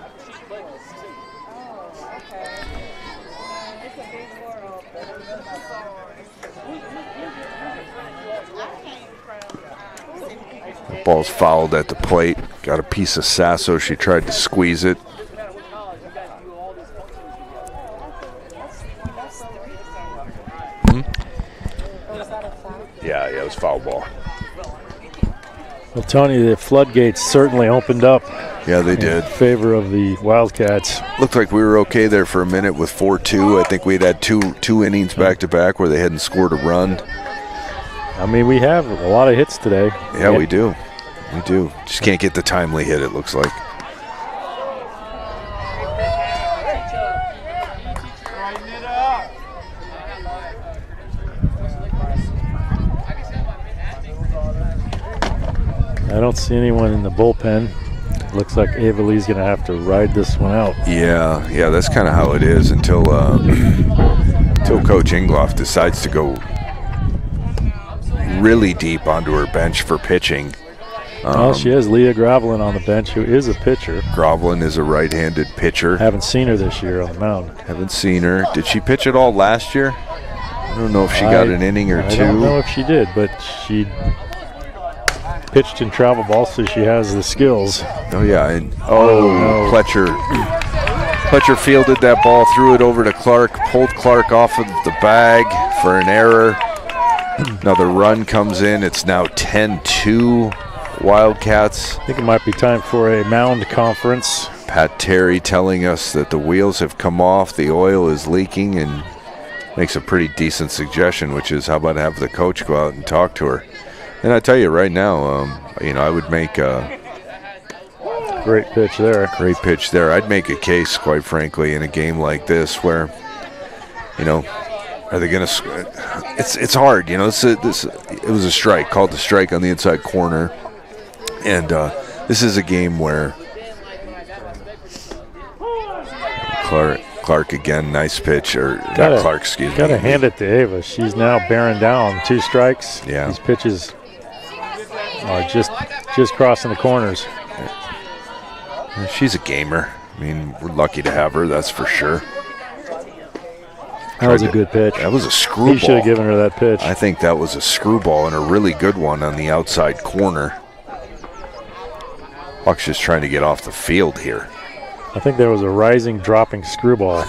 [SPEAKER 2] Ball's fouled at the plate. Got a piece of Sasso. She tried to squeeze it. Yeah, it was foul ball.
[SPEAKER 1] Well, Tony, the floodgates certainly opened up.
[SPEAKER 2] Yeah, they did.
[SPEAKER 1] In favor of the Wildcats.
[SPEAKER 2] Looked like we were okay there for a minute with 4-2. I think we'd had two innings back-to-back where they hadn't scored a run.
[SPEAKER 1] I mean, we have a lot of hits today.
[SPEAKER 2] Yeah, we do. We do. Just can't get the timely hit, it looks like.
[SPEAKER 1] I don't see anyone in the bullpen. Looks like Ava Lee's going to have to ride this one out.
[SPEAKER 2] Yeah, that's kind of how it is until Coach Ingloff decides to go really deep onto her bench for pitching.
[SPEAKER 1] Well, she has Leah Groveland on the bench, who is a pitcher.
[SPEAKER 2] Groveland is a right-handed pitcher.
[SPEAKER 1] Haven't seen her this year on the mound.
[SPEAKER 2] Haven't seen her. Did she pitch at all last year? I don't know if she got an inning or 2.
[SPEAKER 1] I don't know if she did, but she pitched in travel ball, so she has the skills.
[SPEAKER 2] Oh, yeah. And, no. Pletcher fielded that ball, threw it over to Clark, pulled Clark off of the bag for an error. Another run comes in. It's now 10-2 Wildcats.
[SPEAKER 1] I think it might be time for a mound conference.
[SPEAKER 2] Pat Terry telling us that the wheels have come off, the oil is leaking, and makes a pretty decent suggestion, which is how about have the coach go out and talk to her. And I tell you right now, I would make a
[SPEAKER 1] great pitch there.
[SPEAKER 2] Great pitch there. I'd make a case, quite frankly, in a game like this where, are they going to? It's hard, it was a strike, called the strike on the inside corner, and this is a game where Clark again, nice pitch, or not Clark, excuse me.
[SPEAKER 1] Got to hand it to Ava. She's now bearing down 2 strikes.
[SPEAKER 2] Yeah,
[SPEAKER 1] these pitches are just crossing the corners.
[SPEAKER 2] She's a gamer. I mean, we're lucky to have her, that's for sure.
[SPEAKER 1] That was a good pitch.
[SPEAKER 2] That was a screwball.
[SPEAKER 1] He should have given her that pitch.
[SPEAKER 2] I think that was a screwball and a really good one on the outside corner. Buck's just trying to get off the field here.
[SPEAKER 1] I think there was a rising, dropping screwball.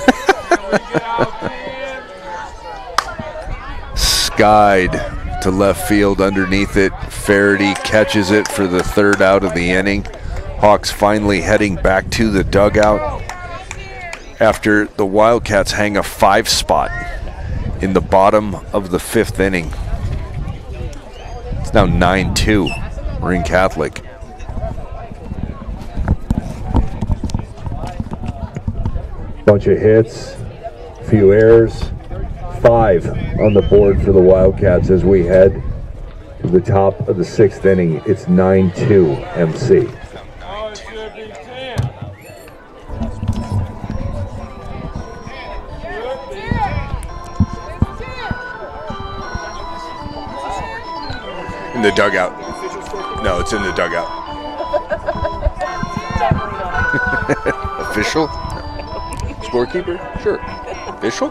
[SPEAKER 2] Skied to left field underneath it. Varsity catches it for the 3rd out of the inning. Hawks finally heading back to the dugout after the Wildcats hang a 5 spot in the bottom of the 5th inning. It's now 9-2, Marin Catholic.
[SPEAKER 5] Bunch of hits, few errors. 5 on the board for the Wildcats as we head to the top of the 6th inning. It's 9-2 MC.
[SPEAKER 2] In the dugout. No, it's in the dugout. Official? Scorekeeper? Sure. Official?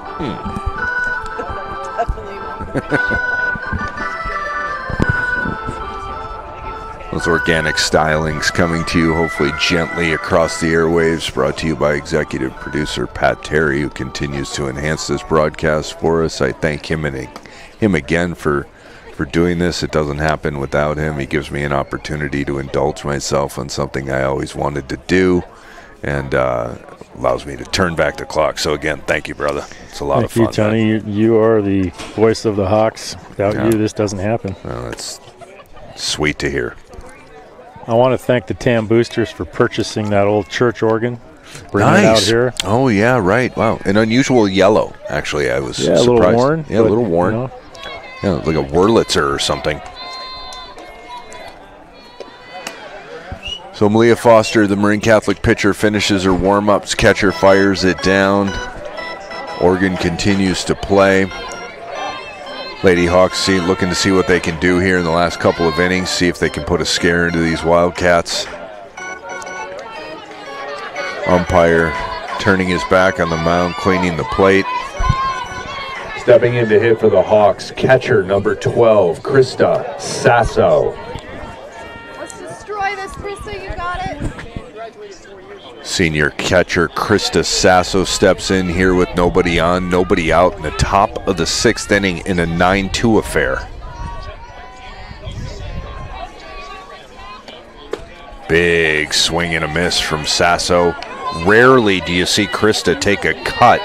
[SPEAKER 2] Those organic stylings coming to you hopefully gently across the airwaves, brought to you by executive producer Pat Terry, who continues to enhance this broadcast for us. I thank him again for doing this. It doesn't happen without him. He gives me an opportunity to indulge myself on something I always wanted to do, and allows me to turn back the clock. So again, thank you, brother. It's a lot of fun.
[SPEAKER 1] Thank you, Tony. You are the voice of the Hawks. Without you, this doesn't happen.
[SPEAKER 2] Well, it's sweet to hear.
[SPEAKER 1] I want to thank the Tam Boosters for purchasing that old church organ, bringing it out here.
[SPEAKER 2] Oh yeah, right. Wow, an unusual yellow. Actually, I was surprised.
[SPEAKER 1] A little worn.
[SPEAKER 2] Yeah, a little worn.
[SPEAKER 1] You know.
[SPEAKER 2] Yeah, like a Wurlitzer or something. So Malia Foster, the Marin Catholic pitcher, finishes her warm-ups. Catcher fires it down. Oregon continues to play. Lady Hawks looking to see what they can do here in the last couple of innings, see if they can put a scare into these Wildcats. Umpire turning his back on the mound, cleaning the plate.
[SPEAKER 5] Stepping in to hit for the Hawks, catcher number 12, Krista Sasso.
[SPEAKER 4] Let's destroy this, Krista. You got it.
[SPEAKER 2] Senior catcher Krista Sasso steps in here with nobody on, nobody out in the top of the 6th inning in a 9-2 affair. Big swing and a miss from Sasso. Rarely do you see Krista take a cut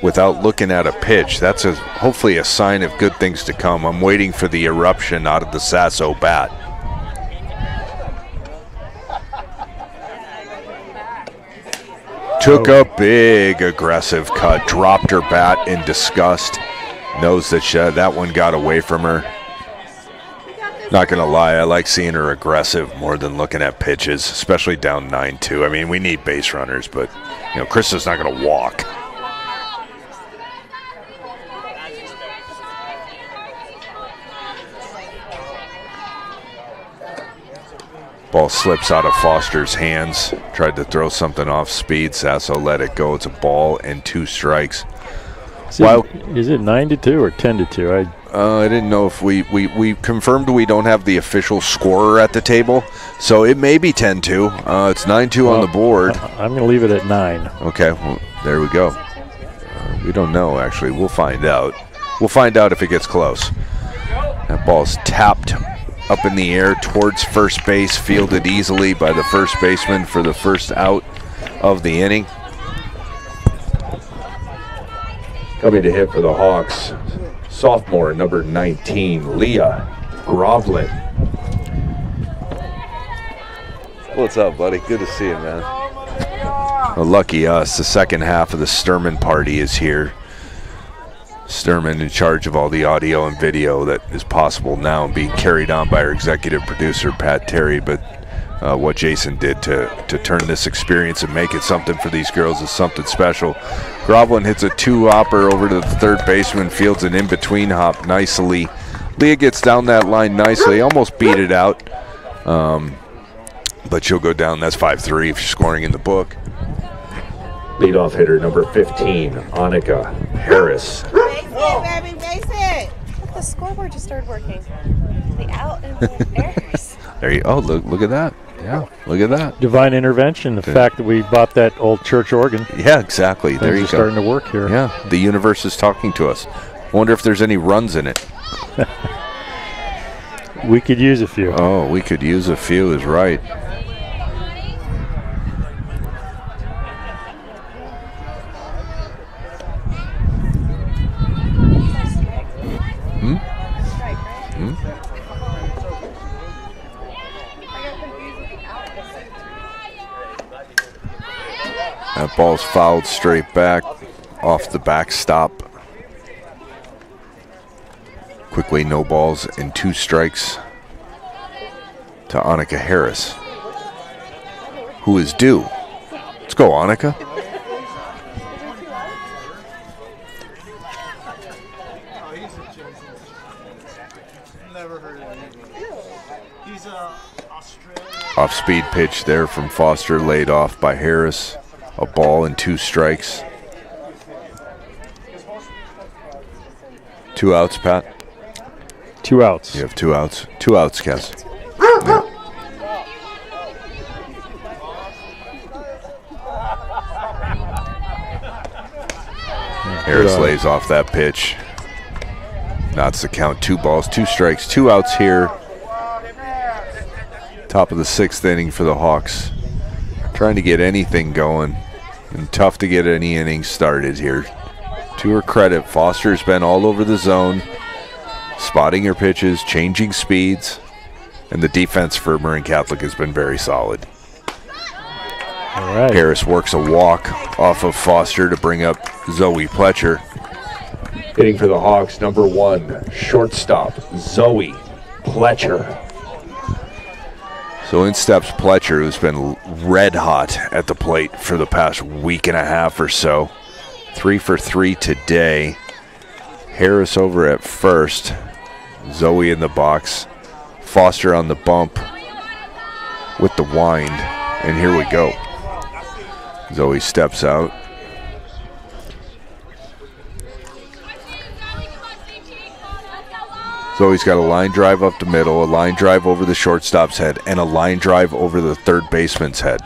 [SPEAKER 2] without looking at a pitch. That's hopefully a sign of good things to come. I'm waiting for the eruption out of the Sasso bat. Took a big aggressive cut, dropped her bat in disgust. Knows that that one got away from her. Not going to lie, I like seeing her aggressive more than looking at pitches, especially down 9-2. I mean, we need base runners, but, Krista's not going to walk. Ball slips out of Foster's hands. Tried to throw something off speed. Sasso let it go. It's a ball and 2 strikes.
[SPEAKER 1] Is it 9-2 or 10-2?
[SPEAKER 2] I didn't know if we confirmed we don't have the official scorer at the table, so it may be 10-2. It's 9-2 on the board.
[SPEAKER 1] I'm going to leave it at 9.
[SPEAKER 2] Okay, well, there we go. We don't know, actually. We'll find out. We'll find out if it gets close. That ball's tapped up in the air towards first base, fielded easily by the first baseman for the first out of the inning.
[SPEAKER 5] Coming to hit for the Hawks, sophomore number 19, Leah Grovlin.
[SPEAKER 2] What's up, buddy? Good to see you, man. Well, lucky us, the second half of the Sturman party is here. Sturman in charge of all the audio and video that is possible now and being carried on by our executive producer, Pat Terry. But what Jason did to turn this experience and make it something for these girls is something special. Grovlin hits a 2-hopper over to the third baseman, fields an in-between hop nicely. Leah gets down that line nicely, almost beat it out. But she'll go down. That's 5-3 if she's scoring in the book.
[SPEAKER 5] Leadoff hitter number 15, Annika Harris.
[SPEAKER 3] Base it, baby, base it. Look, the scoreboard just started working. The out and the errors.
[SPEAKER 2] There you go. Oh, look at that. Yeah, look at that.
[SPEAKER 1] Divine intervention. The fact that we bought that old church organ.
[SPEAKER 2] Yeah, exactly. There you go.
[SPEAKER 1] Starting to work here.
[SPEAKER 2] Yeah, the universe is talking to us. Wonder if there's any runs in it.
[SPEAKER 1] We could use a few.
[SPEAKER 2] Oh, we could use a few is right. That ball's fouled straight back off the backstop. Quickly, no balls and 2 strikes to Annika Harris, who is due. Let's go, Annika. Off-speed pitch there from Foster, laid off by Harris. A ball and 2 strikes. 2 outs, Pat.
[SPEAKER 1] 2 outs.
[SPEAKER 2] You have 2 outs. 2 outs, Kes. Yeah. Harris lays off that pitch. Knots the count. 2 balls, 2 strikes, 2 outs here. Top of the 6th inning for the Hawks. Trying to get anything going, and tough to get any innings started here. To her credit, Foster's been all over the zone, spotting her pitches, changing speeds, and the defense for Marin Catholic has been very solid.
[SPEAKER 1] All right.
[SPEAKER 2] Harris works a walk off of Foster to bring up Zoe Pletcher.
[SPEAKER 5] Hitting for the Hawks, number 1, shortstop, Zoe Pletcher.
[SPEAKER 2] So in steps Pletcher, who's been red hot at the plate for the past week and a half or so. 3 for 3 today. Harris over at first. Zoe in the box. Foster on the bump with the wind. And here we go. Zoe steps out. Zoe's got a line drive up the middle, a line drive over the shortstop's head, and a line drive over the third baseman's head.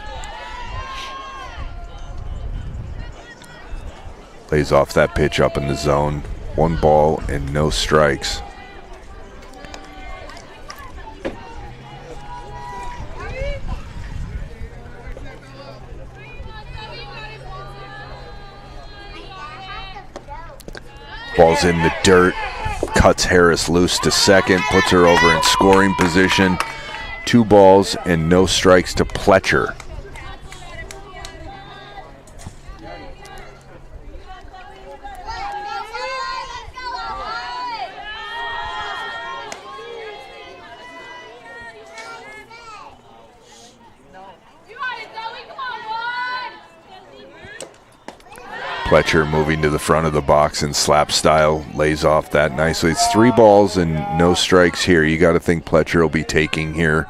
[SPEAKER 2] Lays off that pitch up in the zone. 1 ball and no strikes. Ball's in the dirt. Cuts Harris loose to second, puts her over in scoring position. 2 balls and no strikes to Pletcher. Pletcher moving to the front of the box in slap style, lays off that nicely. It's 3 balls and no strikes here. You got to think Pletcher will be taking here.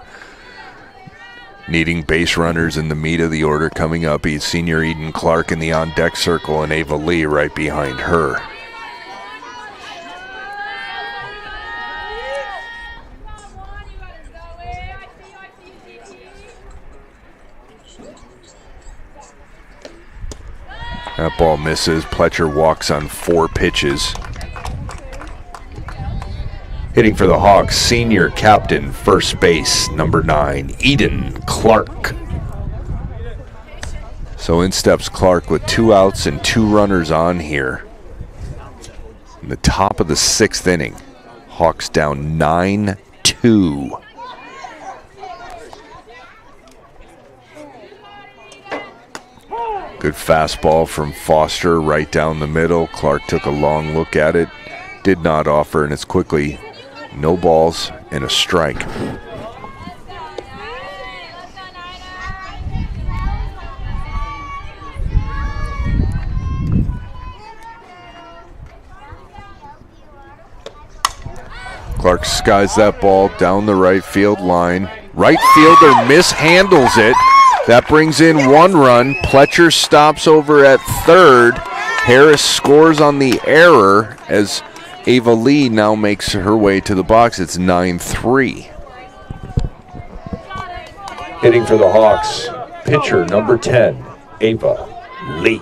[SPEAKER 2] Needing base runners in the meat of the order coming up. He's senior Eden Clark in the on-deck circle and Ava Lee right behind her. That ball misses. Pletcher walks on 4 pitches. Hitting for the Hawks, senior captain, first base, number 9, Eden Clark. So in steps Clark with 2 outs and 2 runners on here. In the top of the 6th inning, Hawks down 9-2. Good fastball from Foster right down the middle. Clark took a long look at it, did not offer, and it's quickly no balls and a strike. Clark skies that ball down the right field line. Right fielder mishandles it. That brings in 1 run. Pletcher stops over at third. Harris scores on the error as Ava Lee now makes her way to the box. It's 9-3.
[SPEAKER 5] Hitting for the Hawks, pitcher number 10, Ava Lee.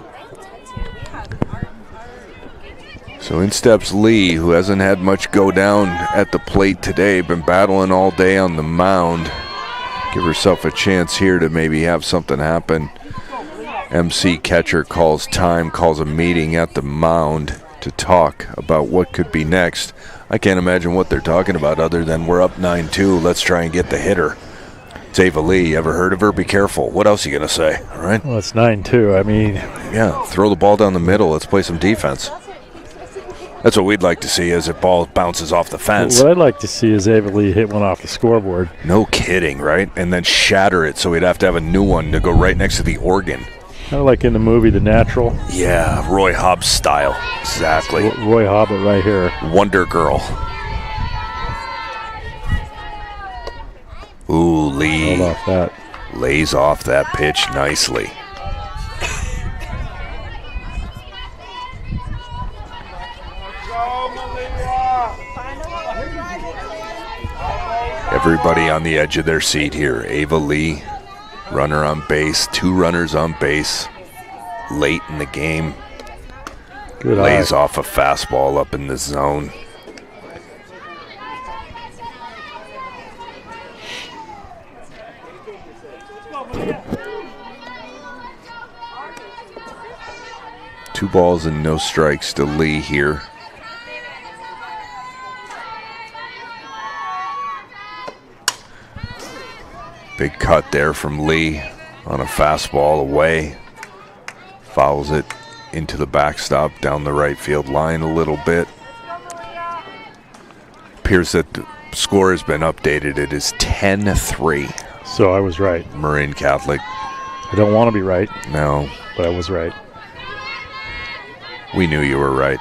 [SPEAKER 2] So in steps Lee, who hasn't had much go down at the plate today, been battling all day on the mound. Give herself a chance here to maybe have something happen. MC catcher calls time, calls a meeting at the mound to talk about what could be next. I can't imagine what they're talking about other than we're up 9-2. Let's try and get the hitter. It's Ava Lee. You ever heard of her? Be careful. What else are you going to say? All right?
[SPEAKER 1] Well, it's 9-2. I mean,
[SPEAKER 2] yeah, throw the ball down the middle. Let's play some defense. That's what we'd like to see as the ball bounces off the fence.
[SPEAKER 1] What I'd like to see is Ava Lee hit one off the scoreboard.
[SPEAKER 2] No kidding, right? And then shatter it so we'd have to have a new one to go right next to the organ.
[SPEAKER 1] Kind of like in the movie The Natural.
[SPEAKER 2] Yeah, Roy Hobbs style. Exactly.
[SPEAKER 1] Roy Hobbit right here.
[SPEAKER 2] Wonder Girl. Ooh, Lee.
[SPEAKER 1] Hold off that.
[SPEAKER 2] Lays off that pitch nicely. Everybody on the edge of their seat here. Ava Lee, runner on base, 2 runners on base, late in the game.
[SPEAKER 1] Good
[SPEAKER 2] Lays
[SPEAKER 1] eye.
[SPEAKER 2] off a fastball up in the zone. Two balls and no strikes to Lee here. Big cut there from Lee on a fastball away. Fouls it into the backstop down the right field line a little bit. Appears that the score has been updated. It is 10-3.
[SPEAKER 1] So I was right.
[SPEAKER 2] Marin Catholic.
[SPEAKER 1] I don't want to be right,
[SPEAKER 2] No,
[SPEAKER 1] but I was right.
[SPEAKER 2] we knew you were right.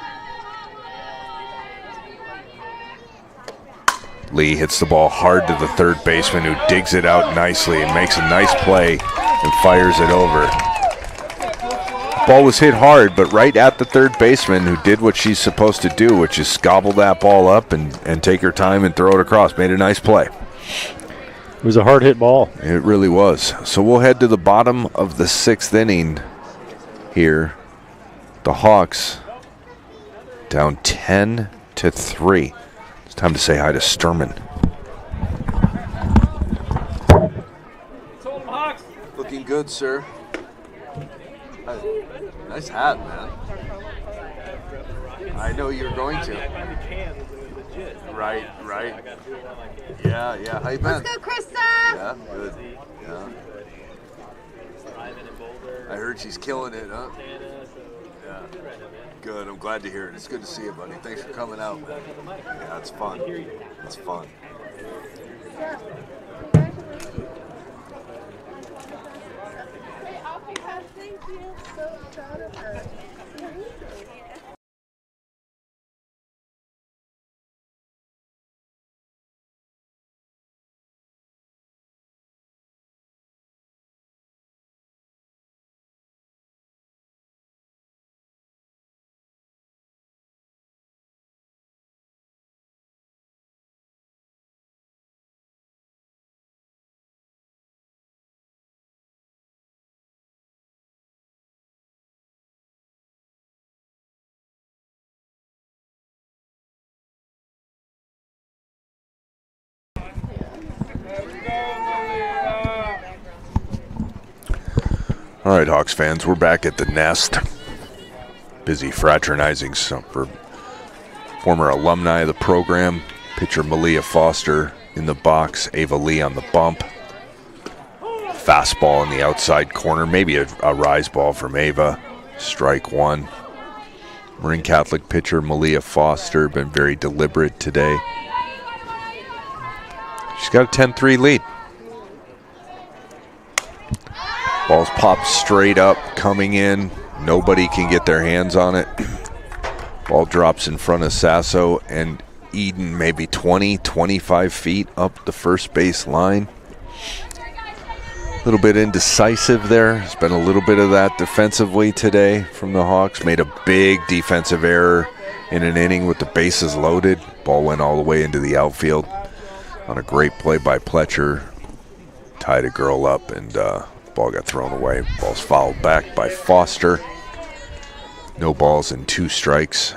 [SPEAKER 2] Lee hits the ball hard to the third baseman, who digs it out nicely and makes a nice play and fires it over. Ball was hit hard, but right at the third baseman, who did what she's supposed to do, which is gobble that ball up and take her time and throw it across. Made a nice play.
[SPEAKER 1] It was a hard hit ball.
[SPEAKER 2] It really was. So we'll head to the bottom of the 6th inning here. The Hawks down 10-3. It's time to say hi to Sturman.
[SPEAKER 8] Looking good, sir. Nice hat, man. I know you're going to. Right. Yeah. How you been?
[SPEAKER 4] Let's go, Krista!
[SPEAKER 8] Yeah, good. Yeah. I heard she's killing it, huh? Yeah. Good. I'm glad to hear it. It's good to see you, buddy. Thanks for coming out, man. Yeah, it's fun. It's fun.
[SPEAKER 4] Thank you. So proud of her.
[SPEAKER 2] All right, Hawks fans, we're back at the Nest. Busy fraternizing for former alumni of the program. Pitcher Malia Foster in the box. Ava Lee on the bump. Fastball in the outside corner. Maybe a rise ball from Ava. Strike 1. Marin Catholic pitcher Malia Foster been very deliberate today. She's got a 10-3 lead. Ball's popped straight up, coming in. Nobody can get their hands on it. Ball drops in front of Sasso and Eden, maybe 20, 25 feet up the first base line. A little bit indecisive there. There's been a little bit of that defensively today from the Hawks. Made a big defensive error in an inning with the bases loaded. Ball went all the way into the outfield on a great play by Pletcher. Tied a girl up and ball got thrown away. Ball's fouled back by Foster. No balls and 2 strikes.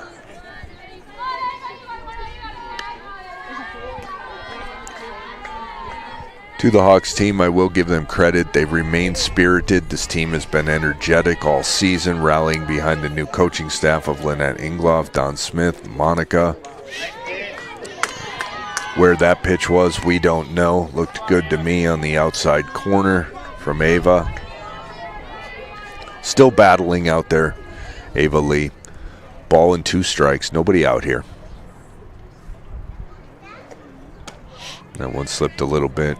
[SPEAKER 2] To the Hawks team, I will give them credit. They've remained spirited. This team has been energetic all season, rallying behind the new coaching staff of Lynette Ingloff, Don Smith, Monica. Where that pitch was, we don't know. Looked good to me on the outside corner from Ava. Still battling out there, Ava Lee. Ball and 2 strikes, nobody out here. That one slipped a little bit.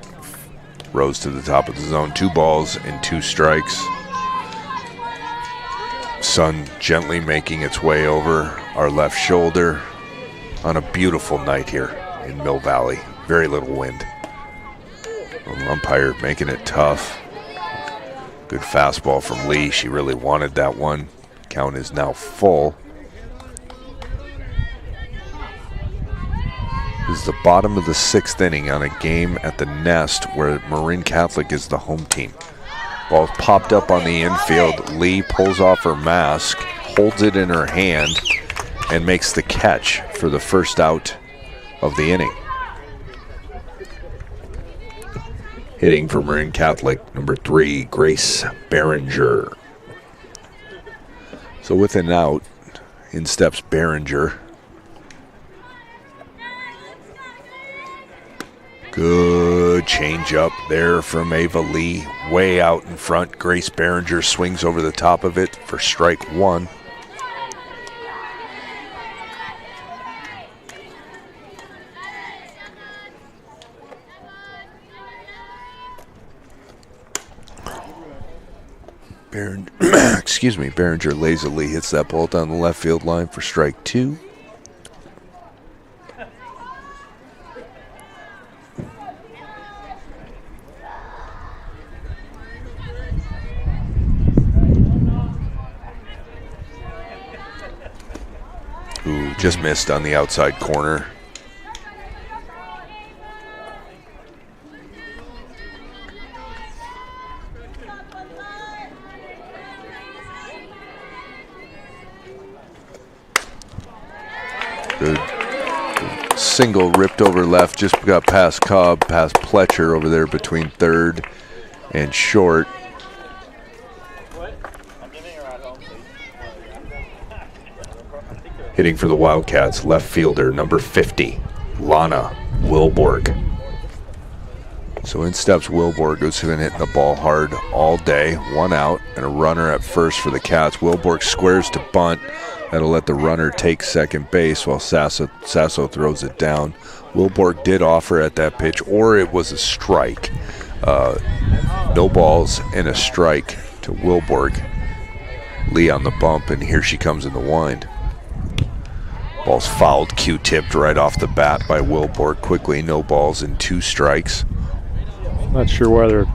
[SPEAKER 2] Rose to the top of the zone. 2 balls and 2 strikes. Sun gently making its way over our left shoulder on a beautiful night here in Mill Valley. Very little wind. Umpire making it tough. Good fastball from Lee. She really wanted that one. Count is now full. This is the bottom of the 6th inning on a game at the Nest where Marin Catholic is the home team. Ball popped up on the infield. Lee pulls off her mask, holds it in her hand, and makes the catch for the first out of the inning. Hitting for Marin Catholic, number 3, Grace Behringer. So with an out, in steps Behringer. Good change up there from Ava Lee, way out in front. Grace Behringer swings over the top of it for strike 1. Behringer lazily hits that ball down the left field line for strike 2. Ooh, just missed on the outside corner. Good single ripped over left, just got past Cobb, past Pletcher over there between third and short. Hitting for the Wildcats, left fielder, number 50, Lana Wilborg. So in steps Wilborg, who's been hitting the ball hard all day. 1 out and a runner at first for the Cats. Wilborg squares to bunt. That'll let the runner take second base while Sasso throws it down. Wilborg did offer at that pitch, or it was a strike. No balls and a strike to Wilborg. Lee on the bump, and here she comes in the wind. Ball's fouled, Q-tipped right off the bat by Wilborg. Quickly, no balls and 2 strikes.
[SPEAKER 1] Not sure why they're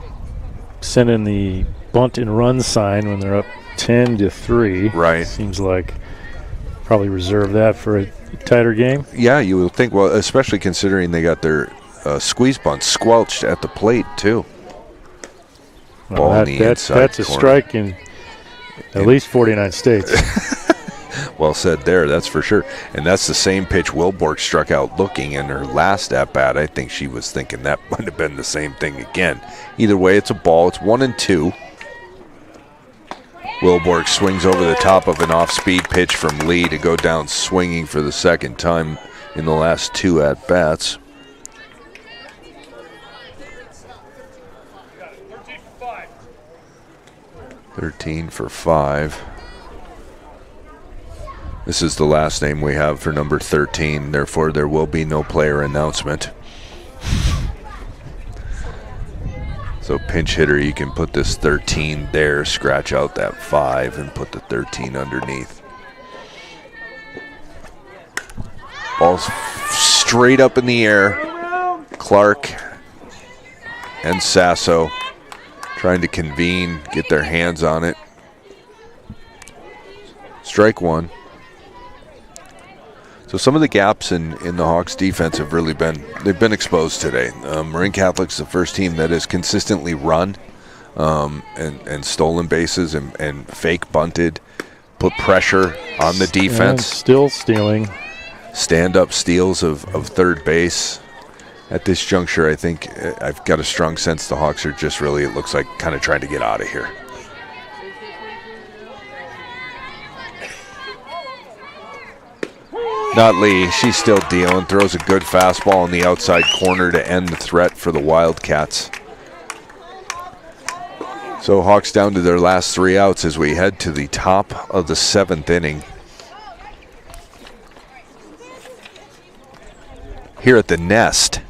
[SPEAKER 1] sending the bunt and run sign when they're up 10-3.
[SPEAKER 2] Right.
[SPEAKER 1] Seems like probably reserve that for a tighter game.
[SPEAKER 2] Yeah, you would think, well, especially considering they got their squeeze bunt squelched at the plate, too.
[SPEAKER 1] Well,
[SPEAKER 2] Ball on the inside
[SPEAKER 1] that's a
[SPEAKER 2] corner.
[SPEAKER 1] strike in at least 49 states.
[SPEAKER 2] Well said there, that's for sure. And that's the same pitch Wilborg struck out looking in her last at-bat. I think she was thinking that might have been the same thing again. Either way, it's a ball. It's 1-2. Wilborg swings over the top of an off-speed pitch from Lee to go down swinging for the second time in the last 2 at-bats. $13 for 5. This is the last name we have for number 13, therefore there will be no player announcement. So pinch hitter, you can put this 13 there, scratch out that 5, and put the 13 underneath. Ball's straight up in the air. Clark and Sasso trying to convene, get their hands on it. Strike 1. So some of the gaps in the Hawks defense have really been exposed today. Marin Catholic's the first team that has consistently run and stolen bases and fake bunted, put pressure on the defense.
[SPEAKER 1] And still stealing.
[SPEAKER 2] Stand-up steals of third base. At this juncture, I think I've got a strong sense the Hawks are just really, it looks like, kind of trying to get out of here. Not Lee. She's still dealing. Throws a good fastball in the outside corner to end the threat for the Wildcats. So Hawks down to their last 3 outs as we head to the top of the 7th inning. Here at the Nest.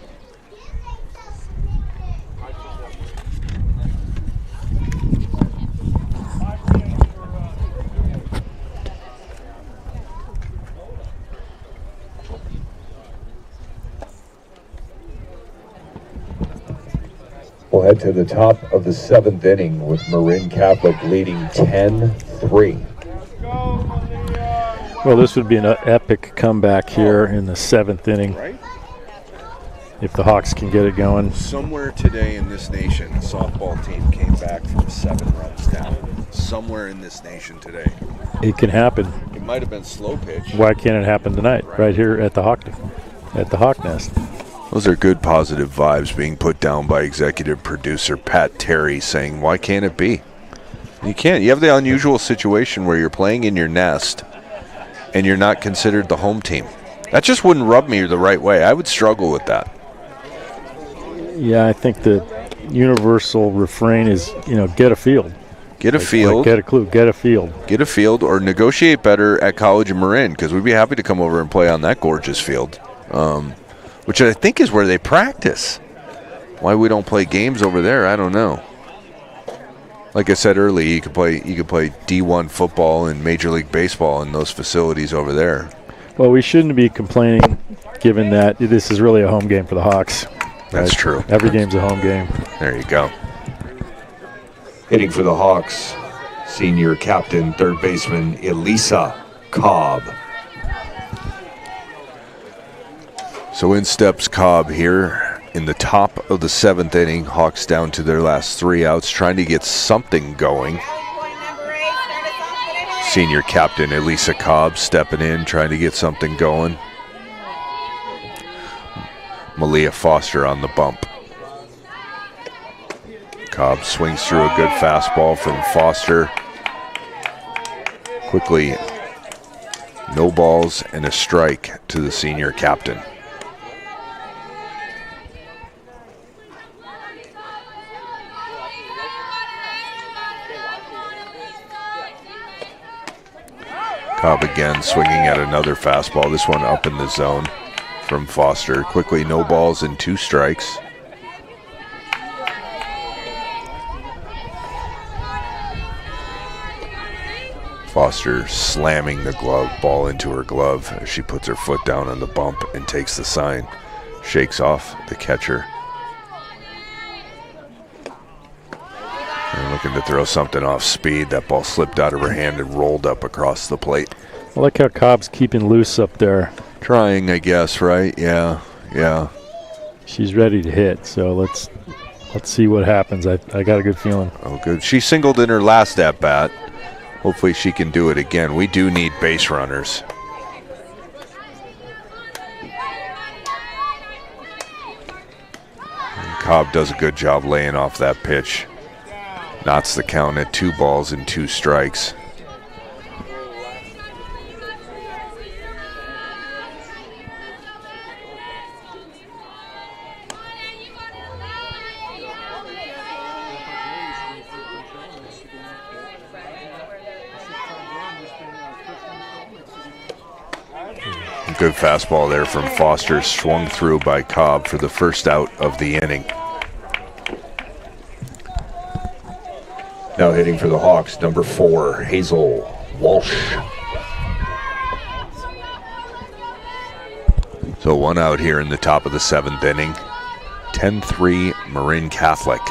[SPEAKER 5] We'll head to the top of the 7th inning with Marin Catholic leading 10-3.
[SPEAKER 1] Well, this would be an epic comeback here in the 7th inning.
[SPEAKER 2] Right?
[SPEAKER 1] If the Hawks can get it going.
[SPEAKER 2] Somewhere today in this nation, a softball team came back from 7 runs down. Somewhere in this nation today.
[SPEAKER 1] It can happen.
[SPEAKER 2] It might have been slow pitch.
[SPEAKER 1] Why can't it happen tonight? Right here at the Hawk Nest.
[SPEAKER 2] Those are good positive vibes being put down by executive producer Pat Terry saying, why can't it be? You can't. You have the unusual situation where you're playing in your nest and you're not considered the home team. That just wouldn't rub me the right way. I would struggle with that.
[SPEAKER 1] Yeah, I think the universal refrain is, get a field.
[SPEAKER 2] Get a field.
[SPEAKER 1] Get a clue. Get a field.
[SPEAKER 2] Get a field or negotiate better at College of Marin, because we'd be happy to come over and play on that gorgeous field, which I think is where they practice. Why we don't play games over there, I don't know. Like I said earlier, you could play D1 football and Major League Baseball in those facilities over there.
[SPEAKER 1] Well, we shouldn't be complaining, given that this is really a home game for the Hawks.
[SPEAKER 2] That's true.
[SPEAKER 1] Every game's a home game.
[SPEAKER 2] There you go.
[SPEAKER 5] Hitting for the Hawks, senior captain, third baseman Elisa Cobb.
[SPEAKER 2] So in steps Cobb here in the top of the 7th inning. Hawks down to their last 3 outs, trying to get something going. Senior captain Elisa Cobb stepping in, trying to get something going. Malia Foster on the bump. Cobb swings through a good fastball from Foster. Quickly, no balls and a strike to the senior captain. Cobb again swinging at another fastball, this one up in the zone from Foster. Quickly, no balls and 2 strikes. Foster slamming the ball into her glove as she puts her foot down on the bump and takes the sign. Shakes off the catcher. And looking to throw something off speed. That ball slipped out of her hand and rolled up across the plate.
[SPEAKER 1] I like how Cobb's keeping loose up there.
[SPEAKER 2] Trying, I guess, right? Yeah.
[SPEAKER 1] She's ready to hit, so let's see what happens. I got a good feeling.
[SPEAKER 2] Oh, good. She singled in her last at-bat. Hopefully she can do it again. We do need base runners. And Cobb does a good job laying off that pitch. Knots the count at 2 balls and 2 strikes. Good fastball there from Foster, swung through by Cobb for the first out of the inning.
[SPEAKER 5] Now hitting for the Hawks, number 4, Hazel Walsh.
[SPEAKER 2] So 1 out here in the top of the 7th inning. 10-3 Marin Catholic.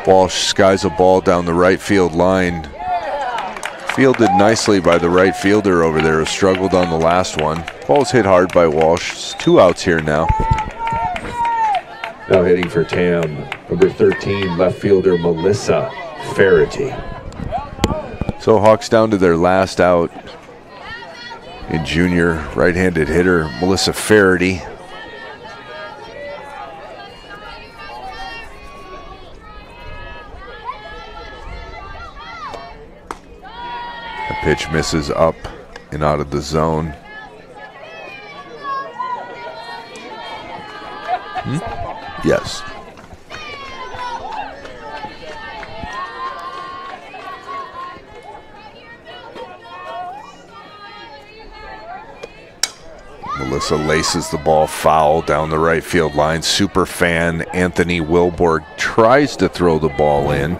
[SPEAKER 2] Walsh skies a ball down the right field line. Fielded nicely by the right fielder over there, who struggled on the last one. Ball's hit hard by Walsh. It's 2 outs here now.
[SPEAKER 5] Now hitting for Tam, number 13, left fielder Melissa Farity.
[SPEAKER 2] So Hawks down to their last out in junior right-handed hitter Melissa Farity. Pitch misses up and out of the zone. Yes. Melissa laces the ball foul down the right field line. Super fan Anthony Wilborg tries to throw the ball in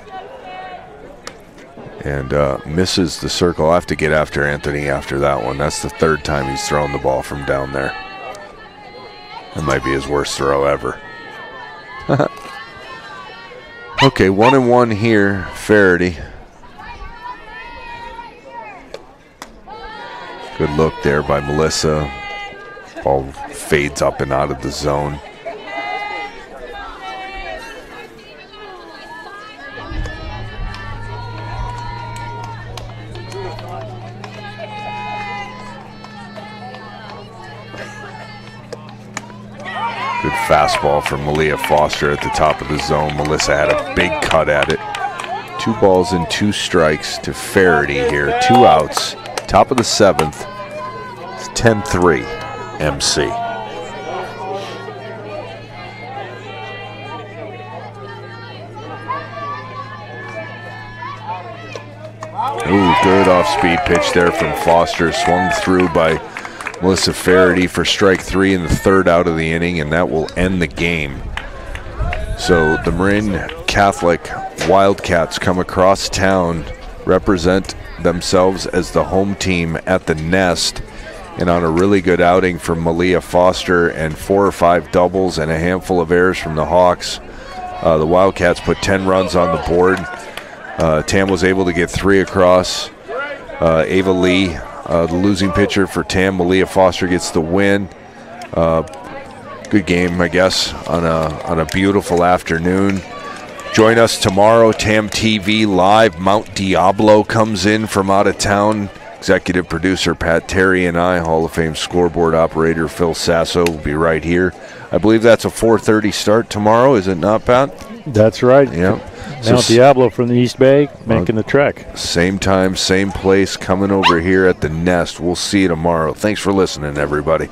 [SPEAKER 2] and misses the circle. I'll have to get after Anthony after that one. That's the third time he's thrown the ball from down there. That might be his worst throw ever. Okay, 1-1 here, Faraday. Good look there by Melissa. Ball fades up and out of the zone. Good fastball from Malia Foster at the top of the zone. Melissa had a big cut at it. 2 balls and 2 strikes to Faraday here. 2 outs. Top of the 7th. It's 10-3 MC. Ooh, good off-speed pitch there from Foster. Swung through by Melissa Faraday for strike 3 in the 3rd out of the inning, and that will end the game. So the Marin Catholic Wildcats come across town, represent themselves as the home team at the Nest, and on a really good outing from Malia Foster and 4 or 5 doubles and a handful of errors from the Hawks. The Wildcats put 10 runs on the board. Tam was able to get 3 across. Ava Lee, the losing pitcher for Tam. Malia Foster gets the win. Good game, I guess, on a beautiful afternoon. Join us tomorrow, Tam TV Live. Mount Diablo comes in from out of town. Executive producer Pat Terry and I, Hall of Fame scoreboard operator Phil Sasso will be right here. I believe that's a 4:30 start tomorrow, is it not, Pat?
[SPEAKER 1] That's right.
[SPEAKER 2] Yeah.
[SPEAKER 1] Mount Diablo from the East Bay making the trek.
[SPEAKER 2] Same time, same place, coming over here at the Nest. We'll see you tomorrow. Thanks for listening, everybody.